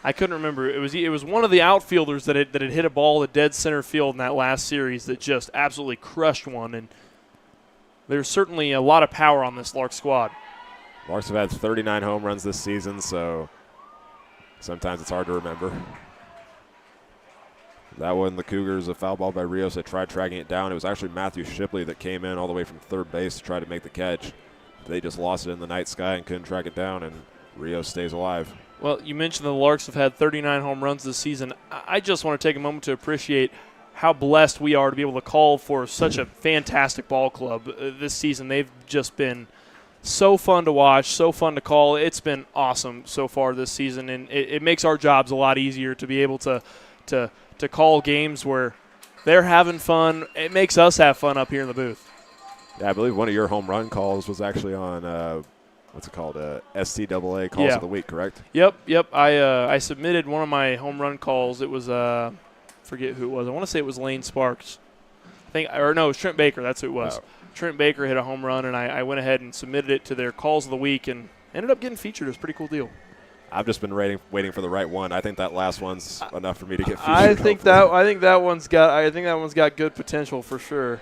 I couldn't remember. It was one of the outfielders that had hit a ball to dead center field in that last series that just absolutely crushed one. And there's certainly a lot of power on this Larks squad. Larks have had 39 home runs this season, so sometimes it's hard to remember. That one, the Cougars, a foul ball by Rios. They tried tracking it down. It was actually Matthew Shipley that came in all the way from third base to try to make the catch. They just lost it in the night sky and couldn't track it down, and Rios stays alive. Well, you mentioned the Larks have had 39 home runs this season. I just want to take a moment to appreciate how blessed we are to be able to call for such a fantastic ball club this season. They've just been so fun to watch, so fun to call. It's been awesome so far this season, and it makes our jobs a lot easier to be able to call games where they're having fun. It makes us have fun up here in the booth. Yeah, I believe one of your home run calls was actually on what's it called? SCAA Calls of the Week, correct? Yep. I submitted one of my home run calls. It was forget who it was. I want to say it was Lane Sparks. It was Trent Baker. That's who it was. Oh. Trent Baker hit a home run, and I went ahead and submitted it to their Calls of the Week and ended up getting featured. It was a pretty cool deal. I've just been waiting for the right one. I think that last one's enough for me to get featured. I think that one's got good potential for sure.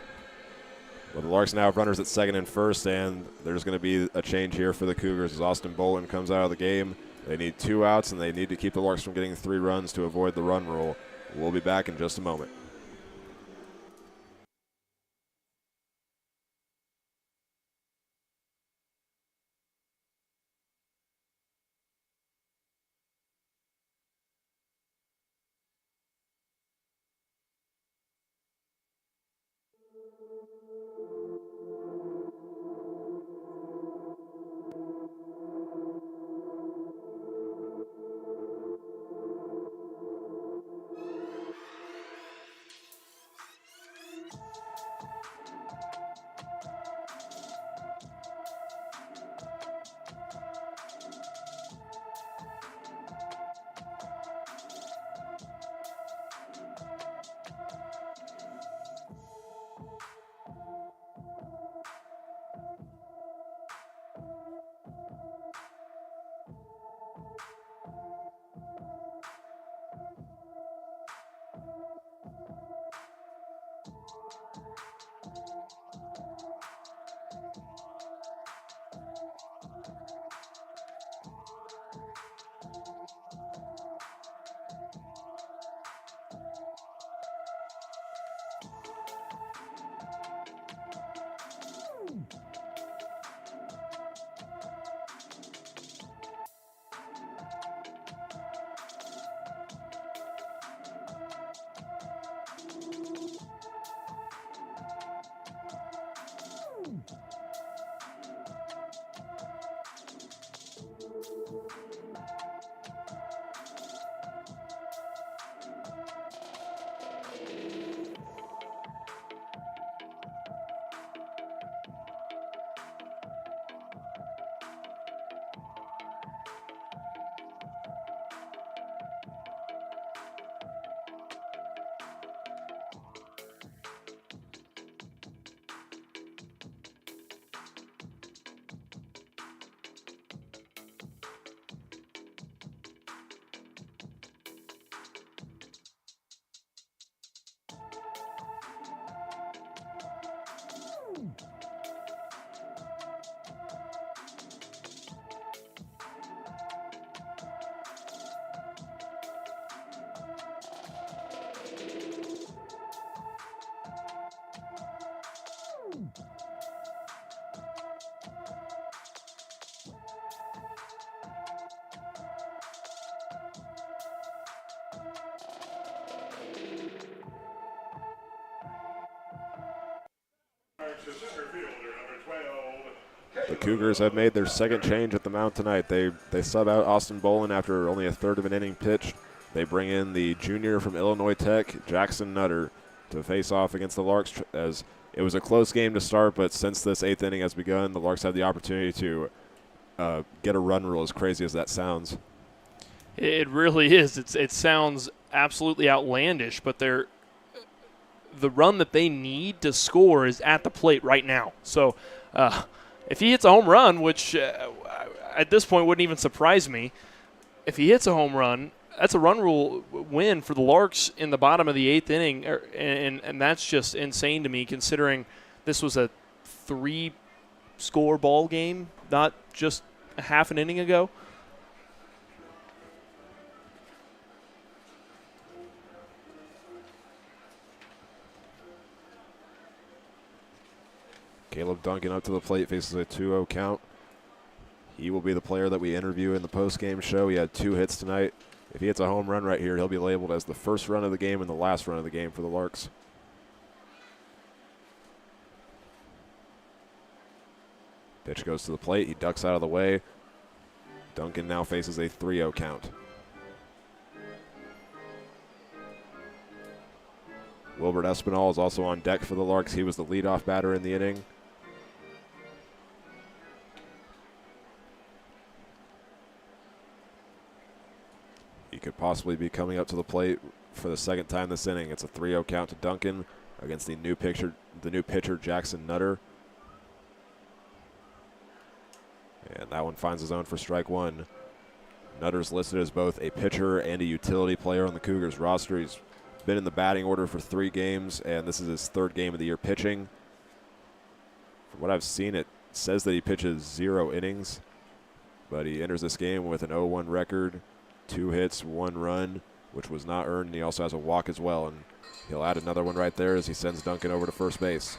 Well, the Larks now have runners at second and first, and there's going to be a change here for the Cougars as Austin Bolin comes out of the game. They need 2 outs, and they need to keep the Larks from getting 3 runs to avoid the run rule. We'll be back in just a moment. The Cougars have made their second change at the mound tonight. They sub out Austin Bolin after only a third of an inning pitched. They bring in the junior from Illinois Tech, Jackson Nutter, to face off against the Larks, as it was a close game to start, but since this 8th inning has begun, the Larks have the opportunity to get a run rule, as crazy as that sounds. It really is. It sounds absolutely outlandish, but the run that they need to score is at the plate right now. So if he hits a home run, which at this point wouldn't even surprise me, if he hits a home run, that's a run rule win for the Larks in the bottom of the 8th inning, and that's just insane to me, considering this was a 3-score ball game, not just a half an inning ago. Caleb Duncan up to the plate, faces a 2-0 count. He will be the player that we interview in the postgame show. He had 2 hits tonight. If he hits a home run right here, he'll be labeled as the first run of the game and the last run of the game for the Larks. Pitch goes to the plate. He ducks out of the way. Duncan now faces a 3-0 count. Wilbert Espinal is also on deck for the Larks. He was the leadoff batter in the inning. He could possibly be coming up to the plate for the second time this inning. It's a 3-0 count to Duncan against the new pitcher Jackson Nutter. And that one finds his own for strike one. Nutter's listed as both a pitcher and a utility player on the Cougars roster. He's been in the batting order for 3 games, and this is his 3rd game of the year pitching. From what I've seen, it says that he pitches 0 innings, but he enters this game with an 0-1 record, 2 hits, 1 run, which was not earned, and he also has a walk as well, and he'll add another one right there as he sends Duncan over to first base.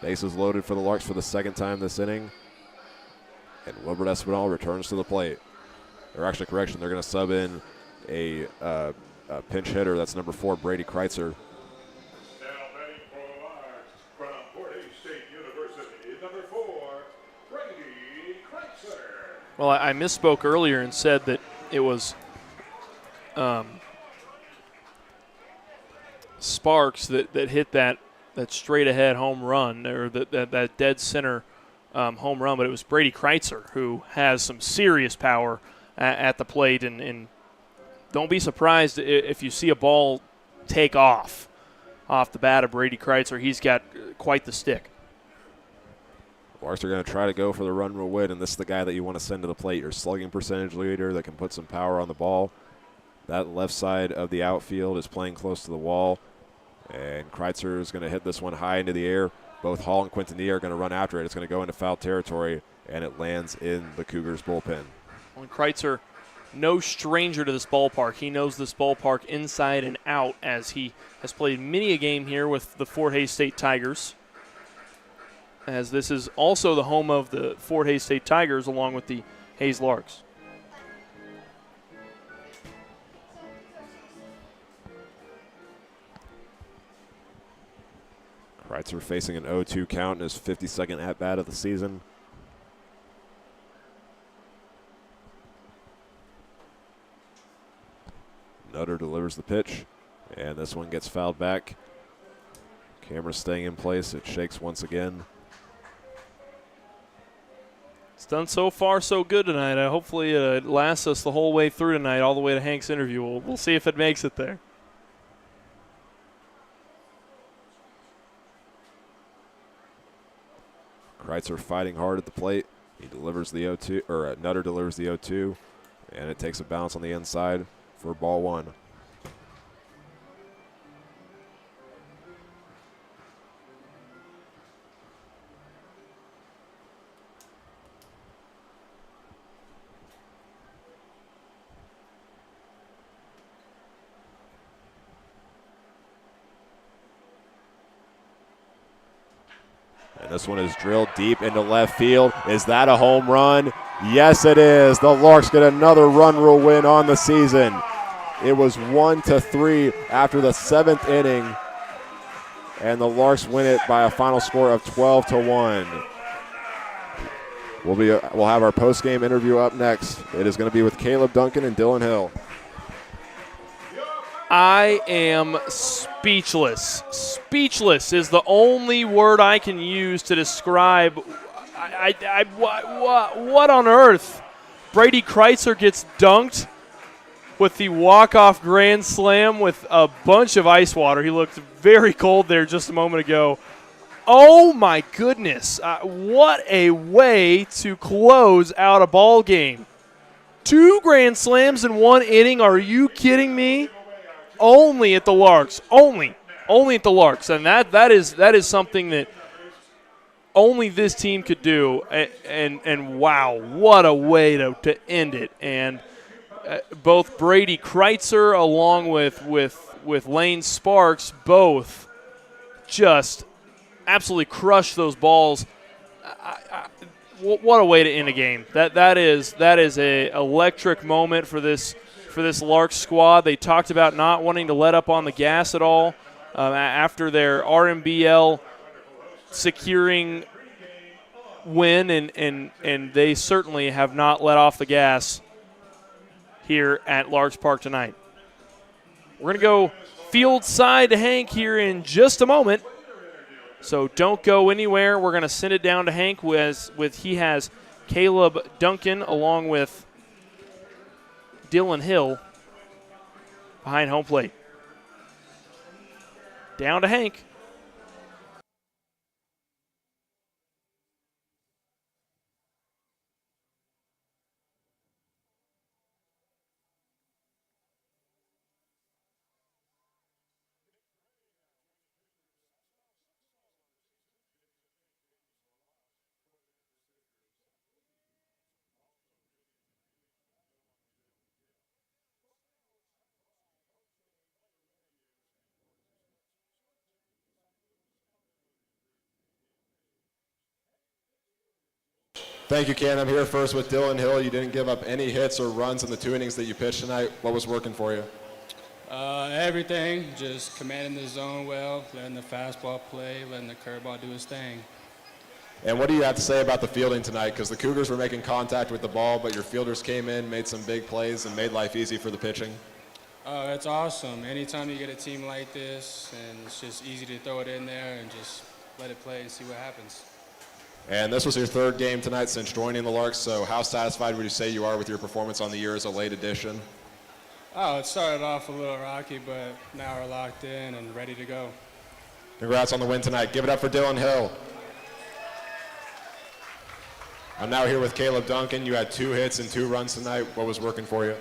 Bases loaded for the Larks for the 2nd time this inning, and Wilbert Espinal returns to the plate. Or actually, correction, they're going to sub in a pinch hitter. That's number 4, Brady Kreitzer. Now batting for the Larks from Fort Hays State University, number 4, Brady Kreitzer. Well, I misspoke earlier and said that it was Sparks that hit that straight-ahead home run, or that dead center home run, but it was Brady Kreitzer who has some serious power at the plate, and don't be surprised if you see a ball take off the bat of Brady Kreitzer. He's got quite the stick. Larks are going to try to go for the run rule win, and this is the guy that you want to send to the plate, your slugging percentage leader that can put some power on the ball. That left side of the outfield is playing close to the wall, and Kreitzer is going to hit this one high into the air. Both Hall and Quintanilla are going to run after it. It's going to go into foul territory, and it lands in the Cougars' bullpen. Well, Kreitzer, no stranger to this ballpark. He knows this ballpark inside and out, as he has played many a game here with the Fort Hays State Tigers, as this is also the home of the Fort Hays State Tigers along with the Hays Larks. Kreitzer facing an 0-2 count in his 52nd at-bat of the season. Nutter delivers the pitch, and this one gets fouled back. Camera staying in place. It shakes once again. It's done so far so good tonight. Hopefully it lasts us the whole way through tonight, all the way to Hank's interview. We'll see if it makes it there. Kreitzer fighting hard at the plate. He delivers the 0-2, or Nutter delivers the 0-2, and it takes a bounce on the inside for ball 1. And this one is drilled deep into left field. Is that a home run? Yes, it is. The Larks get another run rule win on the season. It was 1-3 after the 7th inning, and the Larks win it by a final score of 12-1. We'll have our post-game interview up next. It is going to be with Caleb Duncan and Dylan Hill. I am speechless. Speechless is the only word I can use to describe what on earth. Brady Kreitzer gets dunked with the walk-off grand slam with a bunch of ice water. He looked very cold there just a moment ago. Oh, my goodness. What a way to close out a ball game. 2 grand slams in 1 inning. Are you kidding me? only at the Larks. Only at the Larks. And that is something that only this team could do. And wow, what a way to end it. And both Brady Kreitzer along with Lane Sparks both just absolutely crushed those balls. What a way to end a game. That is a electric moment for this Larks squad. They talked about not wanting to let up on the gas at all after their RMBL securing win, and they certainly have not let off the gas here at Larks Park tonight. We're going to go field side to Hank here in just a moment. So don't go anywhere. We're going to send it down to Hank he has Caleb Duncan along with Dylan Hill behind home plate. Down to Hank. Thank you, Ken. I'm here first with Dylan Hill. You didn't give up any hits or runs in the 2 innings that you pitched tonight. What was working for you? Everything, just commanding the zone well, letting the fastball play, letting the curveball do its thing. And what do you have to say about the fielding tonight? Because the Cougars were making contact with the ball, but your fielders came in, made some big plays, and made life easy for the pitching. It's awesome. Anytime you get a team like this, and it's just easy to throw it in there and just let it play and see what happens. And this was your 3rd game tonight since joining the Larks, so how satisfied would you say you are with your performance on the year as a late addition? Oh, it started off a little rocky, but now we're locked in and ready to go. Congrats on the win tonight. Give it up for Dylan Hill. I'm now here with Caleb Duncan. You had 2 hits and 2 runs tonight. What was working for you?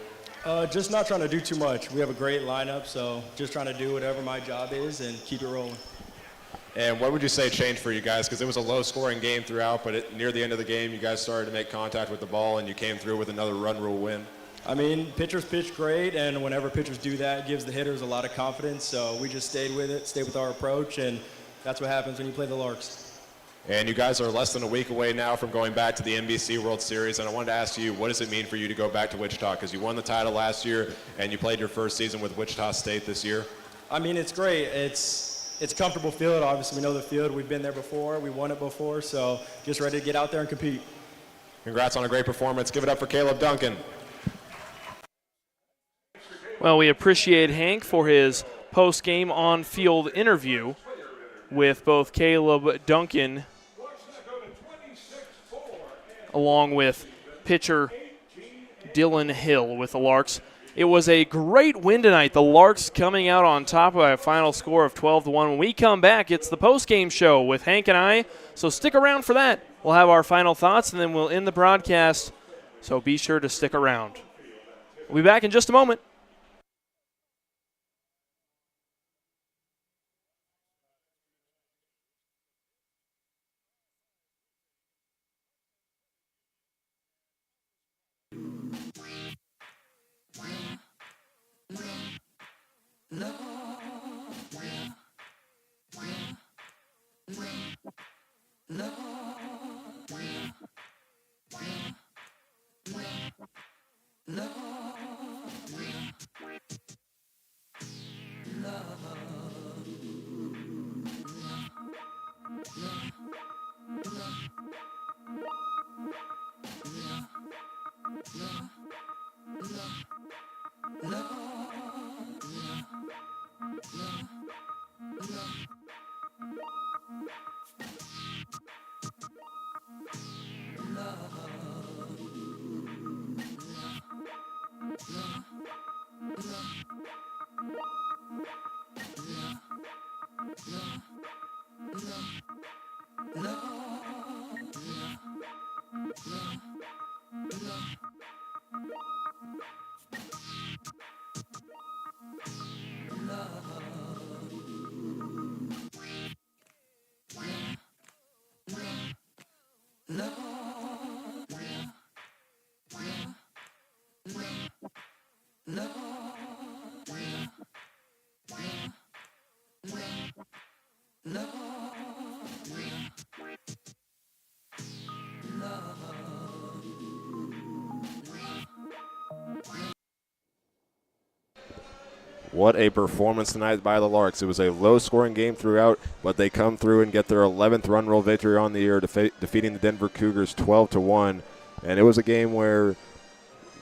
Just not trying to do too much. We have a great lineup, so just trying to do whatever my job is and keep it rolling. And what would you say changed for you guys? Because it was a low-scoring game throughout, but near the end of the game, you guys started to make contact with the ball, and you came through with another run rule win. I mean, pitchers pitch great, and whenever pitchers do that, it gives the hitters a lot of confidence. So we just stayed with it, stayed with our approach, and that's what happens when you play the Larks. And you guys are less than a week away now from going back to the NBC World Series, and I wanted to ask you, what does it mean for you to go back to Wichita? Because you won the title last year, and you played your first season with Wichita State this year. I mean, it's great. It's a comfortable field. Obviously, we know the field. We've been there before. We won it before. So just ready to get out there and compete. Congrats on a great performance. Give it up for Caleb Duncan. Well, we appreciate Hank for his post-game on-field interview with both Caleb Duncan along with pitcher Dylan Hill with the Larks. It was a great win tonight. The Larks coming out on top by a final score of 12-1. When we come back, it's the post-game show with Hank and I, so stick around for that. We'll have our final thoughts, and then we'll end the broadcast, so be sure to stick around. We'll be back in just a moment. What a performance tonight by the Larks. It was a low-scoring game throughout, but they come through and get their 11th run rule victory on the year, defeating the Denver Cougars 12-1. And it was a game where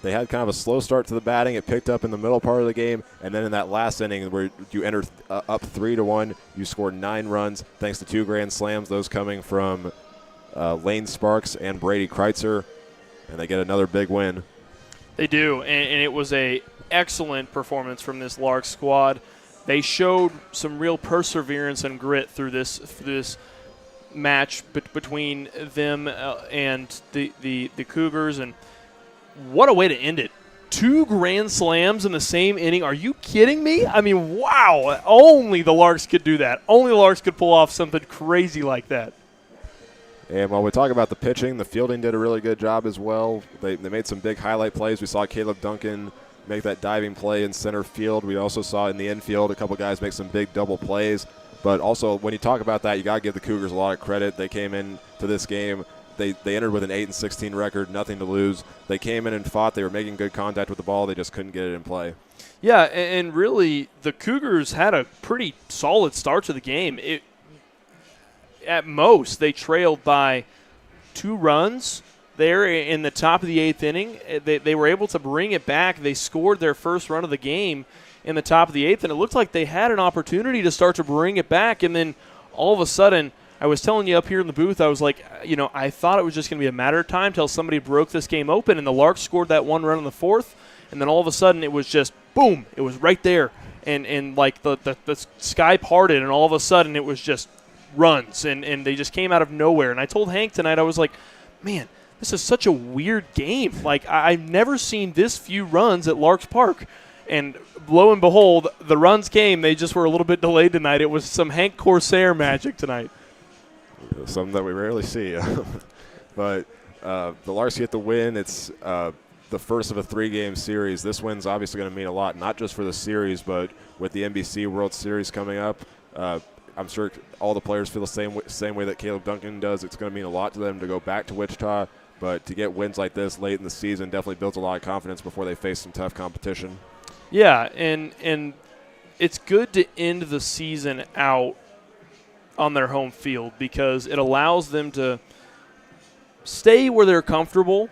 they had kind of a slow start to the batting. It picked up in the middle part of the game, and then in that last inning where you entered up 3-1, you scored 9 runs thanks to 2 grand slams, those coming from Lane Sparks and Brady Kreitzer, and they get another big win. They do, and it was a excellent performance from this Larks squad. They showed some real perseverance and grit through this match between them and the Cougars, and what a way to end it. 2 grand slams in the same inning. Are you kidding me? I mean, wow. Only the Larks could do that. Only the Larks could pull off something crazy like that. And while we talk about the pitching, the fielding did a really good job as well. They made some big highlight plays. We saw Caleb Duncan make that diving play in center field. We also saw in the infield a couple guys make some big double plays. But also, when you talk about that, you got to give the Cougars a lot of credit. They came into this game. They entered with an 8-16 record, nothing to lose. They came in and fought. They were making good contact with the ball. They just couldn't get it in play. Yeah, and really, the Cougars had a pretty solid start to the game. At most, they trailed by 2 runs there in the top of the 8th inning. They were able to bring it back. They scored their first run of the game in the top of the 8th, and it looked like they had an opportunity to start to bring it back. And then all of a sudden, I was telling you up here in the booth, I was like, I thought it was just going to be a matter of time till somebody broke this game open, and the Larks scored that 1 run in the 4th, and then all of a sudden it was just boom, it was right there, and like the sky parted, and all of a sudden it was just runs, and they just came out of nowhere. And I told Hank tonight, I was like, man, this is such a weird game. Like, I've never seen this few runs at Larks Park. And lo and behold, the runs came. They just were a little bit delayed tonight. It was some Hank Corsair magic tonight. Something that we rarely see. But the Larks get the win. It's the first of a 3-game series. This win's obviously going to mean a lot, not just for the series, but with the NBC World Series coming up. I'm sure all the players feel the same way that Caleb Duncan does. It's going to mean a lot to them to go back to Wichita. But to get wins like this late in the season definitely builds a lot of confidence before they face some tough competition. Yeah, and it's good to end the season out on their home field because it allows them to stay where they're comfortable,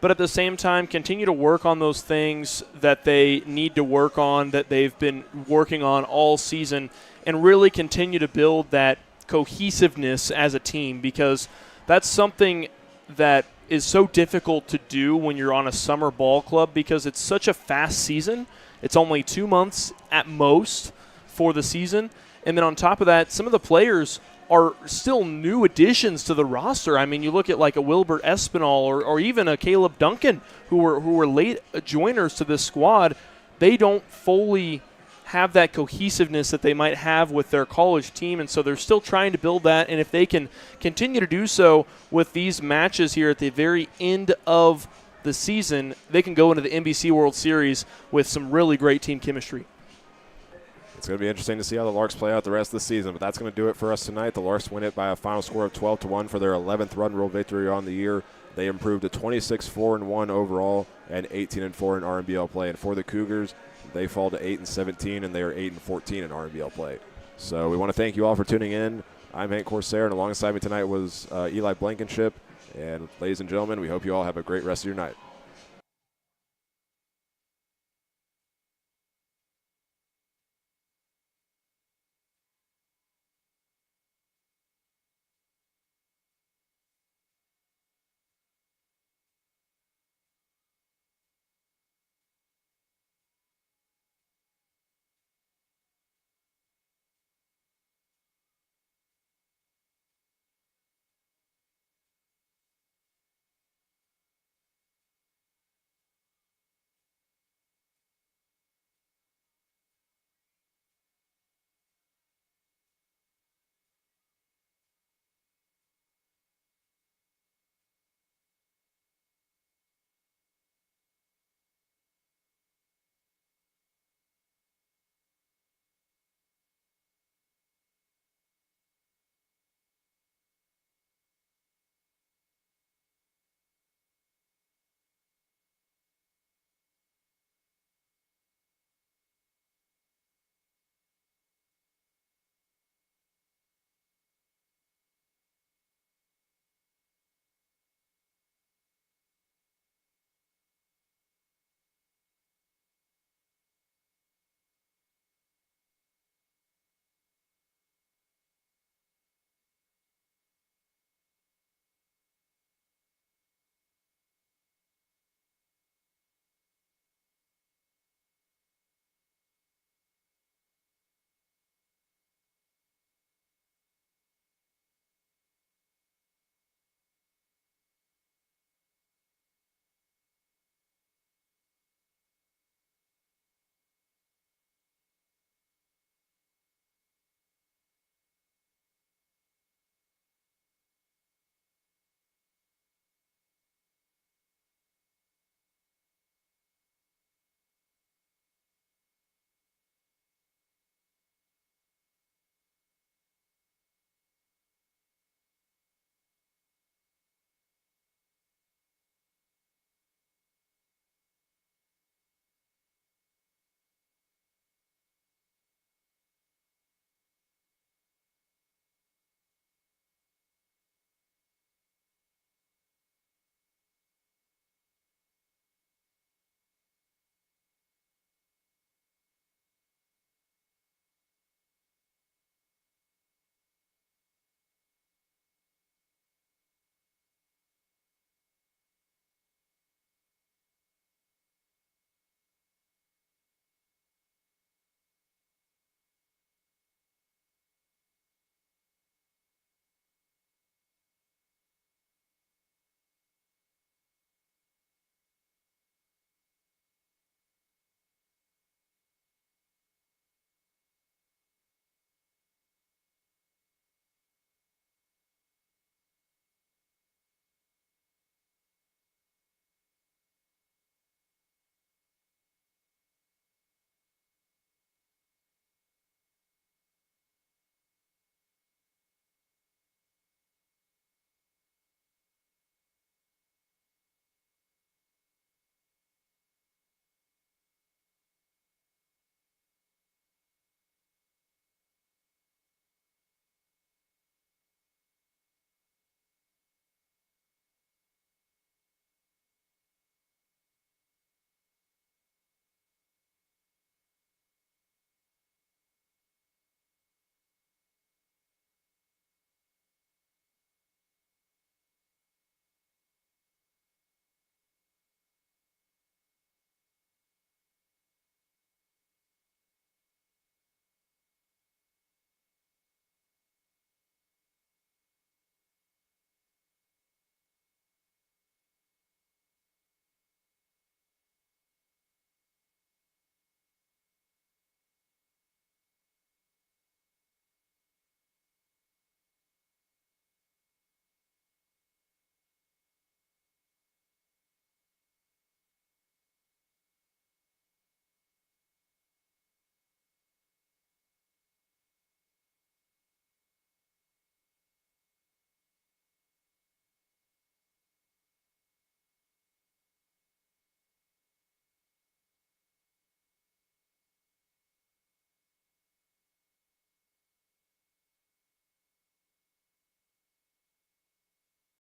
but at the same time continue to work on those things that they need to work on, that they've been working on all season, and really continue to build that cohesiveness as a team, because that's something that is so difficult to do when you're on a summer ball club because it's such a fast season. It's only 2 months at most for the season. And then on top of that, some of the players are still new additions to the roster. I mean, you look at like a Wilbert Espinal or even a Caleb Duncan who were late joiners to this squad. They don't fully have that cohesiveness that they might have with their college team, and so they're still trying to build that. And if they can continue to do so with these matches here at the very end of the season, they can go into the NBC World Series with some really great team chemistry. It's going to be interesting to see how the Larks play out the rest of the season, but that's going to do it for us tonight. The Larks win it by a final score of 12-1 for their 11th run rule victory on the year. They improved to 26-4-1 overall and 18-4 in RMBL play. And for the Cougars, they fall to 8-17, and they are 8-14 in RMBL play. So we want to thank you all for tuning in. I'm Hank Corsair, and alongside me tonight was Eli Blankenship. And ladies and gentlemen, we hope you all have a great rest of your night.